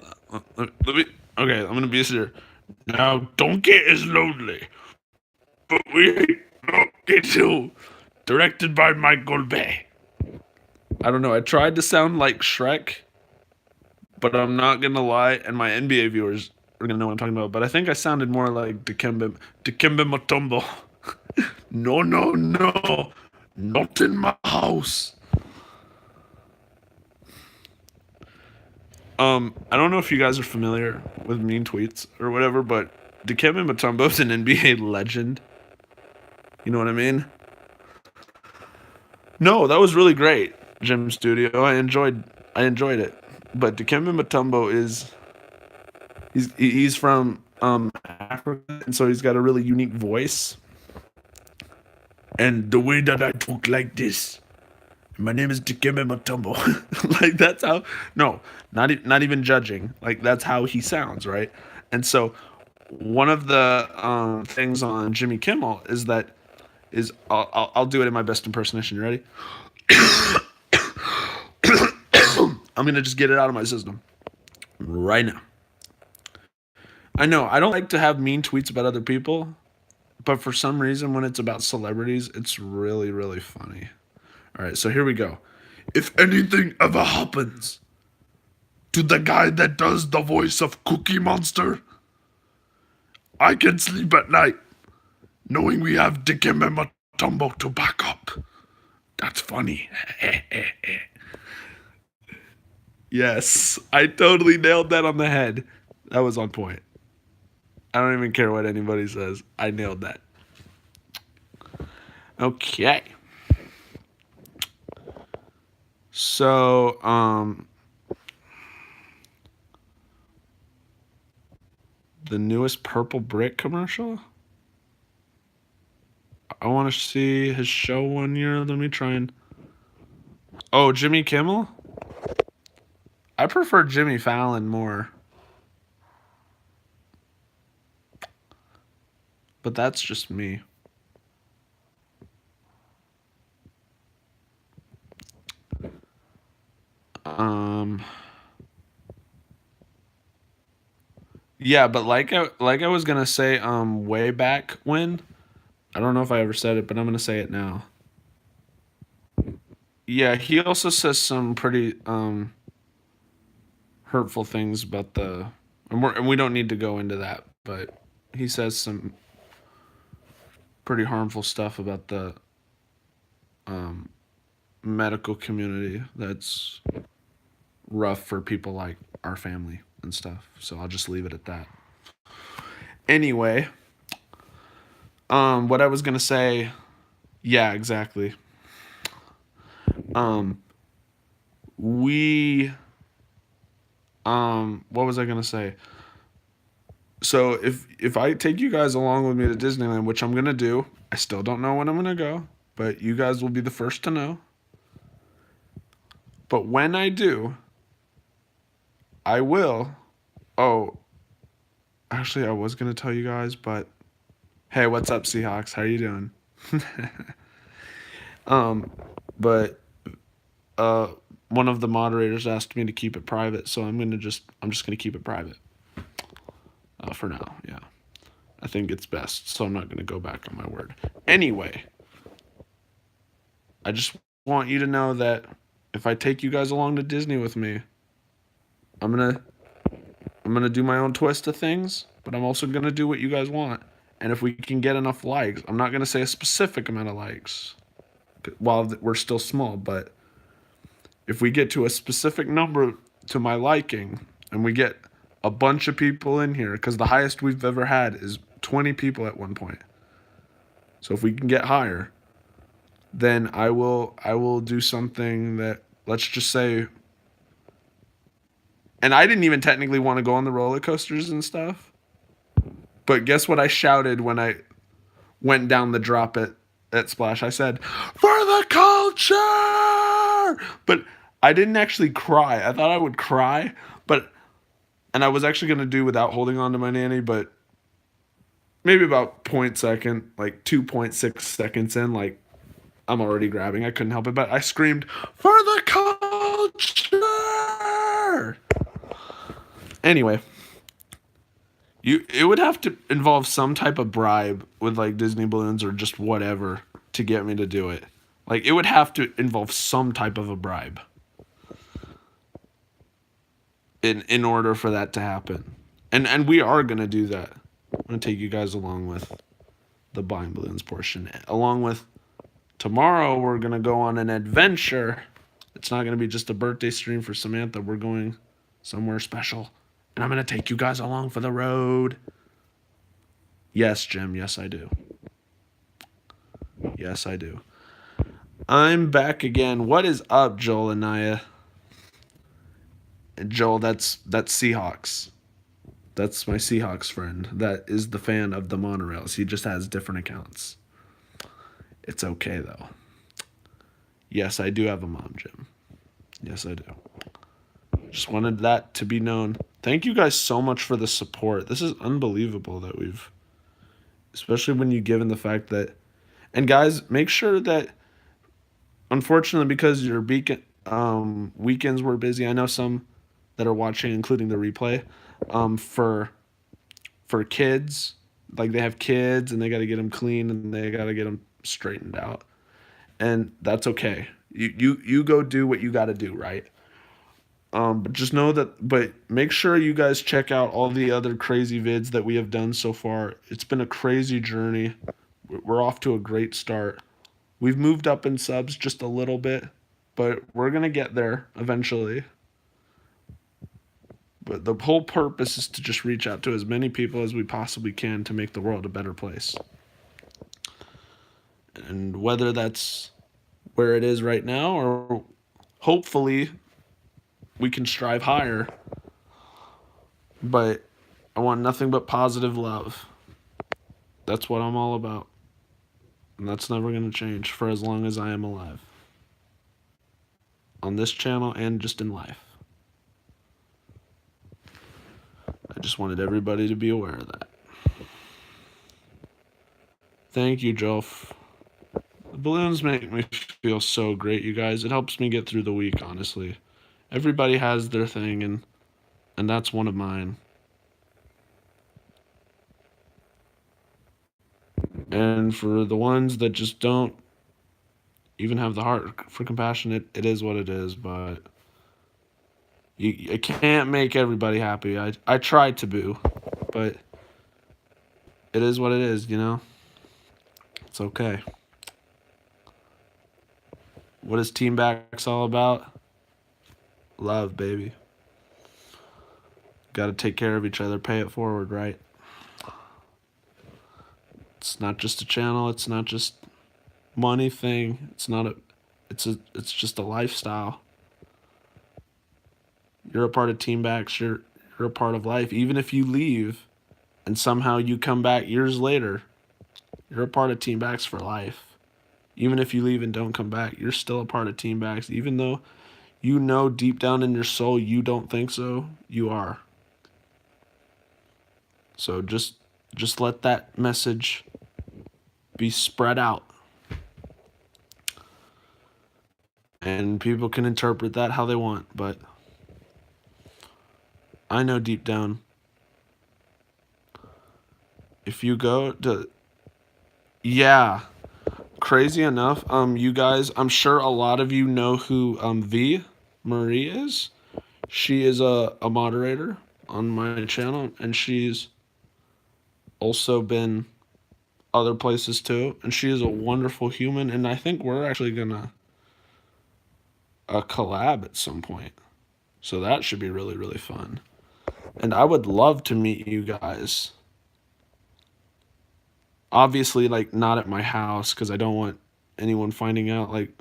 Let me. Okay, I'm gonna be sincere. Now, Donkey is lonely, but we hate Donkey too. Directed by Michael Bay. I don't know. I tried to sound like Shrek, but I'm not gonna lie, and my NBA viewers are gonna know what I'm talking about. But I think I sounded more like Dikembe Mutombo. No, no, no, not in my house. I don't know if you guys are familiar with mean tweets or whatever, but Dikembe Mutombo's an NBA legend. You know what I mean? No, that was really great, Jim Studio. I enjoyed it. But Dikembe Mutombo is he's from Africa, and so he's got a really unique voice. And the way that I talk like this, my name is Dikembe Mutombo. Like that's how. No, not even judging. Like that's how he sounds, right? And so one of the things on Jimmy Kimmel is that is I'll do it in my best impersonation. You ready? I'm gonna just get it out of my system right now. I know I don't like to have mean tweets about other people, but for some reason when it's about celebrities, it's really really funny. All right, so here we go. If anything ever happens to the guy that does the voice of Cookie Monster, I can sleep at night knowing we have Dikembe Mutombo to back up. That's funny. Yes, I totally nailed that on the head. That was on point. I don't even care what anybody says. I nailed that. Okay. So, the newest Purple Brick commercial? I want to see his show 1 year. Let me try and. Oh, Jimmy Kimmel? I prefer Jimmy Fallon more. But that's just me. Yeah, but like I was gonna say way back when, I don't know if I ever said it, but I'm gonna say it now. Yeah, he also says some pretty hurtful things about the and we don't need to go into that, but he says some pretty harmful stuff about the medical community that's rough for people like our family and stuff. So I'll just leave it at that. Anyway, what I was gonna say, Yeah, exactly. Um, we what was I gonna say? So if I take you guys along with me to Disneyland, which I'm gonna do, I still don't know when I'm gonna go, but you guys will be the first to know. But when I do, I will. Oh, actually, I was gonna tell you guys, but hey, what's up, Seahawks? How you doing? um, but uh, one of the moderators asked me to keep it private, so I'm just gonna keep it private for now. Yeah, I think it's best, so I'm not gonna go back on my word. Anyway, I just want you to know that if I take you guys along to Disney with me, I'm gonna I'm gonna do my own twist of things, but I'm also gonna do what you guys want. And if we can get enough likes, I'm not gonna say a specific amount of likes while we're still small, but if we get to a specific number to my liking and we get a bunch of people in here, because the highest we've ever had is 20 people at one point. So if we can get higher, then I will do something that, let's just say, and I didn't even technically want to go on the roller coasters and stuff. But guess what I shouted when I went down the drop at Splash? I said, "For the culture!" But I didn't actually cry. I thought I would cry, but and I was actually gonna do without holding on to my nanny, but maybe about point second, like 2.6 seconds in, like I'm already grabbing. I couldn't help it, but I screamed, "For the culture!" Anyway, it would have to involve some type of bribe with like Disney balloons or just whatever to get me to do it. Like it would have to involve some type of a bribe in order for that to happen. And we are gonna do that. I'm gonna take you guys along with the buying balloons portion. Along with tomorrow we're gonna go on an adventure. It's not gonna be just a birthday stream for Samantha. We're going somewhere special. And I'm gonna take you guys along for the road. Yes, Jim, yes I do. Yes, I do. I'm back again. What is up, Joel and Naya? And Joel, that's Seahawks. That's my Seahawks friend. That is the fan of the monorails. He just has different accounts. It's okay though. Yes, I do have a mom, Jim. Yes, I do. Just wanted that to be known. Thank you guys so much for the support. This is unbelievable that we've, especially when you given the fact that, and guys, make sure that, unfortunately, because your weekends were busy, I know some that are watching, including the replay, for kids, like they have kids and they got to get them clean and they got to get them straightened out, and that's okay. You go do what you got to do, right? But just know that. But make sure you guys check out all the other crazy vids that we have done so far. It's been a crazy journey. We're off to a great start. We've moved up in subs just a little bit, but we're gonna get there eventually. But the whole purpose is to just reach out to as many people as we possibly can to make the world a better place. And whether that's where it is right now or hopefully we can strive higher. But I want nothing but positive love. That's what I'm all about. And that's never going to change for as long as I am alive. On this channel and just in life. I just wanted everybody to be aware of that. Thank you, Joe. The balloons make me feel so great, you guys. It helps me get through the week, honestly. Everybody has their thing, and that's one of mine. And for the ones that just don't even have the heart for compassion, it is what it is, but I can't make everybody happy. I try to boo, but it is what it is, you know? It's okay. What is Team Backs all about? Love, baby. Got to take care of each other, pay it forward, right? It's not just a channel, it's not just money thing. It's just a lifestyle. You're a part of Team Backs. You're a part of life. Even if you leave and somehow you come back years later, you're a part of Team Backs for life. Even if you leave and don't come back, you're still a part of Team Backs. Even though you know deep down in your soul you don't think so, you are. So just let that message be spread out. And people can interpret that how they want, but I know deep down if you go to, yeah, crazy enough, you guys, I'm sure a lot of you know who V Marie is. She is a moderator on my channel, and she's also been other places too, and she is a wonderful human, and I think we're actually gonna collab at some point, so that should be really really fun. And I would love to meet you guys. Obviously, like, not at my house because I don't want anyone finding out like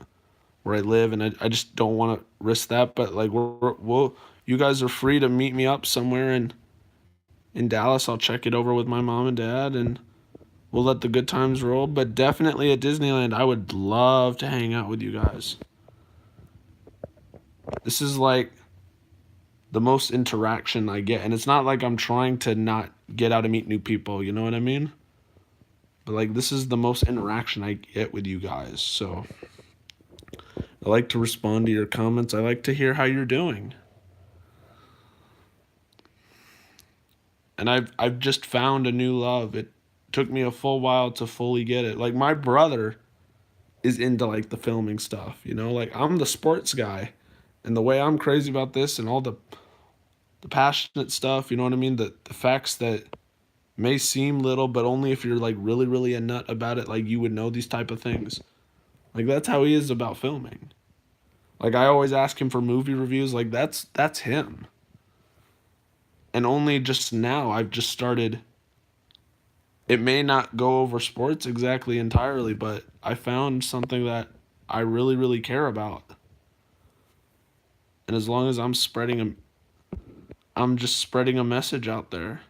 where I live, and I just don't want to risk that. But like, we'll you guys are free to meet me up somewhere in Dallas. I'll check it over with my mom and dad, and we'll let the good times roll. But definitely at Disneyland, I would love to hang out with you guys. This is like the most interaction I get, and it's not like I'm trying to not get out and meet new people. You know what I mean? But like, this is the most interaction I get with you guys. So I like to respond to your comments. I like to hear how you're doing. And I've just found a new love. It took me a full while to fully get it. Like, my brother is into like the filming stuff, you know? Like, I'm the sports guy. And the way I'm crazy about this and all the passionate stuff, you know what I mean? The facts that may seem little, but only if you're like really really a nut about it, like, you would know these type of things. Like, that's how he is about filming. Like, I always ask him for movie reviews. Like, that's him. And only just now I've just started. It may not go over sports exactly entirely, but I found something that I really really care about. And as long as I'm just spreading a message out there.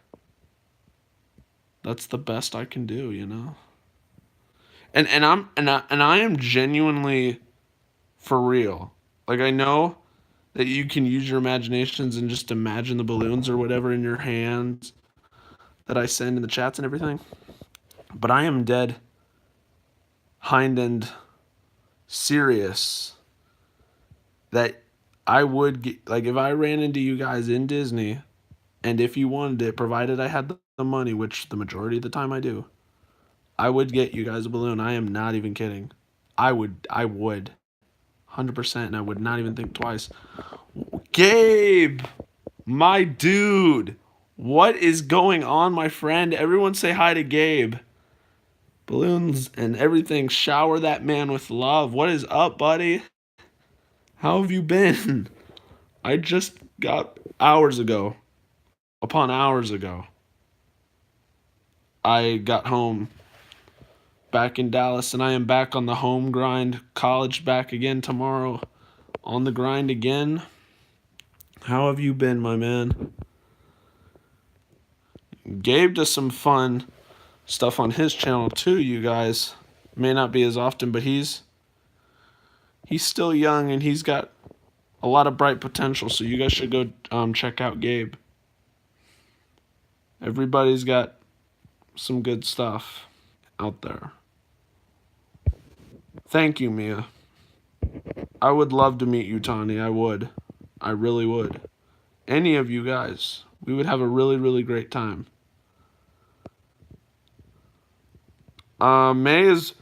That's the best I can do, you know. And I am genuinely for real. Like, I know that you can use your imaginations and just imagine the balloons or whatever in your hands that I send in the chats and everything. But I am dead hind end serious that I would get, like, if I ran into you guys in Disney, and if you wanted it, provided I had the money, which the majority of the time I do, I would get you guys a balloon. I am not even kidding. I would 100%, and I would not even think twice. Gabe, my dude, what is going on, my friend? Everyone say hi to Gabe. Balloons and everything. Shower that man with love. What is up, buddy? How have you been? I just got hours ago, upon hours ago, I got home back in Dallas, and I am back on the home grind. College back again tomorrow. On the grind again. How have you been, my man? Gabe does some fun stuff on his channel too, you guys. May not be as often, but he's still young and he's got a lot of bright potential, so you guys should go check out Gabe. Everybody's got some good stuff out there. Thank you, Mia. I would love to meet you, Tani. I would. I really would. Any of you guys. We would have a really, really great time. May is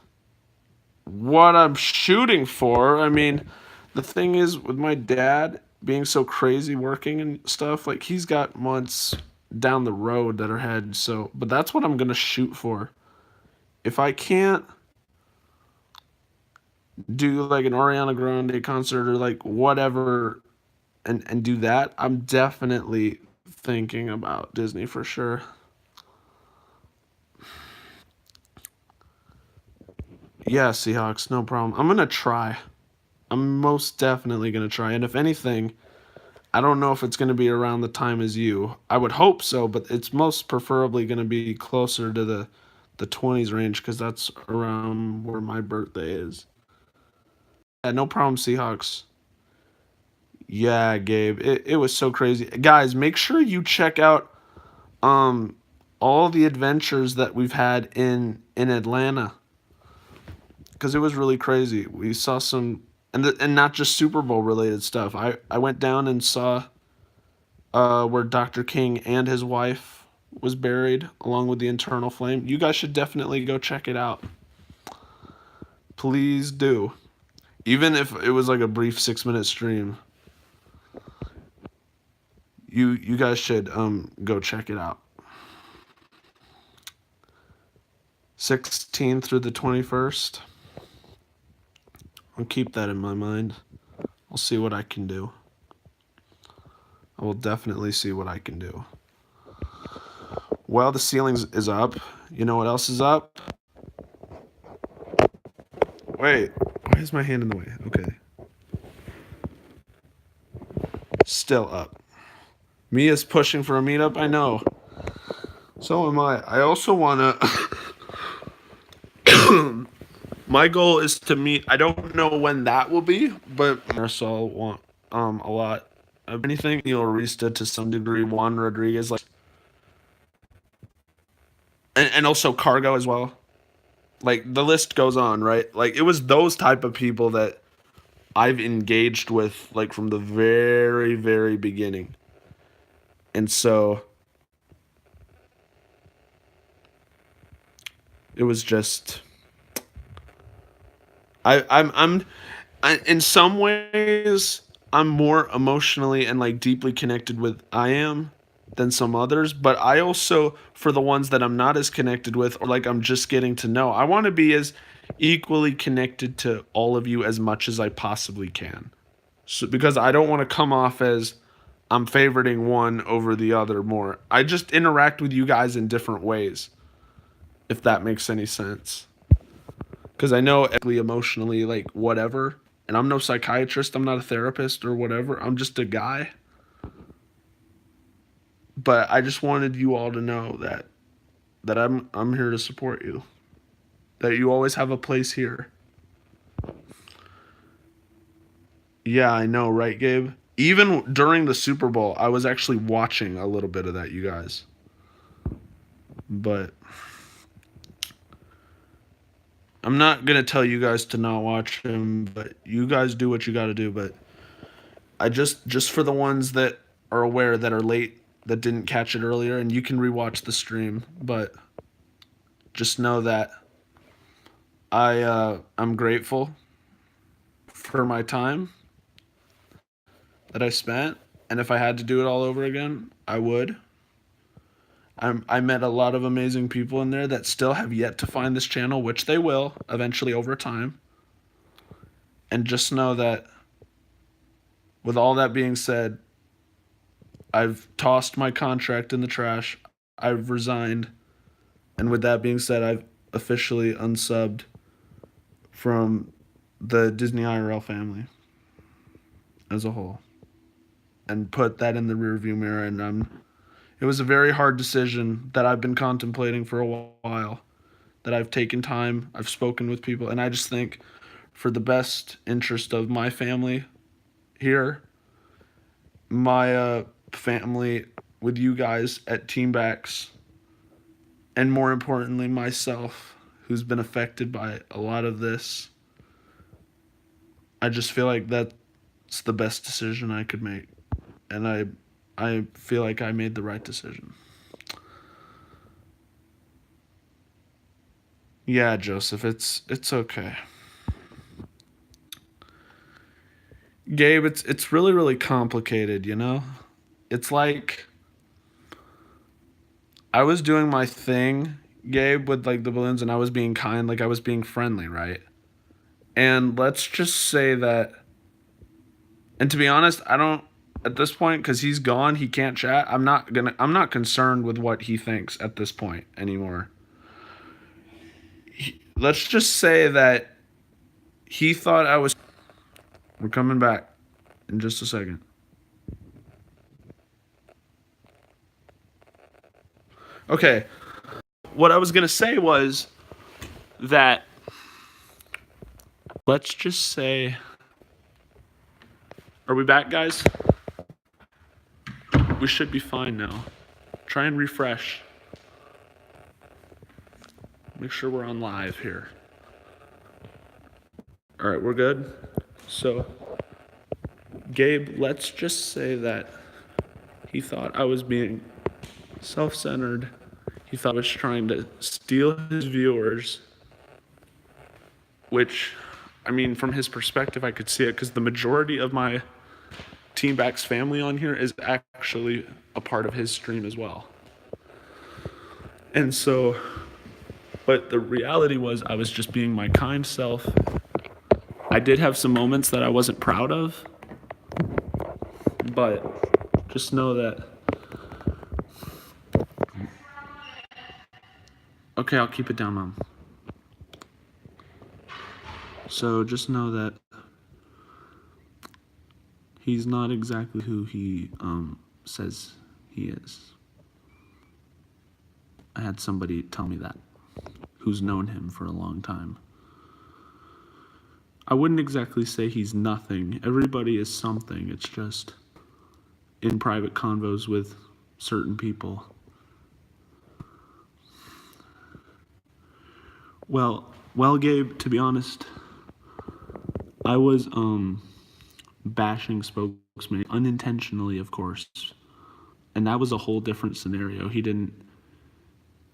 what I'm shooting for. I mean, the thing is, with my dad being so crazy working and stuff, like, he's got months down the road that are ahead. So, but that's what I'm gonna shoot for. If I can't do like an Ariana Grande concert or like whatever, and do that, I'm definitely thinking about Disney for sure. Yeah, Seahawks, no problem. I'm gonna try. I'm most definitely gonna try. And if anything, I don't know if it's gonna be around the time as you. I would hope so, but it's most preferably gonna be closer to the 20s range because that's around where my birthday is. Yeah, no problem, Seahawks. Yeah, Gabe. It was so crazy. Guys, make sure you check out um all the adventures that we've had in Atlanta because it was really crazy. We saw some and not just Super Bowl related stuff. I went down and saw where Dr. King and his wife was buried along with the internal flame. You guys should definitely go check it out. Please do. Even if it was like a brief 6 minute stream. You guys should go check it out. 16th through the 21st. I'll keep that in my mind. I'll see what I can do. I will definitely see what I can do. Well, the ceiling is up. You know what else is up? Wait, why is my hand in the way? Okay. Still up. Mia's pushing for a meetup, I know. So am I. I also want to. My goal is to meet. I don't know when that will be, but Marisol want a lot of anything. Neil Arista to some degree. Juan Rodriguez, like, and also Cargo as well. Like the list goes on, right? Like it was those type of people that I've engaged with like from the very very beginning, and so it was just in some ways I'm more emotionally and like deeply connected with I am than some others, but I also for the ones that I'm not as connected with or like I'm just getting to know, I want to be as equally connected to all of you as much as I possibly can. So because I don't want to come off as I'm favoriting one over the other more. I just interact with you guys in different ways, if that makes any sense. Because I know emotionally, like, whatever. And I'm no psychiatrist, I'm not a therapist or whatever. I'm just a guy. But I just wanted you all to know that I'm here to support you. That you always have a place here. Yeah, I know, right, Gabe? Even during the Super Bowl, I was actually watching a little bit of that, you guys. But I'm not gonna tell you guys to not watch him, but you guys do what you got to do. But I just for the ones that are aware that are late that didn't catch it earlier, and you can rewatch the stream. But just know that I'm grateful for my time that I spent, and if I had to do it all over again, I would. I met a lot of amazing people in there that still have yet to find this channel, which they will eventually over time. And just know that, with all that being said, I've tossed my contract in the trash. I've resigned. And with that being said, I've officially unsubbed from the Disney IRL family as a whole and put that in the rearview mirror. And it was a very hard decision that I've been contemplating for a while, that I've taken time, I've spoken with people, and I just think for the best interest of my family here, my family with you guys at Team Backs, and more importantly, myself, who's been affected by a lot of this, I just feel like that's the best decision I could make. And I feel like I made the right decision. Yeah, Joseph, it's okay. Gabe, it's really really complicated, you know? It's like I was doing my thing, Gabe, with like the balloons and I was being kind, like I was being friendly, right? And let's just say that, and to be honest, I don't at this point cuz he's gone, he can't chat. I'm not concerned with what he thinks at this point anymore. let's just say that he thought I was. We're coming back in just a second. Okay. What I was going to say was that let's just say. Are we back, guys? We should be fine now. Try and refresh. Make sure we're on live here. All right, we're good. So, Gabe, let's just say that he thought I was being self-centered. He thought I was trying to steal his viewers, which, I mean, from his perspective, I could see it because the majority of my Team Backs family on here is actually a part of his stream as well. And so, but the reality was I was just being my kind self. I did have some moments that I wasn't proud of, but just know that. Okay, I'll keep it down, Mom. So just know that he's not exactly who he says he is. I had somebody tell me that, who's known him for a long time. I wouldn't exactly say he's nothing. Everybody is something. It's just in private convos with certain people. Well, Gabe, to be honest, I was bashing Spokesman unintentionally, of course. And that was a whole different scenario. He didn't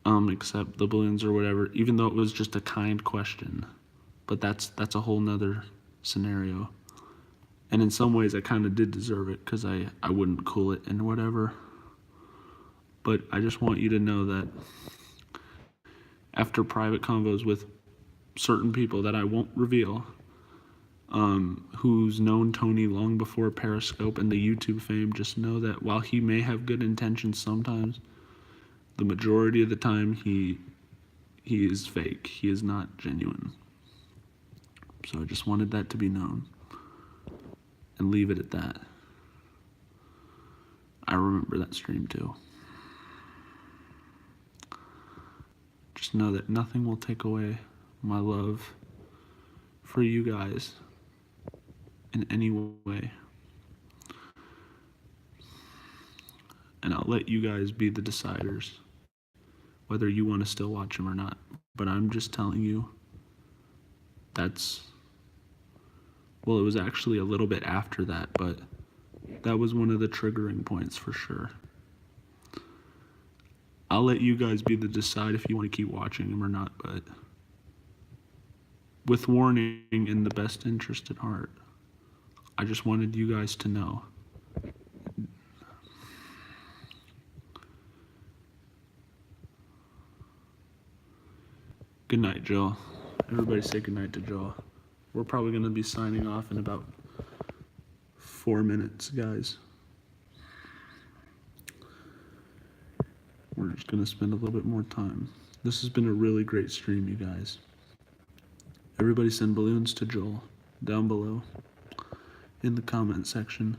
accept the balloons or whatever, even though it was just a kind question. But that's a whole nother scenario. And in some ways I kind of did deserve it because I wouldn't cool it and whatever. But I just want you to know that after private convos with certain people that I won't reveal, who's known Tony long before Periscope and the YouTube fame, just know that while he may have good intentions sometimes, the majority of the time he is fake. He is not genuine. So I just wanted that to be known and leave it at that. I remember that stream too. Just know that nothing will take away my love for you guys in any way. And I'll let you guys be the deciders whether you want to still watch him or not. But I'm just telling you, well, it was actually a little bit after that, but that was one of the triggering points for sure. I'll let you guys be the decide if you want to keep watching him or not, but with warning in the best interest at heart, I just wanted you guys to know. Good night, Joel. Everybody say good night to Joel. We're probably going to be signing off in about 4 minutes, guys. We're just going to spend a little bit more time. This has been a really great stream, you guys. Everybody send balloons to Joel down below in the comment section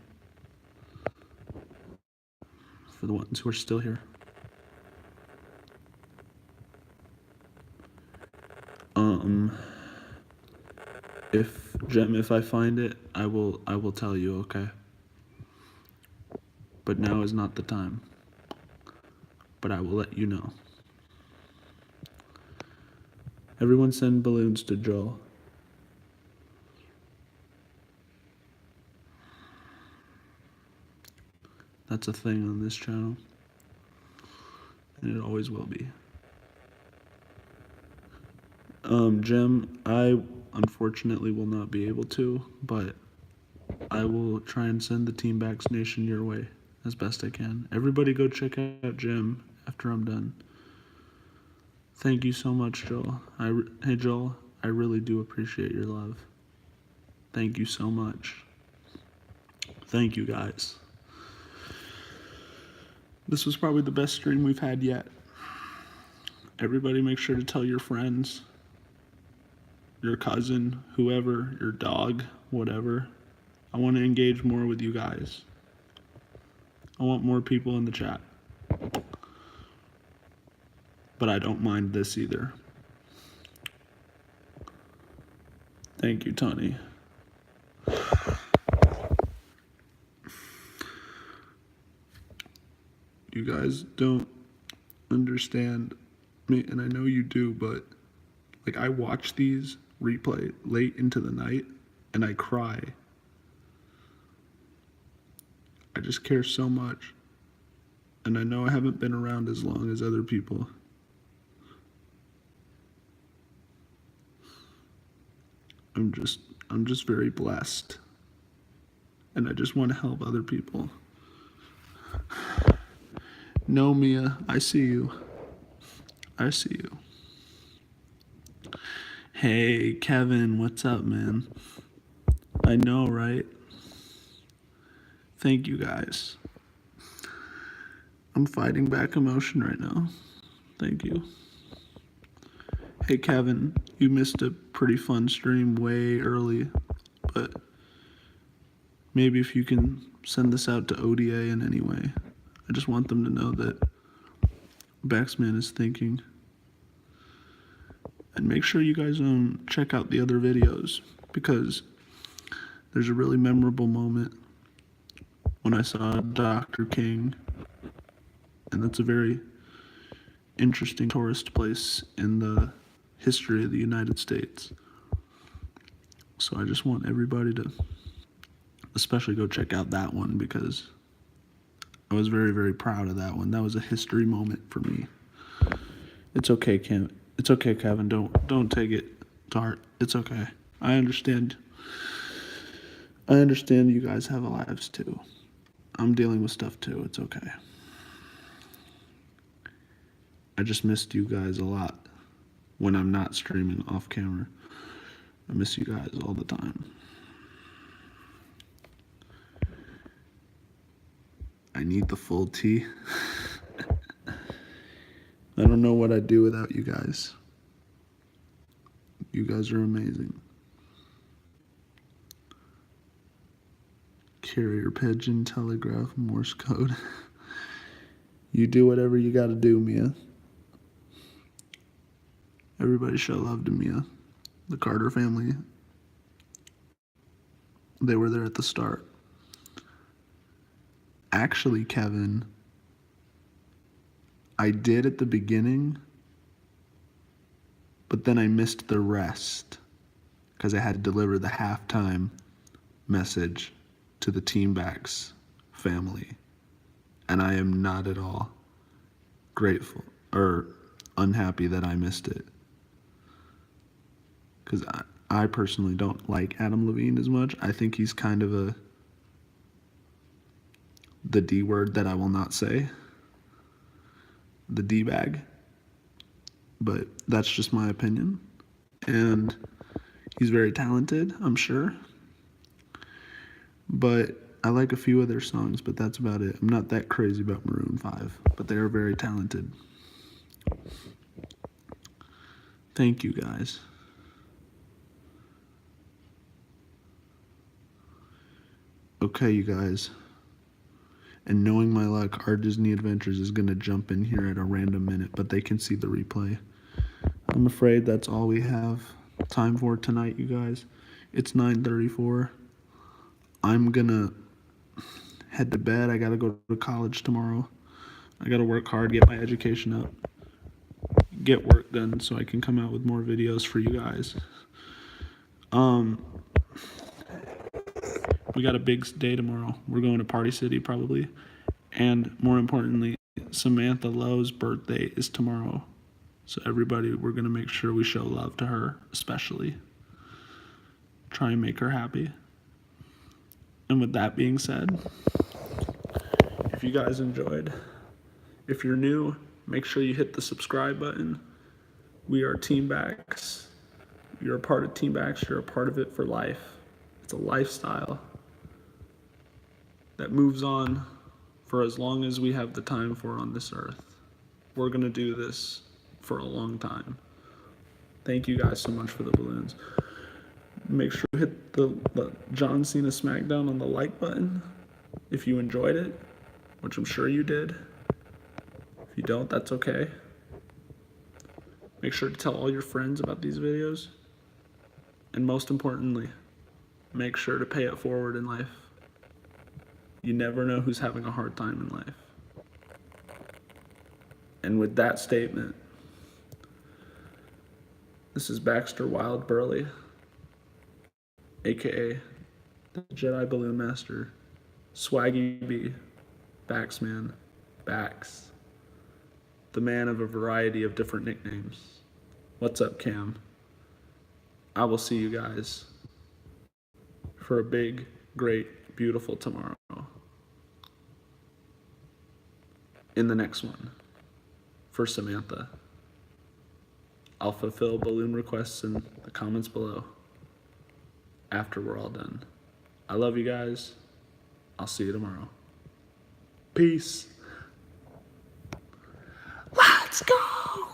for the ones who are still here. If I find it, I will tell you, okay? But now is not the time. But I will let you know. Everyone send balloons to Joel. That's a thing on this channel. And it always will be. Jim, I unfortunately will not be able to, but I will try and send the Team Backs Nation your way as best I can. Everybody go check out Jim after I'm done. Thank you so much, Joel. Hey, Joel, I really do appreciate your love. Thank you so much. Thank you, guys. This was probably the best stream we've had yet. Everybody make sure to tell your friends. your cousin, whoever, your dog, whatever. I want to engage more with you guys. I want more people in the chat. But I don't mind this either. Thank you, Tony. You guys don't understand me, and I know you do, but like I watch these replay late into the night and I cry. I just care so much. And I know I haven't been around as long as other people. I'm just very blessed. And I just want to help other people. No, Mia, I see you. I see you. Hey, Kevin, what's up, man? I know, right? Thank you, guys. I'm fighting back emotion right now. Thank you. Hey, Kevin, you missed a pretty fun stream way early, but maybe if you can send this out to ODA in any way. I just want them to know that Baxman is thinking. And make sure you guys check out the other videos, because there's a really memorable moment when I saw Dr. King, and that's a very interesting tourist place in the history of the United States. So I just want everybody to especially go check out that one, because I was very, very proud of that one. That was a history moment for me. It's okay, Kevin. It's okay, Kevin. Don't take it to heart. It's okay. I understand. I understand you guys have lives too. I'm dealing with stuff too. It's okay. I just missed you guys a lot when I'm not streaming off camera. I miss you guys all the time. I need the full tea. I don't know what I'd do without you guys. You guys are amazing. Carrier pigeon, telegraph, Morse code. You do whatever you gotta do, Mia. Everybody show love to Mia. The Carter family, they were there at the start. Actually, Kevin, I did at the beginning, but then I missed the rest because I had to deliver the halftime message to the Team Backs family. And I am not at all grateful or unhappy that I missed it. Because I personally don't like Adam Levine as much. I think he's kind of the D word that I will not say. The D-bag. But that's just my opinion. And he's very talented, I'm sure. But I like a few of their songs, but that's about it. I'm not that crazy about Maroon 5, but they are very talented. Thank you, guys. Okay, you guys. And knowing my luck, Our Disney Adventures is going to jump in here at a random minute, but they can see the replay. I'm afraid that's all we have time for tonight, you guys. It's 9:34. I'm going to head to bed. I got to go to college tomorrow. I got to work hard, get my education up, get work done so I can come out with more videos for you guys. We got a big day tomorrow. We're going to Party City probably. And more importantly, Samantha Lowe's birthday is tomorrow. So everybody, we're going to make sure we show love to her, especially. Try and make her happy. And with that being said, if you guys enjoyed, if you're new, make sure you hit the subscribe button. We are Team Backs. You're a part of Team Backs. You're a part of it for life. It's a lifestyle that moves on for as long as we have the time for on this earth. We're going to do this for a long time. Thank you guys so much for the balloons. Make sure to hit the John Cena SmackDown on the like button if you enjoyed it, which I'm sure you did. If you don't, that's okay. Make sure to tell all your friends about these videos. And most importantly, make sure to pay it forward in life. You never know who's having a hard time in life. And with that statement, this is Baxter Wild Burley, aka the Jedi Balloon Master, Swaggy B, Baxman, Bax, the man of a variety of different nicknames. What's up, Cam? I will see you guys for a big, great, beautiful tomorrow in the next one for Samantha. I'll fulfill balloon requests in the comments below after we're all done. I love you guys. I'll see you tomorrow. Peace. Let's go!